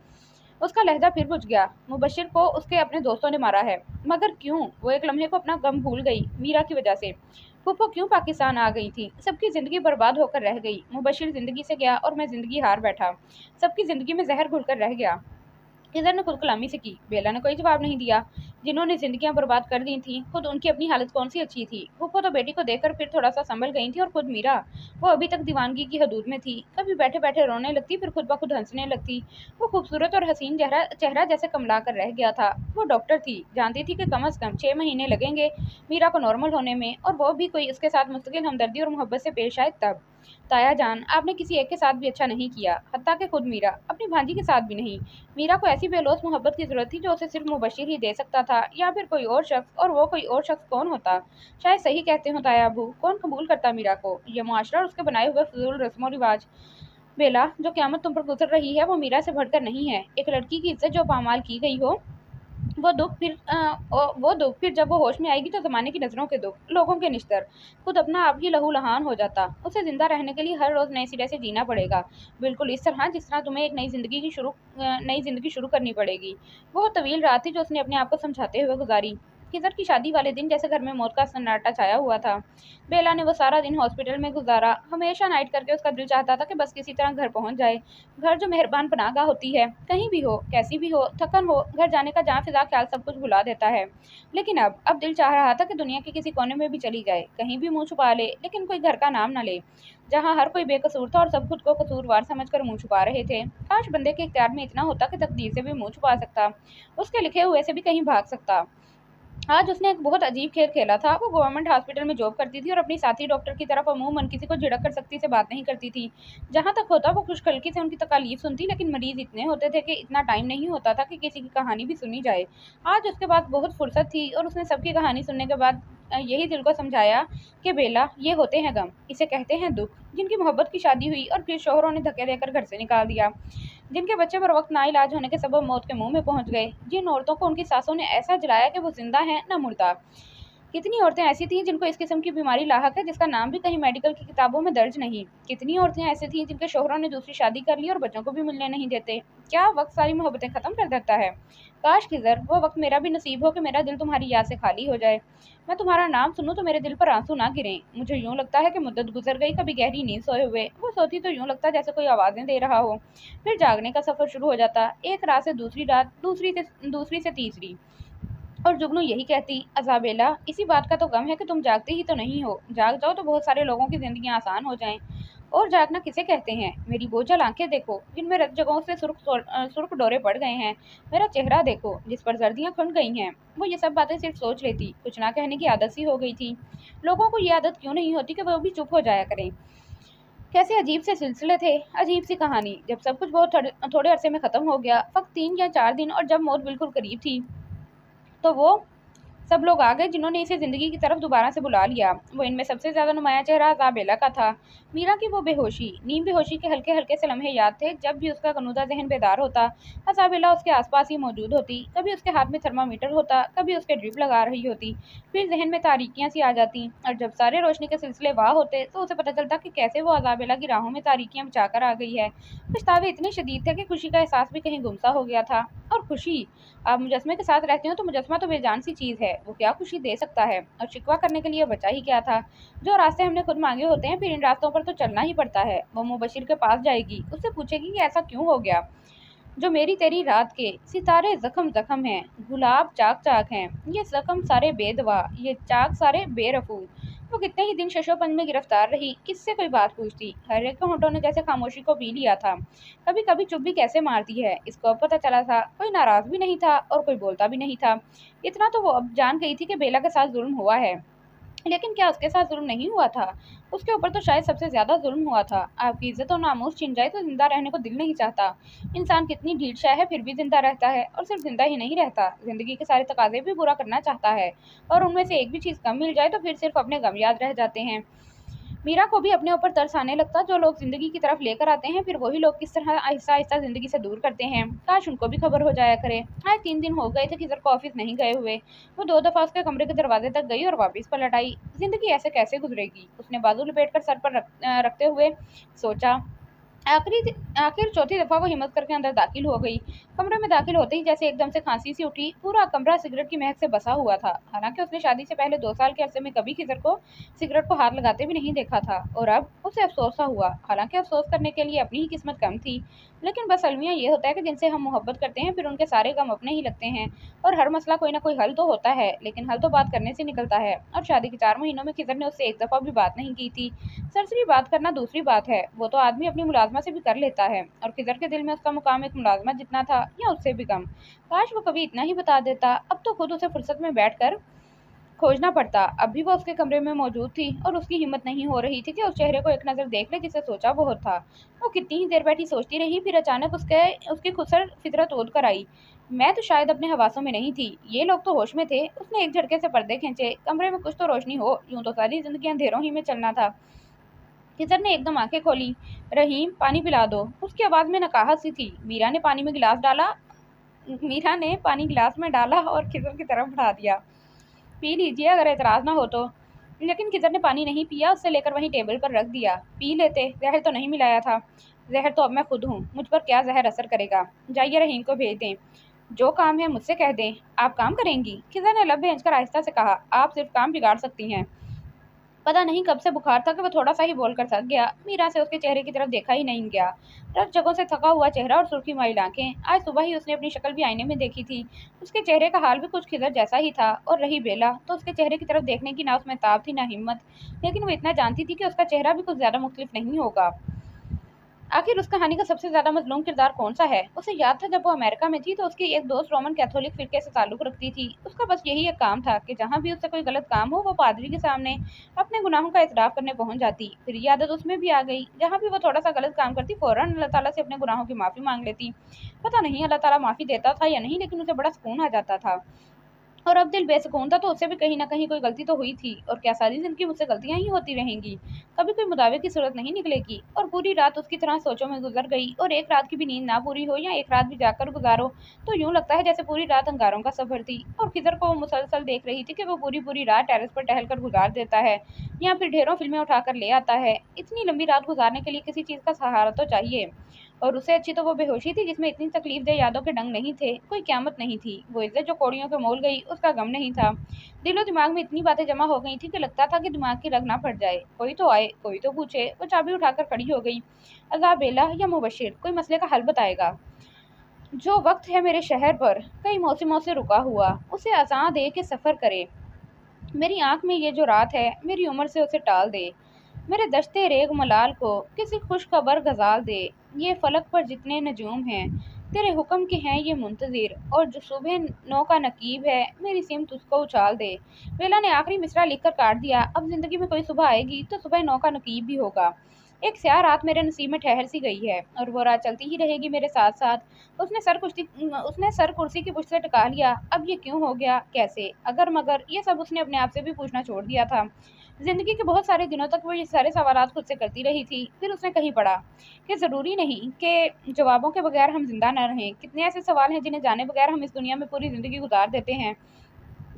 उसका लहजा फिर बुझ गया। मुबशिर को उसके अपने दोस्तों ने मारा है, मगर क्यों? वो एक लम्हे को अपना गम भूल गई, मीरा की वजह से। फूफो क्यों पाकिस्तान आ गई थी? सबकी ज़िंदगी बर्बाद होकर रह गई। मुबशिर ज़िंदगी से गया और मैं ज़िंदगी हार बैठा। सबकी ज़िंदगी में जहर घुलकर रह गया। खिज़र ने खुद कलामी से की। बेला ने कोई जवाब नहीं दिया। जिन्होंने ज़िंदगियां बर्बाद कर दी थीं, खुद उनकी अपनी हालत कौन सी अच्छी थी। फूफो तो बेटी को देखकर फिर थोड़ा सा संभल गई थी, और खुद मीरा, वो अभी तक दीवानगी की हदूद में थी। कभी बैठे बैठे रोने लगती, फिर खुद ब खुद हंसने लगती। वो खूबसूरत और हसीन चेहरा जैसे कमला कर रह गया था। वो डॉक्टर थी, जानती थी कि कम अज़ कम 6 महीने लगेंगे मीरा को नॉर्मल होने में, और वो भी कोई उसके साथ मुस्तकिल हमदर्दी और मोहब्बत से पेश आए तब। ताया जान, आपने किसी एक के साथ भी अच्छा नहीं किया, हत्ता कि खुद मीरा, अपनी भांजी के साथ भी नहीं। मीरा को ऐसी बेलौस मोहब्बत की ज़रूरत थी जो उसे सिर्फ मुबशिर ही दे सकता था, या फिर कोई और शख्स, और वो कोई और शख्स कौन होता? शायद सही कहते हो ताया अबू, कौन कबूल करता मीरा को? ये मुआशरा और उसके बनाए हुए फजूल रस्म और रिवाज। बेला, जो क़यामत तुम पर गुजर रही है वो मीरा से बढ़कर नहीं है। एक लड़की की इज्जत जो पामाल की गई हो, वो दुख फिर जब वो होश में आएगी तो ज़माने की नज़रों के दुख, लोगों के निश्तर, खुद अपना आप ही लहू लहान हो जाता। उसे ज़िंदा रहने के लिए हर रोज़ नए सिरे से जीना पड़ेगा, बिल्कुल इस तरह जिस तरह तुम्हें एक नई ज़िंदगी शुरू करनी पड़ेगी। वो तवील रात थी जो उसने अपने आप को समझाते हुए गुजारी। खिज़र की शादी वाले दिन जैसे घर में मौत का सन्नाटा छाया हुआ था। बेला ने वो सारा दिन हॉस्पिटल में गुजारा। हमेशा नाइट करके उसका दिल चाहता था कि बस किसी तरह घर पहुंच जाए। घर जो मेहरबान पनाहगाह होती है, कहीं भी हो, कैसी भी हो, थकन हो, घर जाने का जहाँ फिजा ख्याल सब कुछ भुला देता है। लेकिन अब दिल चाह रहा था कि दुनिया के किसी कोने में भी चली जाए, कहीं भी मुंह छुपा ले, लेकिन कोई घर का नाम न ले, जहाँ हर कोई बेकसूर था और सब खुद को कसूरवार समझकर मुंह छुपा रहे थे। काश बंदे के इख्तियार में इतना होता कि तकदीर से भी मुंह छुपा सकता, उसके लिखे हुए से भी कहीं भाग सकता। आज उसने एक बहुत अजीब खेल खेला था। वो गवर्नमेंट हॉस्पिटल में जॉब करती थी और अपनी साथी डॉक्टर की तरफ अमूमन किसी को झिड़क कर सख्ती से बात नहीं करती थी। जहाँ तक होता वो खुशखलकी से उनकी तकालीफ सुनती, लेकिन मरीज इतने होते थे कि इतना टाइम नहीं होता था कि किसी की कहानी भी सुनी जाए। आज उसके पास बहुत फुर्सत थी और उसने सबकी कहानी सुनने के बाद यही दिल को समझाया कि बेला, ये होते हैं गम, इसे कहते हैं दुख। जिनकी मोहब्बत की शादी हुई और फिर शोहरों ने धक्के देकर घर से निकाल दिया, जिनके बच्चे पर वक्त नाइलाज होने के सबब मौत के मुंह में पहुंच गए, जिन औरतों को उनकी सासों ने ऐसा जलाया कि वो जिंदा हैं न मुर्दा। कितनी औरतें ऐसी थीं जिनको इस किस्म की बीमारी लाहक है जिसका नाम भी कहीं मेडिकल की किताबों में दर्ज नहीं। कितनी औरतें ऐसी थीं जिनके शोहरों ने दूसरी शादी कर ली और बच्चों को भी मिलने नहीं देते। क्या वक्त सारी मोहब्बतें ख़त्म कर देता है? काश खिज़र, वो वक्त मेरा भी नसीब हो कि मेरा दिल तुम्हारी याद से खाली हो जाए। मैं तुम्हारा नाम सुनूं तो मेरे दिल पर आंसू ना गिरें। मुझे यूँ लगता है कि मुद्दत गुजर गई, कभी गहरी नींद सोए हुए। वो सोती तो यूँ लगता जैसे कोई आवाज़ें दे रहा हो। फिर जागने का सफ़र शुरू हो जाता, एक रात से दूसरी रात, दूसरी से तीसरी। और जुगनू यही कहती, अज़ाबेला, इसी बात का तो गम है कि तुम जागते ही तो नहीं हो। जाग जाओ तो बहुत सारे लोगों की ज़िंदगियां आसान हो जाएं। और जागना किसे कहते हैं? मेरी बोझल आंखें देखो, जिनमें रत जगहों से सुर्ख डोरे पड़ गए हैं। मेरा चेहरा देखो, जिस पर सर्दियां खुल गई हैं। वो ये सब बातें सिर्फ सोच लेती, कुछ ना कहने की आदत सी हो गई थी। लोगों को ये आदत क्यों नहीं होती कि वो भी चुप हो जाया करें? कैसे अजीब से सिलसिले थे, अजीब सी कहानी। जब सब कुछ बहुत थोड़े अरसे में ख़त्म हो गया, फ़क्त 3 या 4 दिन, और जब मौत बिल्कुल करीब थी, तो वो सब लोग आ गए जिन्होंने इसे ज़िंदगी की तरफ दोबारा से बुला लिया। वो इनमें सबसे ज़्यादा नुमाया चेहरा अज़ाबेला का था। मीरा की वो बेहोशी, नीम बेहोशी के हल्के हल्के से लम्हे याद थे। जब भी उसका गनूदा जहन बेदार होता, अज़ाबेला उसके आसपास ही मौजूद होती। कभी उसके हाथ में थर्मामीटर होता, कभी उसके ड्रिप लगा रही होती। फिर जहन में तारीकियाँ सी आ जाती, और जब सारे रोशनी के सिलसिले वाह होते तो उसे पता चलता कि कैसे वो अज़ाबेला की राहों में तारीकियाँ बचाकर आ गई है। पछतावे इतने शदीद थे कि खुशी का एहसास भी कहीं गुमसा हो गया था। और खुशी, आप मुजस्मे के साथ रहते हो तो मुजस्मा तो बेजान सी चीज़ है। वो क्या खुशी दे सकता है, और शिकवा करने के लिए बचा ही क्या था। जो रास्ते हमने खुद मांगे होते हैं, फिर इन रास्तों पर तो चलना ही पड़ता है। वो मुबशिर के पास जाएगी, उससे पूछेगी कि ऐसा क्यों हो गया। जो मेरी तेरी रात के सितारे जख्म जख्म हैं, गुलाब चाक चाक हैं, ये जख्म सारे बेदवा, ये चाक सारे बेरफू। वो कितने ही दिन शशोपन में गिरफ्तार रही, किससे कोई बात पूछती। हर एक के होंठों ने जैसे खामोशी को पी लिया था। कभी कभी चुप भी कैसे मारती है, इसको अब पता चला था। कोई नाराज भी नहीं था और कोई बोलता भी नहीं था। इतना तो वो अब जान गई थी कि बेला के साथ जुल्म हुआ है, लेकिन क्या उसके साथ जुल्म नहीं हुआ था। उसके ऊपर तो शायद सबसे ज्यादा जुल्म हुआ था। आपकी इज्जत और नामूस छिन जाए तो जिंदा रहने को दिल नहीं चाहता। इंसान कितनी ढीठ शाह है, फिर भी जिंदा रहता है, और सिर्फ जिंदा ही नहीं रहता, जिंदगी के सारे तकाजे भी पूरा करना चाहता है। और उनमें से एक भी चीज कम मिल जाए तो फिर सिर्फ अपने गम याद रह जाते हैं। मीरा को भी अपने ऊपर तरस आने लगता। जो लोग जिंदगी की तरफ लेकर आते हैं, फिर वही लोग किस तरह आहिस्ता आहिस्ता जिंदगी से दूर करते हैं। काश उनको भी खबर हो जाया करे। आज 3 दिन हो गए थे खिजर को ऑफिस नहीं गए हुए। वो 2 दफा उसके कमरे के दरवाजे तक गई और वापस पलट आई। जिंदगी ऐसे कैसे गुजरेगी, उसने बाजू लपेट कर सर पर रखते हुए सोचा। आखिर चौथी दफा वो हिम्मत करके अंदर दाखिल हो गई। कमरे में दाखिल होते ही जैसे एकदम से खांसी सी उठी। पूरा कमरा सिगरेट की महक से बसा हुआ था। हालांकि उसने शादी से पहले 2 साल के अरसे में कभी खिजर को सिगरेट को हाथ लगाते भी नहीं देखा था, और अब उसे अफसोस सा हुआ। हालांकि अफसोस करने के लिए अपनी ही किस्मत कम थी, लेकिन बस अलमिया ये होता है कि जिनसे हम मोहब्बत करते हैं फिर उनके सारे गम अपने ही लगते हैं। और हर मसला कोई ना कोई हल तो होता है, लेकिन हल तो बात करने से निकलता है। और शादी के 4 महीनों में खिजर ने उससे एक दफा भी बात नहीं की थी। सरसरी बात करना दूसरी बात है, वो तो आदमी अपनी मुलाजमा से भी कर लेता है, और खिजर के दिल में उसका मुकाम एक मुलाजमा जितना था या उससे भी कम। काश वो कभी इतना ही बता देता। अब तो खुद उसे फुर्सत में बैठकर खोजना पड़ता। अब भी वो उसके कमरे में मौजूद थी, और उसकी हिम्मत नहीं हो रही थी कि उस चेहरे को एक नजर देख ले जिसे सोचा बहुत था। वो कितनी ही देर बैठी सोचती रही, फिर अचानक उसकी खुसर फितरत ओढ़ कर आई। मैं तो शायद अपने हवासों में नहीं थी, ये लोग तो होश में थे। उसने एक झटके से पर्दे खींचे। कमरे में कुछ तो रोशनी हो, यूं तो सारी जिंदगी अंधेरों ही में चलना था। खिजर ने एकदम आंखें खोली। रहीम, पानी पिला दो। उसकी आवाज में नकाहत सी थी। मीरा ने पानी गिलास में डाला और खिजर की तरफ बढ़ा दिया। पी लीजिए अगर एतराज ना हो तो। लेकिन खिजर ने पानी नहीं पिया, उससे लेकर वहीं टेबल पर रख दिया। पी लेते, जहर तो नहीं मिलाया था। जहर तो अब मैं खुद हूँ, मुझ पर क्या जहर असर करेगा। जाइए रहीम को भेज दें। जो काम है मुझसे कह दें। आप काम करेंगी? खिजर ने लब भेजकर आहिस्ता से कहा। आप सिर्फ काम बिगाड़ सकती हैं। पता नहीं कब से बुखार था कि वो थोड़ा सा ही बोलकर थक गया। मीरा से उसके चेहरे की तरफ देखा ही नहीं गया। रफ जगहों से थका हुआ चेहरा और सुर्खी माइल आंखें। आज सुबह ही उसने अपनी शक्ल भी आईने में देखी थी। उसके चेहरे का हाल भी कुछ खिजर जैसा ही था। और रही बेला, तो उसके चेहरे की तरफ देखने की ना उसमें ताब थी ना हिम्मत। लेकिन वो इतना जानती थी कि उसका चेहरा भी कुछ ज्यादा मुख्तलिफ नहीं होगा। आखिर उस कहानी का सबसे ज्यादा मजलूम किरदार कौन सा है? उसे याद था जब वो अमेरिका में थी तो उसकी एक दोस्त रोमन कैथोलिक फिरके से ताल्लुक रखती थी। उसका बस यही एक काम था कि जहाँ भी उससे कोई गलत काम हो वो पादरी के सामने अपने गुनाहों का इतराफ करने पहुंच जाती। फिर ये आदत उसमें भी आ गई। जहाँ भी वो थोड़ा सा गलत काम करती फौरन अल्लाह ताला से अपने गुनाहों की माफी मांग लेती। पता नहीं अल्लाह ताला माफी देता था या नहीं, लेकिन उसे बड़ा सुकून आ जाता था। और अब दिल बेसुकून था, तो उससे भी कहीं ना कहीं कोई गलती तो हुई थी। और क्या सारी जिंदगी मुझसे गलतियां ही होती रहेंगी? कभी कोई मुदावे की सूरत नहीं निकलेगी? और पूरी रात उसकी तरह सोचों में गुजर गई। और एक रात की भी नींद ना पूरी हो या एक रात भी जाकर गुजारो तो यूं लगता है जैसे पूरी रात अंगारों का सफर थी। और खिजर को वो मुसलसल देख रही थी कि वो पूरी पूरी रात टेरेस पर टहल कर गुजार देता है, या फिर ढेरों फिल्में उठाकर ले आता है। इतनी लंबी रात गुजारने के लिए किसी चीज का सहारा तो चाहिए। और उससे अच्छी तो वो बेहोशी थी जिसमें इतनी तकलीफ दे यादों के डंग नहीं थे। कोई क्यामत नहीं थी। वो इज्जत जो कौड़ियों के मोल गई उसका गम नहीं था। दिलो दिमाग में इतनी बातें जमा हो गई थी कि लगता था कि दिमाग की रग ना फट जाए। कोई तो आए, कोई तो पूछे। वो चाबी उठाकर खड़ी हो गई। अज़ाबेला या मुबशिर, कोई मसले का हल बताएगा। जो वक्त है मेरे शहर पर कई मौसमों से रुका हुआ, उसे आज़ाद दे के सफ़र करे। मेरी आंख में ये जो रात है मेरी उम्र से उसे टाल दे। मेरे दश्ते रेग मलाल को किसी खुशखबर गजाल दे। ये फलक पर जितने नजूम हैं तेरे हुक्म के हैं ये मुंतजिर, और जो सुबह नौ का नकीब है मेरी सिमत उसको उछाल दे। बेला ने आखिरी मिसरा लिखकर काट दिया। अब जिंदगी में कोई सुबह आएगी तो सुबह नौ का नकीब भी होगा। एक स्याह रात मेरे नसीब में ठहर सी गई है, और वो रात चलती ही रहेगी मेरे साथ साथ। उसने सर कुर्सी की पुष्ट से टिका लिया। अब ये क्यों हो गया, कैसे, अगर मगर, ये सब उसने अपने आप से भी पूछना छोड़ दिया था। जिंदगी के बहुत सारे दिनों तक वो ये सारे सवालात खुद से करती रही थी। फिर उसने कहीं पढ़ा कि ज़रूरी नहीं कि जवाबों के बगैर हम जिंदा न रहें। कितने ऐसे सवाल हैं जिन्हें जाने बगैर हम इस दुनिया में पूरी ज़िंदगी गुजार देते हैं।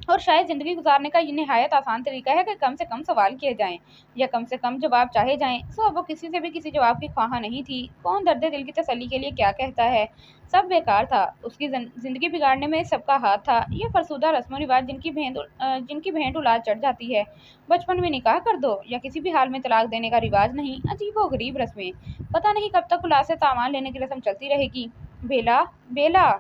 और शायद ज़िंदगी गुजारने का ये निहायत आसान तरीका है कि कम से कम सवाल किए जाएं या कम से कम जवाब चाहे जाएं। सो अब वो किसी से भी किसी जवाब की ख्वाह नहीं थी। कौन दर्द दिल की तसल्ली के लिए क्या कहता है, सब बेकार था। उसकी ज़िंदगी बिगाड़ने में सबका हाथ था। ये फरसूदा रस्म रिवाज जिनकी भेंट उलाद चढ़ जाती है। बचपन में निकाह कर दो या किसी भी हाल में तलाक देने का रिवाज नहीं, अजीब व गरीब रस्में। पता नहीं कब तक उलाद से तावान लेने की रस्म चलती रहेगी। बेला, बेला,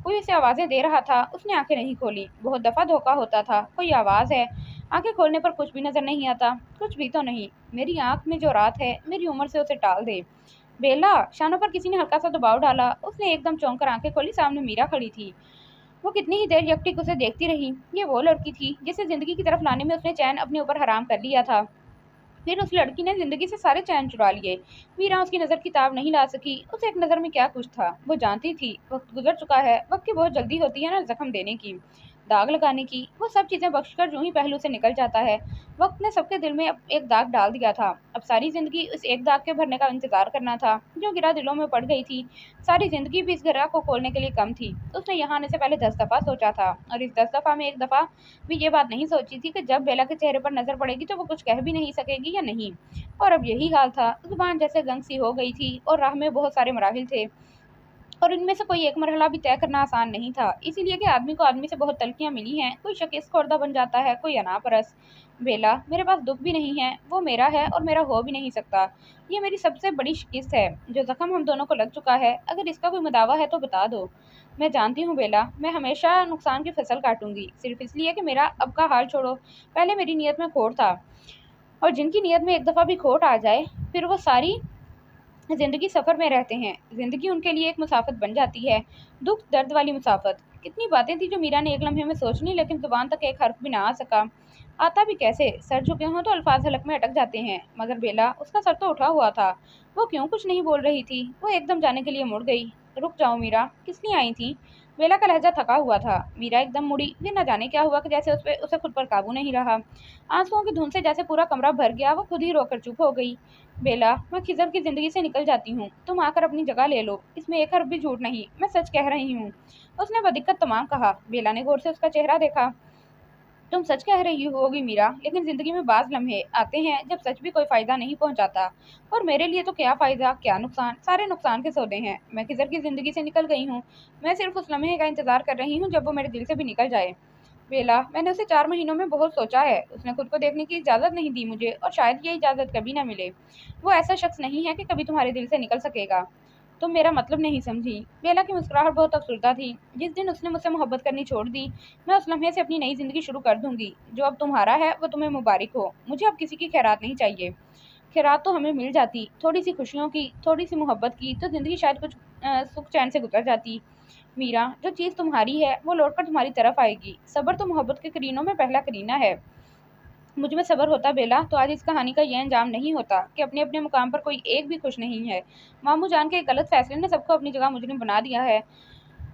कोई उसे आवाज़ें दे रहा था। उसने आंखें नहीं खोली। बहुत दफ़ा धोखा होता था, कोई आवाज़ है। आंखें खोलने पर कुछ भी नज़र नहीं आता, कुछ भी तो नहीं। मेरी आंख में जो रात है, मेरी उम्र से उसे टाल दे। बेला, शानों पर किसी ने हल्का सा दबाव डाला। उसने एकदम चौंक कर आंखें खोली। सामने मीरा खड़ी थी। वो कितनी ही देर यकटिक उसे देखती रही। ये वो लड़की थी जिसे ज़िंदगी की तरफ लाने में उसने चैन अपने ऊपर हराम कर लिया था। फिर उस लड़की ने ज़िंदगी से सारे चैन चुरा लिए। मीरा उसकी नज़र की ताब नहीं ला सकी। उसे एक नज़र में क्या कुछ था। वो जानती थी वक्त गुजर चुका है। वक्त की बहुत जल्दी होती है ना जख्म देने की, दाग लगाने की। वो सब चीज़ें बख्शकर यूं ही पहलू से निकल जाता है। वक्त ने सबके दिल में एक दाग डाल दिया था। अब सारी ज़िंदगी उस एक दाग के भरने का इंतज़ार करना था जो गिरा दिलों में पड़ गई थी। सारी ज़िंदगी भी इस गिरा को खोलने के लिए कम थी। उसने यहाँ आने से पहले 10 दफ़ा सोचा था, और इस 10 दफ़ा में एक दफ़ा भी ये बात नहीं सोची थी कि जब बेला के चेहरे पर नज़र पड़ेगी तो वो कुछ कह भी नहीं सकेगी या नहीं। और अब यही हाल था। ज़ुबान जैसे गंग सी हो गई थी और राह में बहुत सारे मराहिल थे, और इनमें से कोई एक मरहला भी तय करना आसान नहीं था। इसीलिए कि आदमी को आदमी से बहुत तलखियां मिली हैं। कोई शकीस खोरदा बन जाता है, कोई अनापरस। बेला, मेरे पास दुख भी नहीं है, वो मेरा है और मेरा हो भी नहीं सकता। ये मेरी सबसे बड़ी शिकस्त है, जो जख्म हम दोनों को लग चुका है। अगर इसका कोई मुदावा है तो बता दो। मैं जानती हूँ बेला, मैं हमेशा नुकसान की फसल काटूंगी, सिर्फ इसलिए कि मेरा अब का हाल छोड़ो। पहले मेरी नीयत में खोट था, और जिनकी नीयत में एक दफ़ा भी खोट आ जाए फिर वो सारी ज़िंदगी सफ़र में रहते हैं। ज़िंदगी उनके लिए एक मुसाफत बन जाती है, दुख दर्द वाली मुसाफत। कितनी बातें थी जो मीरा ने एक लम्हे में सोच ली, लेकिन ज़ुबान तक एक हर्फ भी ना आ सका। आता भी कैसे, सर झुके हों तो अल्फाज हलक में अटक जाते हैं। मगर बेला, उसका सर तो उठा हुआ था। वो क्यों कुछ नहीं बोल रही थी। वो एकदम जाने के लिए मुड़ गई। रुक जाओ मीरा, किस लिए आई थी। बेला का लहजा थका हुआ था। मीरा एकदम मुड़ी। फिर न जाने क्या हुआ कि जैसे उसे खुद पर काबू नहीं रहा। आंसुओं की धुन से जैसे पूरा कमरा भर गया। वो खुद ही रोकर चुप हो गई। बेला, मैं खिज़र की ज़िंदगी से निकल जाती हूँ। तुम आकर अपनी जगह ले लो। इसमें एक हर्फ भी झूठ नहीं, मैं सच कह रही हूँ। उसने बदिक्कत तमाम कहा। बेला ने गौर से उसका चेहरा देखा। तुम सच कह रही होगी मीरा, लेकिन ज़िंदगी में बाज़ लम्हे आते हैं जब सच भी कोई फ़ायदा नहीं पहुँचाता। और मेरे लिए तो क्या फ़ायदा, क्या नुकसान, सारे नुकसान के सौदे हैं। मैं खिज़र की ज़िंदगी से निकल गई हूँ। मैं सिर्फ उस लम्हे का इंतज़ार कर रही हूँ जब वो मेरे दिल से भी निकल जाए। बेला, मैंने उसे 4 महीनों में बहुत सोचा है। उसने खुद को देखने की इजाज़त नहीं दी मुझे, और शायद ये इजाज़त कभी ना मिले। वो ऐसा शख्स नहीं है कि कभी तुम्हारे दिल से निकल सकेगा। तुम मेरा मतलब नहीं समझी। बेला की मुस्कुराहट बहुत अफसरदा थी। जिस दिन उसने मुझसे मोहब्बत करनी छोड़ दी, मैं उस लम्हे से अपनी नई ज़िंदगी शुरू कर दूंगी। जो अब तुम्हारा है वो तुम्हें मुबारक हो। मुझे अब किसी की खैरात नहीं चाहिए। खैरात तो हमें मिल जाती, थोड़ी सी खुशियों की, थोड़ी सी मोहब्बत की, तो ज़िंदगी शायद कुछ सुख चैन से गुजर जाती। मीरा, जो चीज़ तुम्हारी है वो लौटकर तुम्हारी तरफ आएगी। सब्र तो मोहब्बत के करीनों में पहला करीना है। मुझ में सब्र होता बेला, तो आज इस कहानी का यह अंजाम नहीं होता कि अपने अपने मुकाम पर कोई एक भी खुश नहीं है। मामू जान के एक गलत फैसले ने सबको अपनी जगह मुजरिम बना दिया है,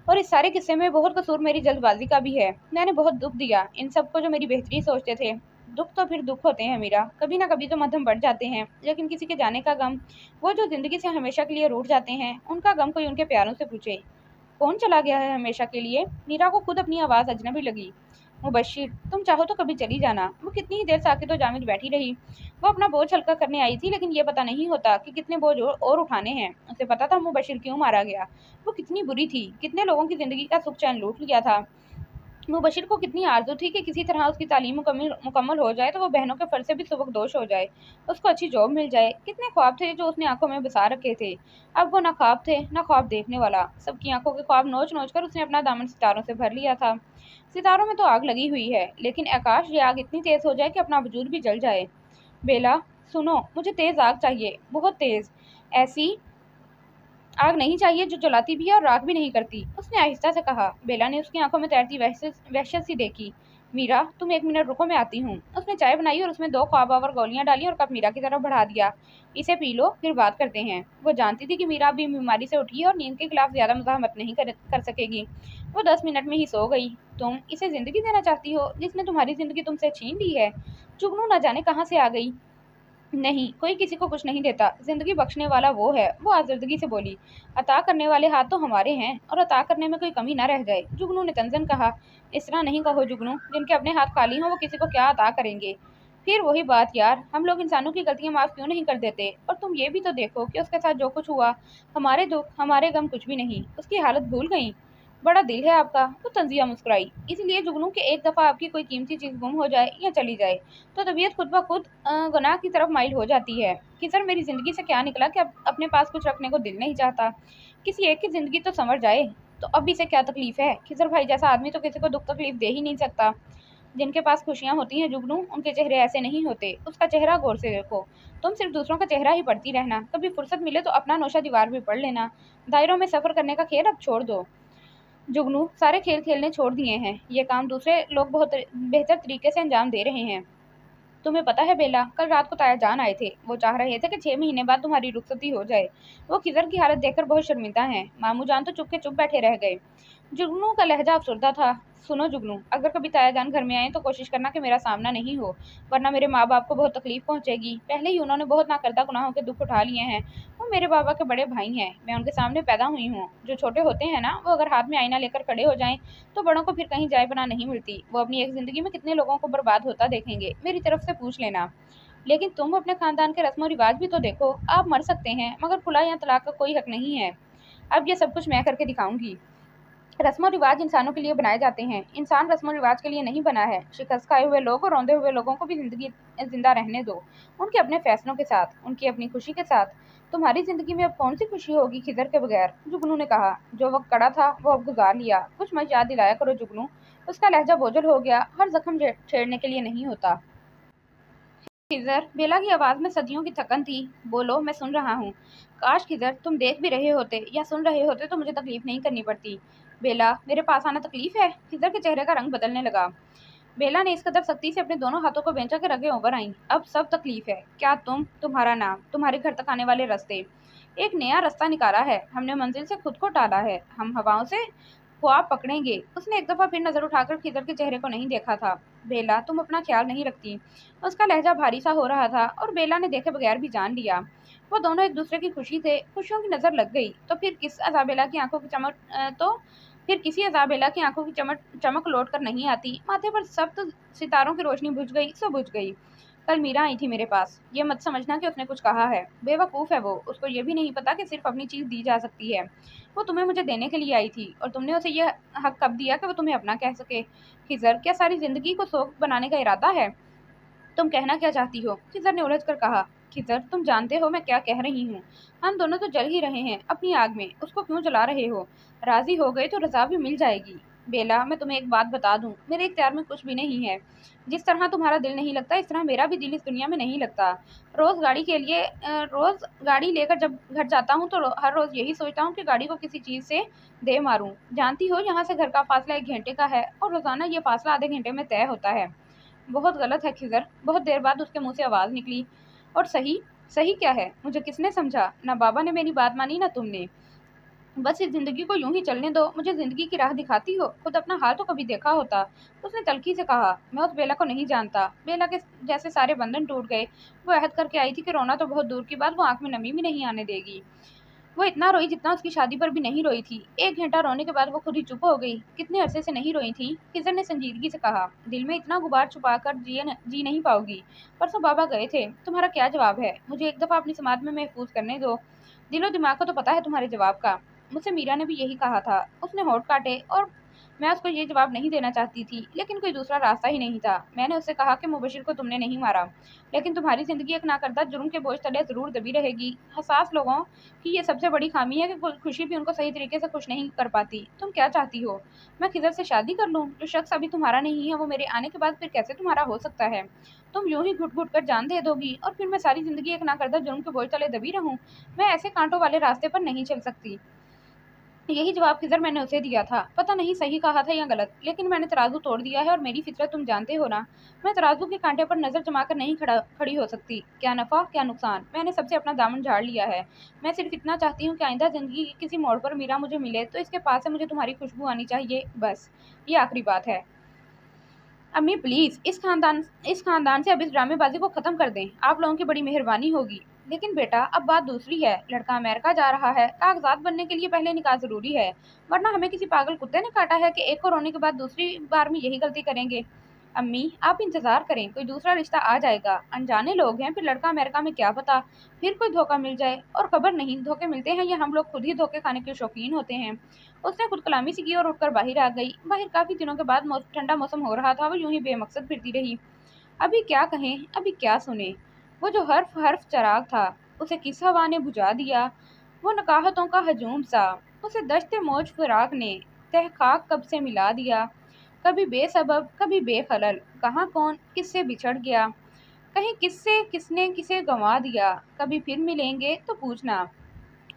और इस सारे किस्से में बहुत कसूर मेरी जल्दबाजी का भी है। मैंने बहुत दुख दिया इन सबको जो मेरी बेहतरी सोचते थे। दुख तो फिर दुख होते हैं मीरा, कभी ना कभी तो मध्यम बढ़ जाते हैं, लेकिन किसी के जाने का गम, वो जो ज़िंदगी से हमेशा के लिए रूठ जाते हैं, उनका गम कोई उनके प्यारों से पूछे। कौन चला गया है हमेशा के लिए। मीरा को खुद अपनी आवाज़ अजनबी लगी। मुबश्शिर, तुम चाहो तो कभी चली जाना। वो कितनी ही देर साकित और जामिद बैठी रही। वो अपना बोझ हल्का करने आई थी, लेकिन ये पता नहीं होता कि कितने बोझ और उठाने हैं। उसे पता था मुबश्शिर क्यों मारा गया। वो कितनी बुरी थी, कितने लोगों की ज़िंदगी का सुख चैन लूट लिया था। मुबशिर को कितनी आरज़ू थी कि किसी तरह उसकी तालीम मुकम्मल हो जाए तो वो बहनों के फ़र्ज़ से भी सबकदोश हो जाए, उसको अच्छी जॉब मिल जाए। कितने ख्वाब थे जो उसने आंखों में बसा रखे थे। अब वो ना ख्वाब थे, ना ख्वाब देखने वाला। सबकी आंखों के ख्वाब नोच नोच कर उसने अपना दामन सितारों से भर लिया था। सितारों में तो आग लगी हुई है, लेकिन आकाश ये आग इतनी तेज़ हो जाए कि अपना वजूद भी जल जाए। बेला, सुनो, मुझे तेज़ आग चाहिए, बहुत तेज़। ऐसी आग नहीं चाहिए जो जलाती भी है और राख भी नहीं करती, उसने आहिस्ता से कहा। बेला ने उसकी आंखों में तैरती वहशत सी देखी। मीरा, तुम 1 मिनट रुको, मैं आती हूँ। उसने चाय बनाई और उसमें 2 ख्वाब गोलियां डाली और कप मीरा की तरफ बढ़ा दिया। इसे पी लो, फिर बात करते हैं। वो जानती थी कि मीरा अभी बीमारी से उठी है और नींद के खिलाफ ज़्यादा मुज़ाहमत नहीं कर सकेगी। वो 10 मिनट में ही सो गई। तुम इसे ज़िंदगी देना चाहती हो जिसने तुम्हारी ज़िंदगी तुमसे छीन ली है। जुगनू न जाने कहाँ से आ गई। नहीं, कोई किसी को कुछ नहीं देता, जिंदगी बख्शने वाला वो है, वो आज़र्दगी से बोली। अता करने वाले हाथ तो हमारे हैं और अता करने में कोई कमी ना रह जाए। जुगनू ने तंजन कहा, इस तरह नहीं कहो जुगनू, जिनके अपने हाथ खाली हों वो किसी को क्या अता करेंगे। फिर वही बात यार, हम लोग इंसानों की गलतियां माफ क्यों नहीं कर देते। और तुम ये भी तो देखो कि उसके साथ जो कुछ हुआ, हमारे दुख हमारे गम कुछ भी नहीं, उसकी हालत भूल गई। बड़ा दिल है आपका। तो तंजिया मुस्कुराई। इसलिए जुगनू के एक दफा आपकी कोई कीमती चीज गुम हो जाए या चली जाए तो तबीयत खुद ब खुद गुनाह की तरफ माइल हो जाती है। कि सर मेरी ज़िंदगी से क्या निकला कि अब अपने पास कुछ रखने को दिल नहीं चाहता। किसी एक की ज़िंदगी तो संवर जाए, तो अब इसे क्या तकलीफ है। खिजर भाई जैसा आदमी तो किसी को दुख तकलीफ दे ही नहीं सकता। जिनके पास खुशियां होती हैं जुगनू, उनके चेहरे ऐसे नहीं होते। उसका चेहरा गौर से देखो। तुम सिर्फ दूसरों का चेहरा ही पढ़ती रहना, कभी फुर्सत मिले तो अपना नौशा दीवार भी पढ़ लेना। दायरों में सफ़र करने का खेल अब छोड़ दो। जुगनू, सारे खेल खेलने छोड़ दिए हैं, ये काम दूसरे लोग बहुत बेहतर तरीके से अंजाम दे रहे हैं। तुम्हें पता है बेला, कल रात को ताया जान आए थे। वो चाह रहे थे कि 6 महीने बाद तुम्हारी रुखसती हो जाए। वो खिजर की हालत देखकर बहुत शर्मिंदा हैं। मामू जान तो चुप के चुप बैठे रह गए। जुगनू का लहजा अफसरदा था। सुनो जुगनू, अगर कभी ताया जान घर में आए तो कोशिश करना कि मेरा सामना नहीं हो, वरना मेरे माँ बाप को बहुत तकलीफ पहुंचेगी। पहले ही उन्होंने बहुत नाकर्दा गुनाहों के दुख उठा लिए हैं। वो मेरे बाबा के बड़े भाई हैं, मैं उनके सामने पैदा हुई हूँ। जो छोटे होते हैं ना, वो अगर हाथ में आईना लेकर खड़े हो जाएं तो बड़ों को फिर कहीं जाए बना नहीं मिलती। वो अपनी एक जिंदगी में कितने लोगों को बर्बाद होता देखेंगे, मेरी तरफ से पूछ लेना। लेकिन तुम अपने खानदान के रस्म रिवाज भी तो देखो। आप मर सकते हैं मगर खुला या तलाक का कोई हक नहीं है। अब ये सब कुछ मैं करके दिखाऊंगी। रस्म रिवाज इंसानों के लिए बनाए जाते हैं, इंसान रस्म रिवाज के लिए नहीं बना है। शिकस्त खाए हुए लोग और रौंदे हुए लोगों को भी जिंदगी जिंदा रहने दो, उनके अपने फैसलों के साथ, उनकी अपनी खुशी के साथ। तुम्हारी जिंदगी में अब कौन सी खुशी होगी खिजर के बगैर। जुगनू ने कहा, जो वक्त कड़ा था वो अब गुजार लिया, कुछ मत याद दिलाया करो जुगनू। उसका लहजा बोझल हो गया, हर जख्म छेड़ने के लिए नहीं होता। खिजर, बेला की आवाज में सदियों की थकन थी। बोलो, मैं सुन रहा हूँ। काश खिजर तुम देख भी रहे होते या सुन रहे होते तो मुझे तकलीफ नहीं करनी पड़ती। बेला, मेरे पास आना तकलीफ है। खिजर के चेहरे का रंग बदलने लगा। बेला ने इस कदर सख्ती से अपने दोनों हाथों को बेंचा के रगें उभर आईं। अब सब तकलीफ है। क्या तुम, तुम्हारा नाम, तुम्हारे घर तक आने वाले रास्ते। एक नया रास्ता निकाला है हमने, मंजिल से खुद को टाला है। हम हवाओं से ख्वाब पकड़ेंगे। उसने एक दफा फिर नजर उठाकर खिदर के चेहरे को नहीं देखा था। बेला, तुम अपना ख्याल नहीं रखती। उसका लहजा भारी सा हो रहा था और बेला ने देखे बगैर भी जान लिया। वो दोनों एक दूसरे की खुशी थे। खुशियों की नजर लग गई तो फिर किस अजाबेला की आंखों की चमक तो फिर किसी अजाबेला की आंखों की चमक लौट कर नहीं आती। माथे पर सख्त सितारों की रोशनी बुझ गई, सो बुझ गई। कल मीरा आई थी मेरे पास, ये मत समझना कि उसने कुछ कहा है। बेवकूफ़ है वो, उसको ये भी नहीं पता कि सिर्फ अपनी चीज़ दी जा सकती है। वो तुम्हें मुझे देने के लिए आई थी और तुमने उसे यह हक कब दिया कि वो तुम्हें अपना कह सके। खिजर, क्या सारी जिंदगी को शौक बनाने का इरादा है। तुम कहना क्या चाहती हो। खिजर ने उलझ कर कहा। खिजर, तुम जानते हो मैं क्या कह रही हूँ। हम दोनों तो जल ही रहे हैं अपनी आग में, उसको क्यों जला रहे हो। राजी हो गए तो रजा भी मिल जाएगी। बेला, मैं तुम्हें एक बात बता दूं, मेरे इख्तियार में कुछ भी नहीं है। जिस तरह तुम्हारा दिल नहीं लगता, इस तरह मेरा भी दिल इस दुनिया में नहीं लगता। रोज गाड़ी लेकर जब घर जाता हूँ तो हर रोज यही सोचता हूँ कि गाड़ी को किसी चीज से दे मारूं। जानती हो, यहाँ से घर का फासला 1 घंटे का है और रोजाना ये फासला आधे घंटे में तय होता है। बहुत गलत है खिजर। बहुत देर बाद उसके मुंह से आवाज निकली। और सही? सही क्या है, मुझे किसने समझा। ना बाबा ने मेरी बात मानी ना तुमने। बस इस जिंदगी को यूं ही चलने दो, मुझे जिंदगी की राह दिखाती हो, खुद अपना हाल तो कभी देखा होता। उसने तलखी से कहा। मैं उस बेला को नहीं जानता। बेला के जैसे सारे बंधन टूट गए। वो अहद करके आई थी कि रोना तो बहुत दूर की बात, वो आंख में नमी भी नहीं आने देगी। वो इतना रोई जितना उसकी शादी पर भी नहीं रोई थी। 1 घंटा रोने के बाद वो खुद ही चुप हो गई। कितने अरसे से नहीं रोई थी। किजर ने संजीदगी से कहा। दिल में इतना गुबार छुपा कर जी नहीं पाओगी। परसों बाबा गए थे, तुम्हारा क्या जवाब है। मुझे एक दफा अपनी समाज में महफूज करने दो। दिलो दिमाग को तो पता है तुम्हारे जवाब का। मुझसे मीरा ने भी यही कहा था। उसने होठ काटे और मैं उसको ये जवाब नहीं देना चाहती थी, लेकिन कोई दूसरा रास्ता ही नहीं था। मैंने उससे कहा कि मुबशिर को तुमने नहीं मारा, लेकिन तुम्हारी जिंदगी एक नाकर्दा जुर्म के बोझ तले जरूर दबी रहेगी। हसास लोगों की ये सबसे बड़ी खामी है कि खुशी भी उनको सही तरीके से खुश नहीं कर पाती। तुम क्या चाहती हो, मैं खिजर से शादी कर लूँ। जो शख्स अभी तुम्हारा नहीं है वो मेरे आने के बाद फिर कैसे तुम्हारा हो सकता है। तुम यूं ही घुट घुट कर जान दे दोगी और फिर मैं सारी जिंदगी एक नाकर्दा जुर्म के बोझ तले दबी रहूं। मैं ऐसे कांटों वाले रास्ते पर नहीं चल सकती। यही जवाब खिजर मैंने उसे दिया था। पता नहीं सही कहा था या गलत, लेकिन मैंने तराजू तोड़ दिया है और मेरी फितरत तुम जानते हो ना। मैं तराजू के कांटे पर नजर जमाकर नहीं खड़ी हो सकती। क्या नफा क्या नुकसान, मैंने सबसे अपना दामन झाड़ लिया है। मैं सिर्फ इतना चाहती हूँ कि आइंदा जिंदगी के किसी मोड़ पर मीरा मुझे मिले तो इसके पास से मुझे तुम्हारी खुशबू आनी चाहिए, बस ये आखिरी बात है। अम्मी प्लीज इस खानदान से अब इस ड्रामेबाजी को खत्म कर दें, आप लोगों की बड़ी मेहरबानी होगी। लेकिन बेटा अब बात दूसरी है, लड़का अमेरिका जा रहा है, कागजात बनने के लिए पहले निकाह जरूरी है, वरना हमें किसी पागल कुत्ते ने काटा है कि एक को रोने के बाद दूसरी बार में यही गलती करेंगे। अम्मी आप इंतजार करें, कोई दूसरा रिश्ता आ जाएगा, अनजाने लोग हैं, फिर लड़का अमेरिका में क्या पता फिर कोई धोखा मिल जाए। और खबर नहीं धोखे मिलते हैं या हम लोग खुद ही धोखे खाने के शौकीन होते हैं। उसने खुद कलामी सी की और उठकर बाहर आ गई। बाहर काफी दिनों के बाद ठंडा मौसम हो रहा था, वो यूं ही बेमकसद फिरती रही। अभी क्या कहें, अभी क्या सुने। वो जो हर्फ हर्फ चराग था उसे किस हवा ने बुझा दिया। वो नकाहतों का हजूम सा उसे दश्ते मौज फिराक ने तहखाक कब से मिला दिया। कभी बेसबब कभी बेखलल, कहाँ कौन किससे बिछड़ गया, कहीं किससे किसने किसे गंवा दिया। कभी फिर मिलेंगे तो पूछना।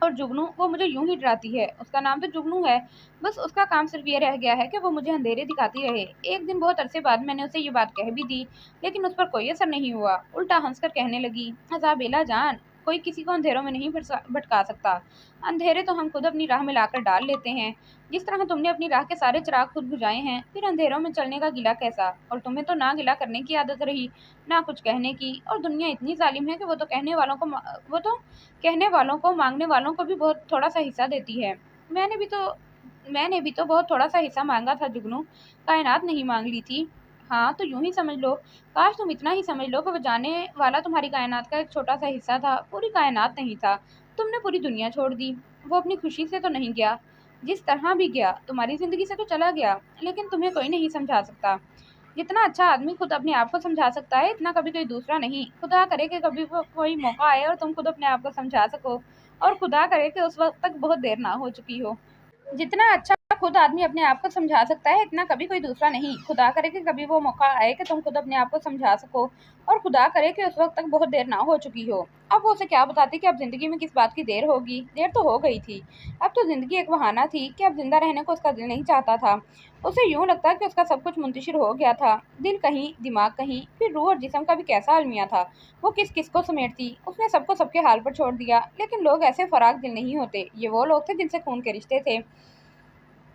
और जुगनू वो मुझे यूं ही डराती है, उसका नाम तो जुगनू है, बस उसका काम सिर्फ ये रह गया है कि वो मुझे अंधेरे दिखाती रहे। एक दिन बहुत अरसे बाद मैंने उसे ये बात कह भी दी, लेकिन उस पर कोई असर नहीं हुआ। उल्टा हंसकर कहने लगी, अजाबेला जान, कोई किसी को अंधेरों में नहीं भटका सकता, अंधेरे तो हम खुद अपनी राह में लाकर डाल लेते हैं। जिस तरह तुमने अपनी राह के सारे चिराग खुद बुझाए हैं, फिर अंधेरों में चलने का गिला कैसा। और तुम्हें तो ना गिला करने की आदत रही ना कुछ कहने की। और दुनिया इतनी जालिम है कि वो तो कहने वालों को मांगने वालों को भी बहुत थोड़ा सा हिस्सा देती है। मैंने भी तो मैंने भी तो बहुत थोड़ा सा हिस्सा मांगा था जुगनू, कायनात नहीं मांग ली थी। हाँ तो यूं ही समझ लो, काश तुम इतना ही समझ लो कि वो जाने वाला तुम्हारी कायनात का एक छोटा सा हिस्सा था, पूरी कायनात नहीं था। तुमने पूरी दुनिया छोड़ दी। वो अपनी खुशी से तो नहीं गया, जिस तरह भी गया तुम्हारी जिंदगी से तो चला गया, लेकिन तुम्हें कोई नहीं समझा सकता। जितना अच्छा आदमी खुद अपने आप को समझा सकता है, इतना कभी कोई दूसरा नहीं। खुदा करे कि कभी कोई मौका आए और तुम खुद अपने आप को समझा सको, और खुदा करे कि उस वक्त तक बहुत देर ना हो चुकी हो। जितना अच्छा खुद आदमी अपने आप को समझा सकता है, इतना कभी कोई दूसरा नहीं। खुदा करे कि कभी वो मौका आए कि तुम खुद अपने आप को समझा सको, और खुदा करे कि उस वक्त तक बहुत देर ना हो चुकी हो। अब वो उसे क्या बताती कि अब जिंदगी में किस बात की देर होगी, देर तो हो गई थी। अब तो जिंदगी एक बहाना थी कि अब जिंदा रहने को उसका दिल नहीं चाहता था। उसे यूं लगता कि उसका सब कुछ मुंतशिर हो गया था, दिल कहीं दिमाग कहीं, फिर रूह और जिस्म का भी कैसा अलमिया था। वो किस किस को समेटती। उसने सबको सबके हाल पर छोड़ दिया। लेकिन लोग ऐसे फराक दिल नहीं होते, ये वो लोग थे जिनसे खून के रिश्ते थे,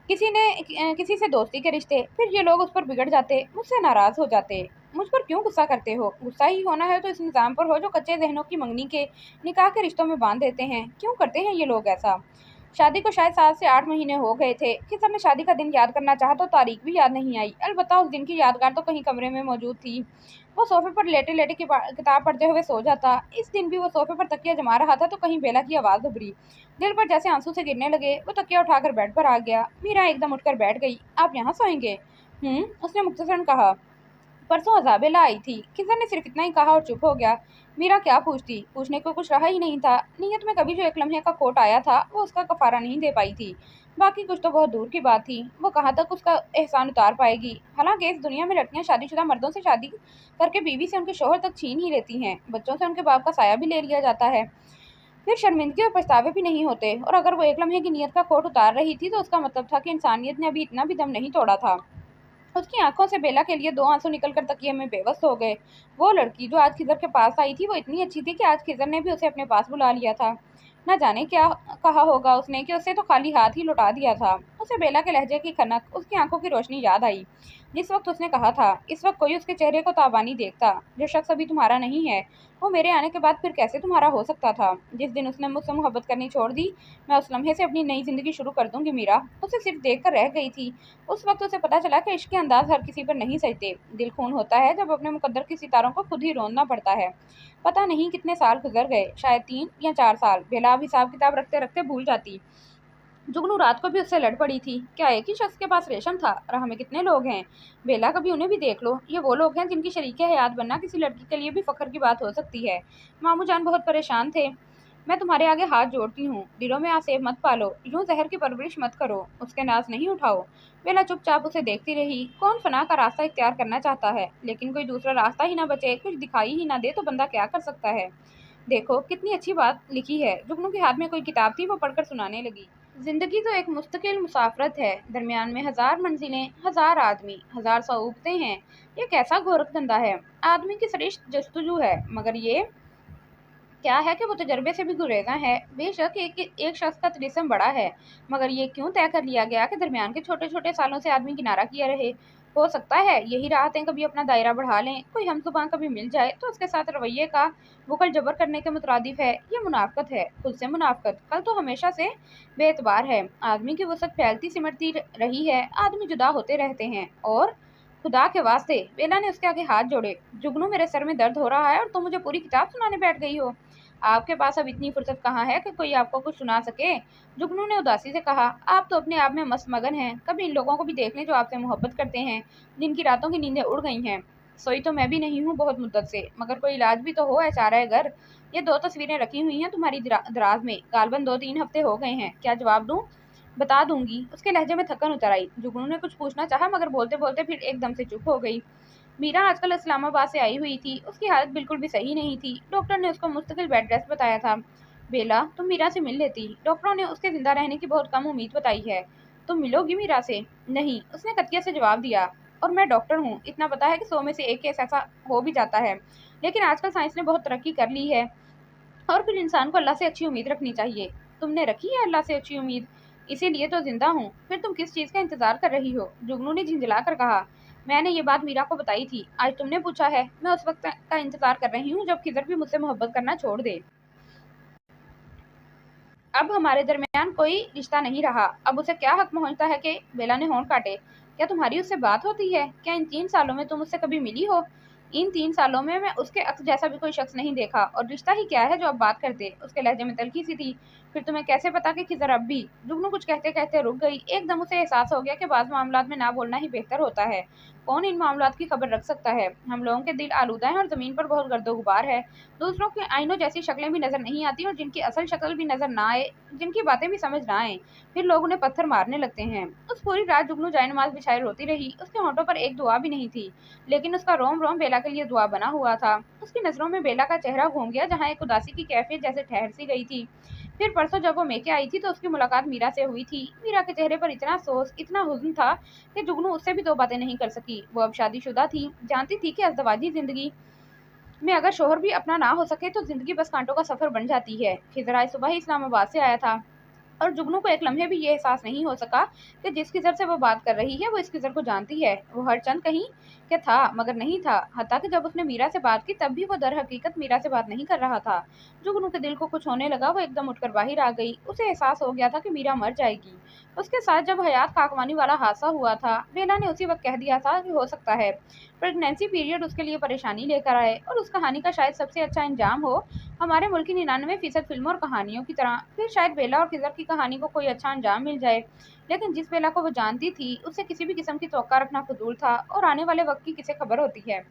किसी से दोस्ती के रिश्ते। फिर ये लोग उस पर बिगड़ जाते, मुझसे नाराज हो जाते। मुझ पर क्यों गुस्सा करते हो, गुस्सा ही होना है तो इस निज़ाम पर हो जो कच्चे जहनों की मंगनी के निकाह के रिश्तों में बांध देते हैं। क्यों करते हैं ये लोग ऐसा। शादी को शायद 7 से 8 महीने हो गए थे कि जब मैं शादी का दिन याद करना चाहा तो तारीख भी याद नहीं आई। अलबत्ता उस दिन की यादगार तो कहीं कमरे में मौजूद थी। वो सोफे पर लेटे लेटे किताब पढ़ते हुए सो जाता। इस दिन भी वो सोफे पर तकिया जमा रहा था तो कहीं बेला की आवाज़ उभरी। दिल पर जैसे आंसू से गिरने लगे। वो तकिया उठाकर बेड पर आ गया। मीरा एकदम उठकर बैठ गई। आप यहाँ सोएंगे? उसने मुख्तसरन कहा। परसों अजाबेला आई थी। किजर ने सिर्फ इतना ही कहा और चुप हो गया। मीरा क्या पूछती, पूछने को कुछ रहा ही नहीं था। नीयत में कभी जो एक लम्हे का खोट आया था वो उसका कफारा नहीं दे पाई थी। बाकी कुछ तो बहुत दूर की बात थी। वो कहाँ तक उसका एहसान उतार पाएगी। हालांकि इस दुनिया में लड़कियां शादीशुदा मर्दों से शादी करके बीवी से उनके शोहर तक छीन ही लेती हैं। बच्चों से उनके बाप का साया भी ले लिया जाता है। फिर शर्मिंदगी और पछतावे भी नहीं होते। और अगर वो एक लम्हे की नीयत का खोट उतार रही थी तो उसका मतलब था कि इंसानियत ने अभी इतना भी दम नहीं तोड़ा था। उसकी आंखों से बेला के लिए 2 आंसू निकलकर तकिए में बेबस हो गए। वो लड़की जो आज खिजर के पास आई थी वो इतनी अच्छी थी कि आज खिजर ने भी उसे अपने पास बुला लिया था। न जाने क्या कहा होगा उसने कि उसे तो खाली हाथ ही लौटा दिया था। उसे बेला के लहजे की खनक, उसकी आंखों की रोशनी याद आई जिस वक्त उसने कहा था, इस वक्त कोई उसके चेहरे को ताबानी देखता। जो शख्स अभी तुम्हारा नहीं है वो मेरे आने के बाद फिर कैसे तुम्हारा हो सकता था। जिस दिन उसने मुझसे मोहब्बत करनी छोड़ दी, मैं उस लम्हे से अपनी नई जिंदगी शुरू कर दूंगी। मीरा उसे सिर्फ देख कर रह गई थी। उस वक्त उसे पता चला कि इश्क के अंदाज हर किसी पर नहीं सजते। दिल खून होता है जब अपने मुकद्दर की सितारों को खुद ही रोनना पड़ता है। पता नहीं कितने साल गुजर गए, शायद 3 या 4 साल। बेला अब हिसाब किताब रखते रखते भूल जाती। जुगनू रात को भी उससे लड़ पड़ी थी। क्या एक ही शख्स के पास रेशम था? राह में कितने लोग हैं? बेला कभी उन्हें भी देख लो। ये वो लोग हैं जिनकी शरीके हयात बनना किसी लड़की के लिए भी फख्र की बात हो सकती है। मामू जान बहुत परेशान थे। मैं तुम्हारे आगे हाथ जोड़ती हूँ, दिलों में आसेब मत पालो, यूं जहर की परवरिश मत करो, उसके नाज नहीं उठाओ। बेला चुपचाप उसे देखती रही। कौन फना का रास्ता इख्तियार करना चाहता है, लेकिन कोई दूसरा रास्ता ही ना बचे, कुछ दिखाई ही ना दे तो बंदा क्या कर सकता है। देखो कितनी अच्छी बात लिखी है। जुगनू के हाथ में कोई किताब थी, वो पढ़कर सुनाने लगी। जिंदगी तो एक मुस्तकिल मुसाफरत है, दरमियान में 1000 मंजिलें, 1000 आदमी, 1000 सऊबतें हैं। ये कैसा गोरख धंधा है। आदमी की सरिश्त जस्तजू है, मगर ये क्या है कि वो तजर्बे से भी गुरेजा है। बेशक एक शख्स का तिलिस्म बड़ा है, मगर ये क्यों तय कर लिया गया कि दरमियान के छोटे छोटे सालों से आदमी किनारा किया रहे। हो सकता है यही राहतें कभी अपना दायरा बढ़ा लें, कोई हमजुबान कभी मिल जाए तो उसके साथ रवैये का बुकल जबर करने के मुतरादिफ है। ये मुनाफ़क़त है, खुद से मुनाफ़क़त। कल तो हमेशा से बेएतबार है। आदमी की वसअत फैलती सिमटती रही है, आदमी जुदा होते रहते हैं। और खुदा के वास्ते, बेला ने उसके आगे हाथ जोड़े, जुगनू मेरे सर में दर्द हो रहा है और तुम मुझे पूरी किताब सुनाने बैठ गई हो। आपके पास अब इतनी फुर्सत कहाँ है कि कोई आपको कुछ सुना सके। जुगनू ने उदासी से कहा, आप तो अपने आप में मस्त मगन हैं। कभी इन लोगों को भी देख लें जो आपसे मोहब्बत करते हैं, जिनकी रातों की नींदें उड़ गई हैं। सोई तो मैं भी नहीं हूँ बहुत मुद्दत से, मगर कोई इलाज भी तो हो, चारा है घर। ये 2 तस्वीरें रखी हुई हैं तुम्हारी दराज में, गालबन 2-3 हफ्ते हो गए हैं। क्या जवाब दूँ? बता दूंगी। उसके लहजे में थकन उतर आई। जुगनू ने कुछ पूछना चाहा, मगर बोलते बोलते फिर एकदम से चुप हो गई। मीरा आजकल इस्लामाबाद से आई हुई थी। उसकी हालत बिल्कुल भी सही नहीं थी। डॉक्टर ने उसको मुस्तकिल बेड रेस्ट बताया था। बेला, तुम मीरा से मिल लेती। डॉक्टरों ने उसके जिंदा रहने की बहुत कम उम्मीद बताई है। तुम मिलोगी मीरा से? नहीं, उसने कतियत से जवाब दिया। और मैं डॉक्टर हूँ, इतना पता है कि 100 में से 1 केस ऐसा हो भी जाता है। लेकिन आजकल साइंस ने बहुत तरक्की कर ली है, और फिर इंसान को अल्लाह से अच्छी उम्मीद रखनी चाहिए। तुमने रखी है अल्लाह से अच्छी उम्मीद? इसीलिए तो जिंदा हूँ। फिर तुम किस चीज़ का इंतजार कर रही हो? जुगनू ने झिंझला कर कहा, मैंने ये बात मीरा को बताई थी, आज तुमने पूछा है। मैं उस वक्त का इंतजार कर रही हूँ जब खिजर भी मुझसे मोहब्बत करना छोड़ दे। अब हमारे दरमियान कोई रिश्ता नहीं रहा। अब उसे क्या हक पहुंचता है कि? बेला ने होंठ काटे। क्या तुम्हारी उससे बात होती है? क्या इन 3 सालों में तुम उससे कभी मिली हो? इन 3 सालों में मैं उसके अक्स जैसा भी कोई शख्स नहीं देखा। और रिश्ता ही क्या है जो अब बात करते? उसके लहजे में तल्खी सी थी। फिर तुम्हें कैसे पता कि खिजर अब भी? जुगनू कुछ कहते कहते रुक गई। एकदम उसे एहसास हो गया कि बाज़ मामलात में ना बोलना ही बेहतर होता है। कौन इन मामलात की खबर रख सकता है? हम लोगों के दिल आलूदा हैं और ज़मीन पर बहुत गर्दो गुबार है। दूसरों के आईनों जैसी शक्लें भी नजर नहीं आती, और जिनकी असल शक्ल भी नजर ना आए, जिनकी बातें भी समझ ना आए, फिर लोग उन्हें पत्थर मारने लगते हैं। उस पूरी रात जुगनू जायनमाज बिछाए रोती रही। उसके होंठों पर एक दुआ भी नहीं थी, लेकिन उसका रोम रोम बेला के लिए दुआ बना हुआ था। उसकी नजरों में बेला का चेहरा घूम गया, जहाँ एक उदासी की कैफियत जैसे ठहर सी गई थी। फिर परसों जब वो मेके आई थी तो उसकी मुलाकात मीरा से हुई थी। मीरा के चेहरे पर इतना सोच, इतना हुस्न था कि जुगनू उससे भी 2 बातें नहीं कर सकी। वो अब शादीशुदा थी, जानती थी कि अज़दवाजी जिंदगी में अगर शोहर भी अपना ना हो सके तो जिंदगी बस कांटों का सफर बन जाती है। खिज़र आज सुबह ही इस्लामाबाद से आया था, और जुगनू को एक लम्हे भी ये एहसास नहीं हो सका कि जिस खिज़र से वो बात कर रही है वो इस खिज़र को जानती है। वो हर चंद कहीं के था, मगर नहीं था। हत्ता कि जब उसने मीरा से बात की तब भी वो दर हकीकत मीरा से बात नहीं कर रहा था। जुगनू के दिल को कुछ होने लगा। वो एकदम उठकर बाहर आ गई। उसे एहसास हो गया था कि मीरा मर जाएगी। उसके साथ जब हयात काकवानी वाला हादसा हुआ था, बेला ने उसी वक्त कह दिया था कि हो सकता है प्रेगनेंसी पीरियड उसके लिए परेशानी लेकर आए, और उस कहानी का शायद सबसे अच्छा अंजाम हो हमारे मुल्क की 99% फिल्मों और कहानियों की तरह। फिर शायद बेला और खिज़र की कहानी को कोई अच्छा अंजाम मिल जाए। लेकिन जिस बेला को वो जानती थी, उससे किसी भी किस्म की तवक्का रखना फजूल था, और आने वाले वक्त की किसे खबर होती है।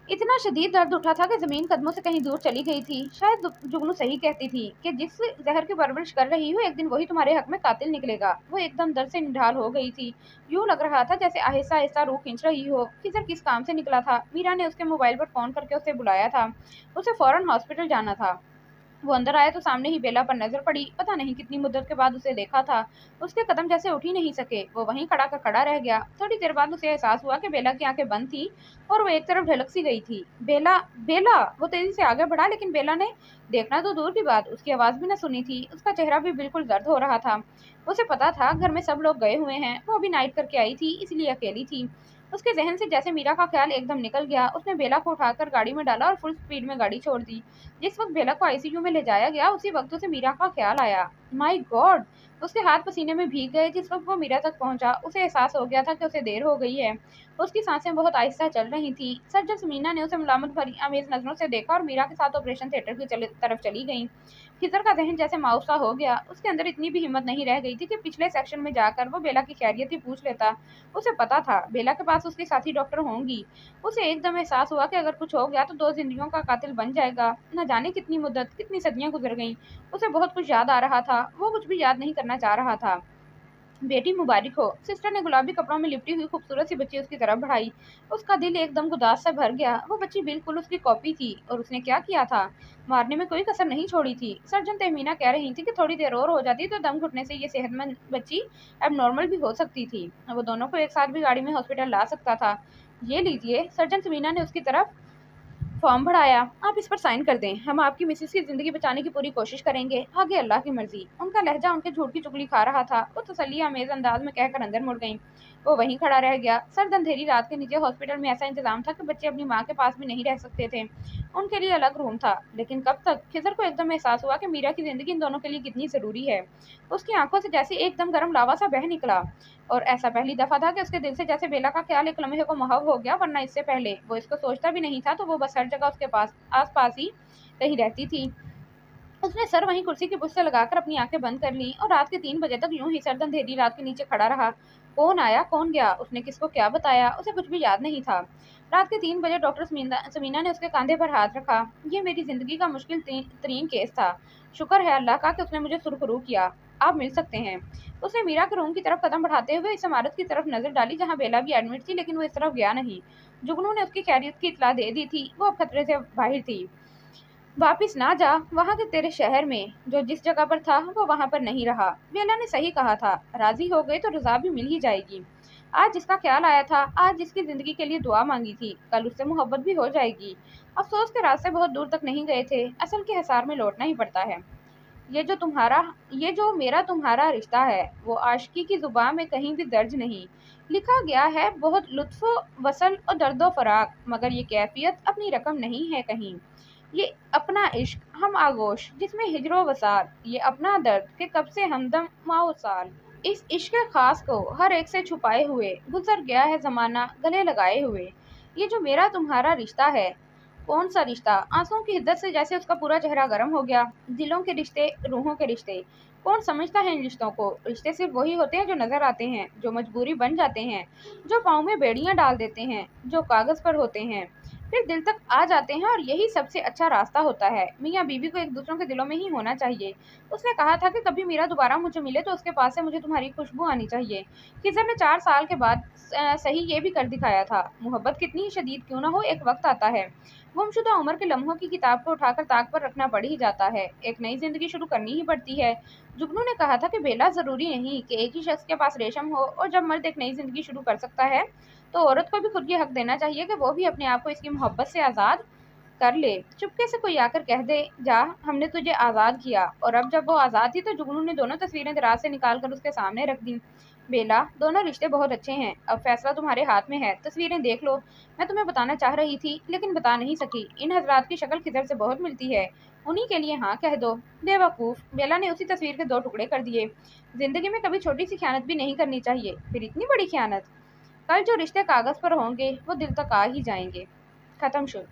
इतना शदीद दर्द उठा था कि ज़मीन कदमों से कहीं दूर चली गई थी। शायद जुगनू सही कहती थी कि जिस जहर की परवरिश कर रही हो, एक दिन वही तुम्हारे हक में कातिल निकलेगा। वो एकदम दर्द से निढाल हो गई थी। यूं लग रहा था जैसे आहिस्ता आहिस्ता रूह खींच रही हो। किधर किस काम से निकला था? मीरा ने उसके मोबाइल पर फ़ोन करके उसे बुलाया था। उसे फ़ौरन हॉस्पिटल जाना था। वो अंदर आया तो सामने ही बेला पर नजर पड़ी। पता नहीं कितनी मुद्दत के बाद उसे देखा था। उसके कदम जैसे उठ ही नहीं सके। वो वहीं खड़ा का खड़ा रह गया। थोड़ी देर बाद उसे एहसास हुआ कि बेला की आंखें बंद थी और वो एक तरफ ढलक सी गई थी। बेला, बेला! वो तेजी से आगे बढ़ा, लेकिन बेला ने देखना तो दूर की बात, उसकी आवाज भी न सुनी थी। उसका चेहरा भी बिल्कुल दर्द हो रहा था। उसे पता था घर में सब लोग गए हुए हैं। वो अभी नाइट करके आई थी, इसलिए अकेली थी। उसके जहन से जैसे मीरा का ख्याल एकदम निकल गया। उसने बेला को उठाकर गाड़ी में डाला और फुल स्पीड में गाड़ी छोड़ दी। जिस वक्त बेला को आईसीयू में ले जाया गया, उसी वक्त उसे मीरा का ख्याल आया। My God! उसके हाथ पसीने में भीग गए। जिस वक्त वो मीरा तक पहुंचा, उसे एहसास हो गया था कि उसे देर हो गई है। उसकी सांसें बहुत आहिस्ता चल रही थी। सर्जन समीना ने उसे मुलामत भरी आमेज नजरों से देखा और मीरा के साथ ऑपरेशन थिएटर की तरफ चली गई। खिजर का जहन जैसे मायूसा हो गया। उसके अंदर इतनी भी हिम्मत नहीं रह गई थी कि पिछले सेक्शन में जाकर वो बेला की खैरियत ही पूछ लेता। उसे पता था बेला के पास उसकी साथी डॉक्टर होंगी। उसे एकदम एहसास हुआ कि अगर कुछ हो गया तो 2 जिंदगियों का कातिल बन जाएगा। न जाने कितनी मुद्दत, कितनी सदियां गुजर गईं। उसे बहुत कुछ याद आ रहा था। वो कुछ भी याद नहीं करना चाह रहा था। बेटी मुबारक हो। सिस्टर ने गुलाबी कपड़ों में लिपटी हुई खूबसूरत सी बच्ची उसकी तरफ बढ़ाई। उसका दिल एकदम गुदास से भर गया। वो बच्ची बिल्कुल उसकी कॉपी थी। और उसने क्या किया था? मारने में कोई कसर नहीं छोड़ी थी। सर्जन तहमीना कह रही थी कि थोड़ी देर और हो जाती तो दम घुटने से ये सेहतमंद बच्ची अब नॉर्मल भी हो सकती थी। वो दोनों को एक साथ भी गाड़ी में हॉस्पिटल ला सकता था। ये लीजिए। सर्जन तहमीना ने उसकी तरफ फॉर्म भराया। आप इस पर साइन कर दें। हम आपकी मिसेस की जिंदगी बचाने की पूरी कोशिश करेंगे, आगे अल्लाह की मर्जी। उनका लहजा उनके झूठ की चुगली खा रहा था। वो तसल्ली आमेज अंदाज में कहकर अंदर मुड़ गई। वो वहीं खड़ा रह गया। सर्द अंधेरी रात के नीचे हॉस्पिटल में ऐसा इंतजाम था कि बच्चे अपनी माँ के पास भी नहीं रह सकते थे। उनके लिए अलग रूम था। लेकिन कब तक? खिज़र को एकदम एहसास हुआ कि मीरा की जिंदगी इन दोनों के लिए कितनी जरूरी है। उसकी आंखों से जैसे एकदम गर्म लावा सा बह निकला, और ऐसा पहली दफा था कि उसके दिल से जैसे बेला का ख्याल एक लम्हे को महव हो गया, वरना इससे पहले वो इसको सोचता भी नहीं था। तो वो बस हर जगह उसके पास आस पास ही कहीं रहती थी। उसने सर वहीं कुर्सी की पुछ से लगाकर अपनी आंखें बंद कर ली और रात के 3 बजे तक यूं ही सर्द अंधेरी रात के नीचे खड़ा रहा। कौन आया, कौन गया, उसने किसको क्या बताया, उसे कुछ भी याद नहीं था। रात के 3 बजे डॉक्टर समीना ने उसके कंधे पर हाथ रखा। ये मेरी जिंदगी का मुश्किल तरीन केस था। शुक्र है अल्लाह का कि उसने मुझे सुरखरू किया। आप मिल सकते हैं। उसने मीरा के रूम की तरफ कदम बढ़ाते हुए इस इमारत की तरफ नजर डाली जहाँ बेला भी एडमिट थी, लेकिन वो इस तरफ गया नहीं। जुगनू ने उसकी खैरियत की इत्तला दे दी थी। वो अब खतरे से बाहर थी। वापिस ना जा, वहाँ के तेरे शहर में जो जिस जगह पर था वो वहाँ पर नहीं रहा। बेला ने सही कहा था, राजी हो गए तो रजा भी मिल ही जाएगी। आज जिसका ख्याल आया था, आज जिसकी जिंदगी के लिए दुआ मांगी थी, कल उससे मोहब्बत भी हो जाएगी। अफसोस के रास्ते बहुत दूर तक नहीं गए थे, असल के हिसार में लौटना ही पड़ता है। ये जो मेरा तुम्हारा रिश्ता है, वो आशिकी की जुबान में कहीं भी दर्ज नहीं लिखा गया है। बहुत लुत्फ़ो वसल और दर्दो फराक, मगर ये कैफियत अपनी रकम नहीं है कहीं। ये अपना इश्क हम आगोश जिसमें हिजरो वसाल, ये अपना दर्द के कब से हमदम माओ साल। इस इश्क खास को हर एक से छुपाए हुए गुजर गया है जमाना गले लगाए हुए। ये जो मेरा तुम्हारा रिश्ता है, कौन सा रिश्ता? आंसुओं की हिद्दत से जैसे उसका पूरा चेहरा गर्म हो गया। दिलों के रिश्ते, रूहों के रिश्ते, कौन समझता है इन रिश्तों को? रिश्ते सिर्फ वही होते हैं जो नजर आते हैं, जो मजबूरी बन जाते हैं, जो पाँव में बेड़ियां डाल देते हैं, जो कागज पर होते हैं फिर दिल तक आ जाते हैं, और यही सबसे अच्छा रास्ता होता है। मियाँ बीवी को एक दूसरों के दिलों में ही होना चाहिए। उसने कहा था कि कभी मीरा दोबारा मुझे मिले तो उसके पास से मुझे तुम्हारी खुशबू आनी चाहिए। खिज़र ने 4 साल के बाद सही ये भी कर दिखाया था। मोहब्बत कितनी ही शदीद क्यों ना हो, एक वक्त आता है गुमशुदा उम्र के लम्हों की किताब को उठाकर ताक पर रखना पड़ ही जाता है। एक नई जिंदगी शुरू करनी ही पड़ती है। जुगनू ने कहा था कि बेला जरूरी नहीं कि एक ही शख्स के पास रेशम हो, और जब मर्द एक नई जिंदगी शुरू कर सकता है तो औरत को भी खुद ये हक देना चाहिए कि वो भी अपने आप को इसकी मोहब्बत से आज़ाद कर ले। चुपके से कोई आकर कह दे, जा हमने तुझे आज़ाद किया। और अब जब वो आज़ाद थी तो जुगनू ने दोनों तस्वीरें दराज से निकाल कर उसके सामने रख दी। बेला, दोनों रिश्ते बहुत अच्छे हैं, अब फैसला तुम्हारे हाथ में है। तस्वीरें देख लो। मैं तुम्हें बताना चाह रही थी लेकिन बता नहीं सकी। इन हजरात की शक्ल खिज़र से बहुत मिलती है, उन्हीं के लिए हाँ कह दो। बेवकूफ़, बेला ने उसी तस्वीर के 2 टुकड़े कर दिए। जिंदगी में कभी छोटी सी खयानत भी नहीं करनी चाहिए, फिर इतनी बड़ी खयानत। कल जो रिश्ते कागज पर होंगे वो दिल तक आ ही जाएंगे। खत्म शुरू।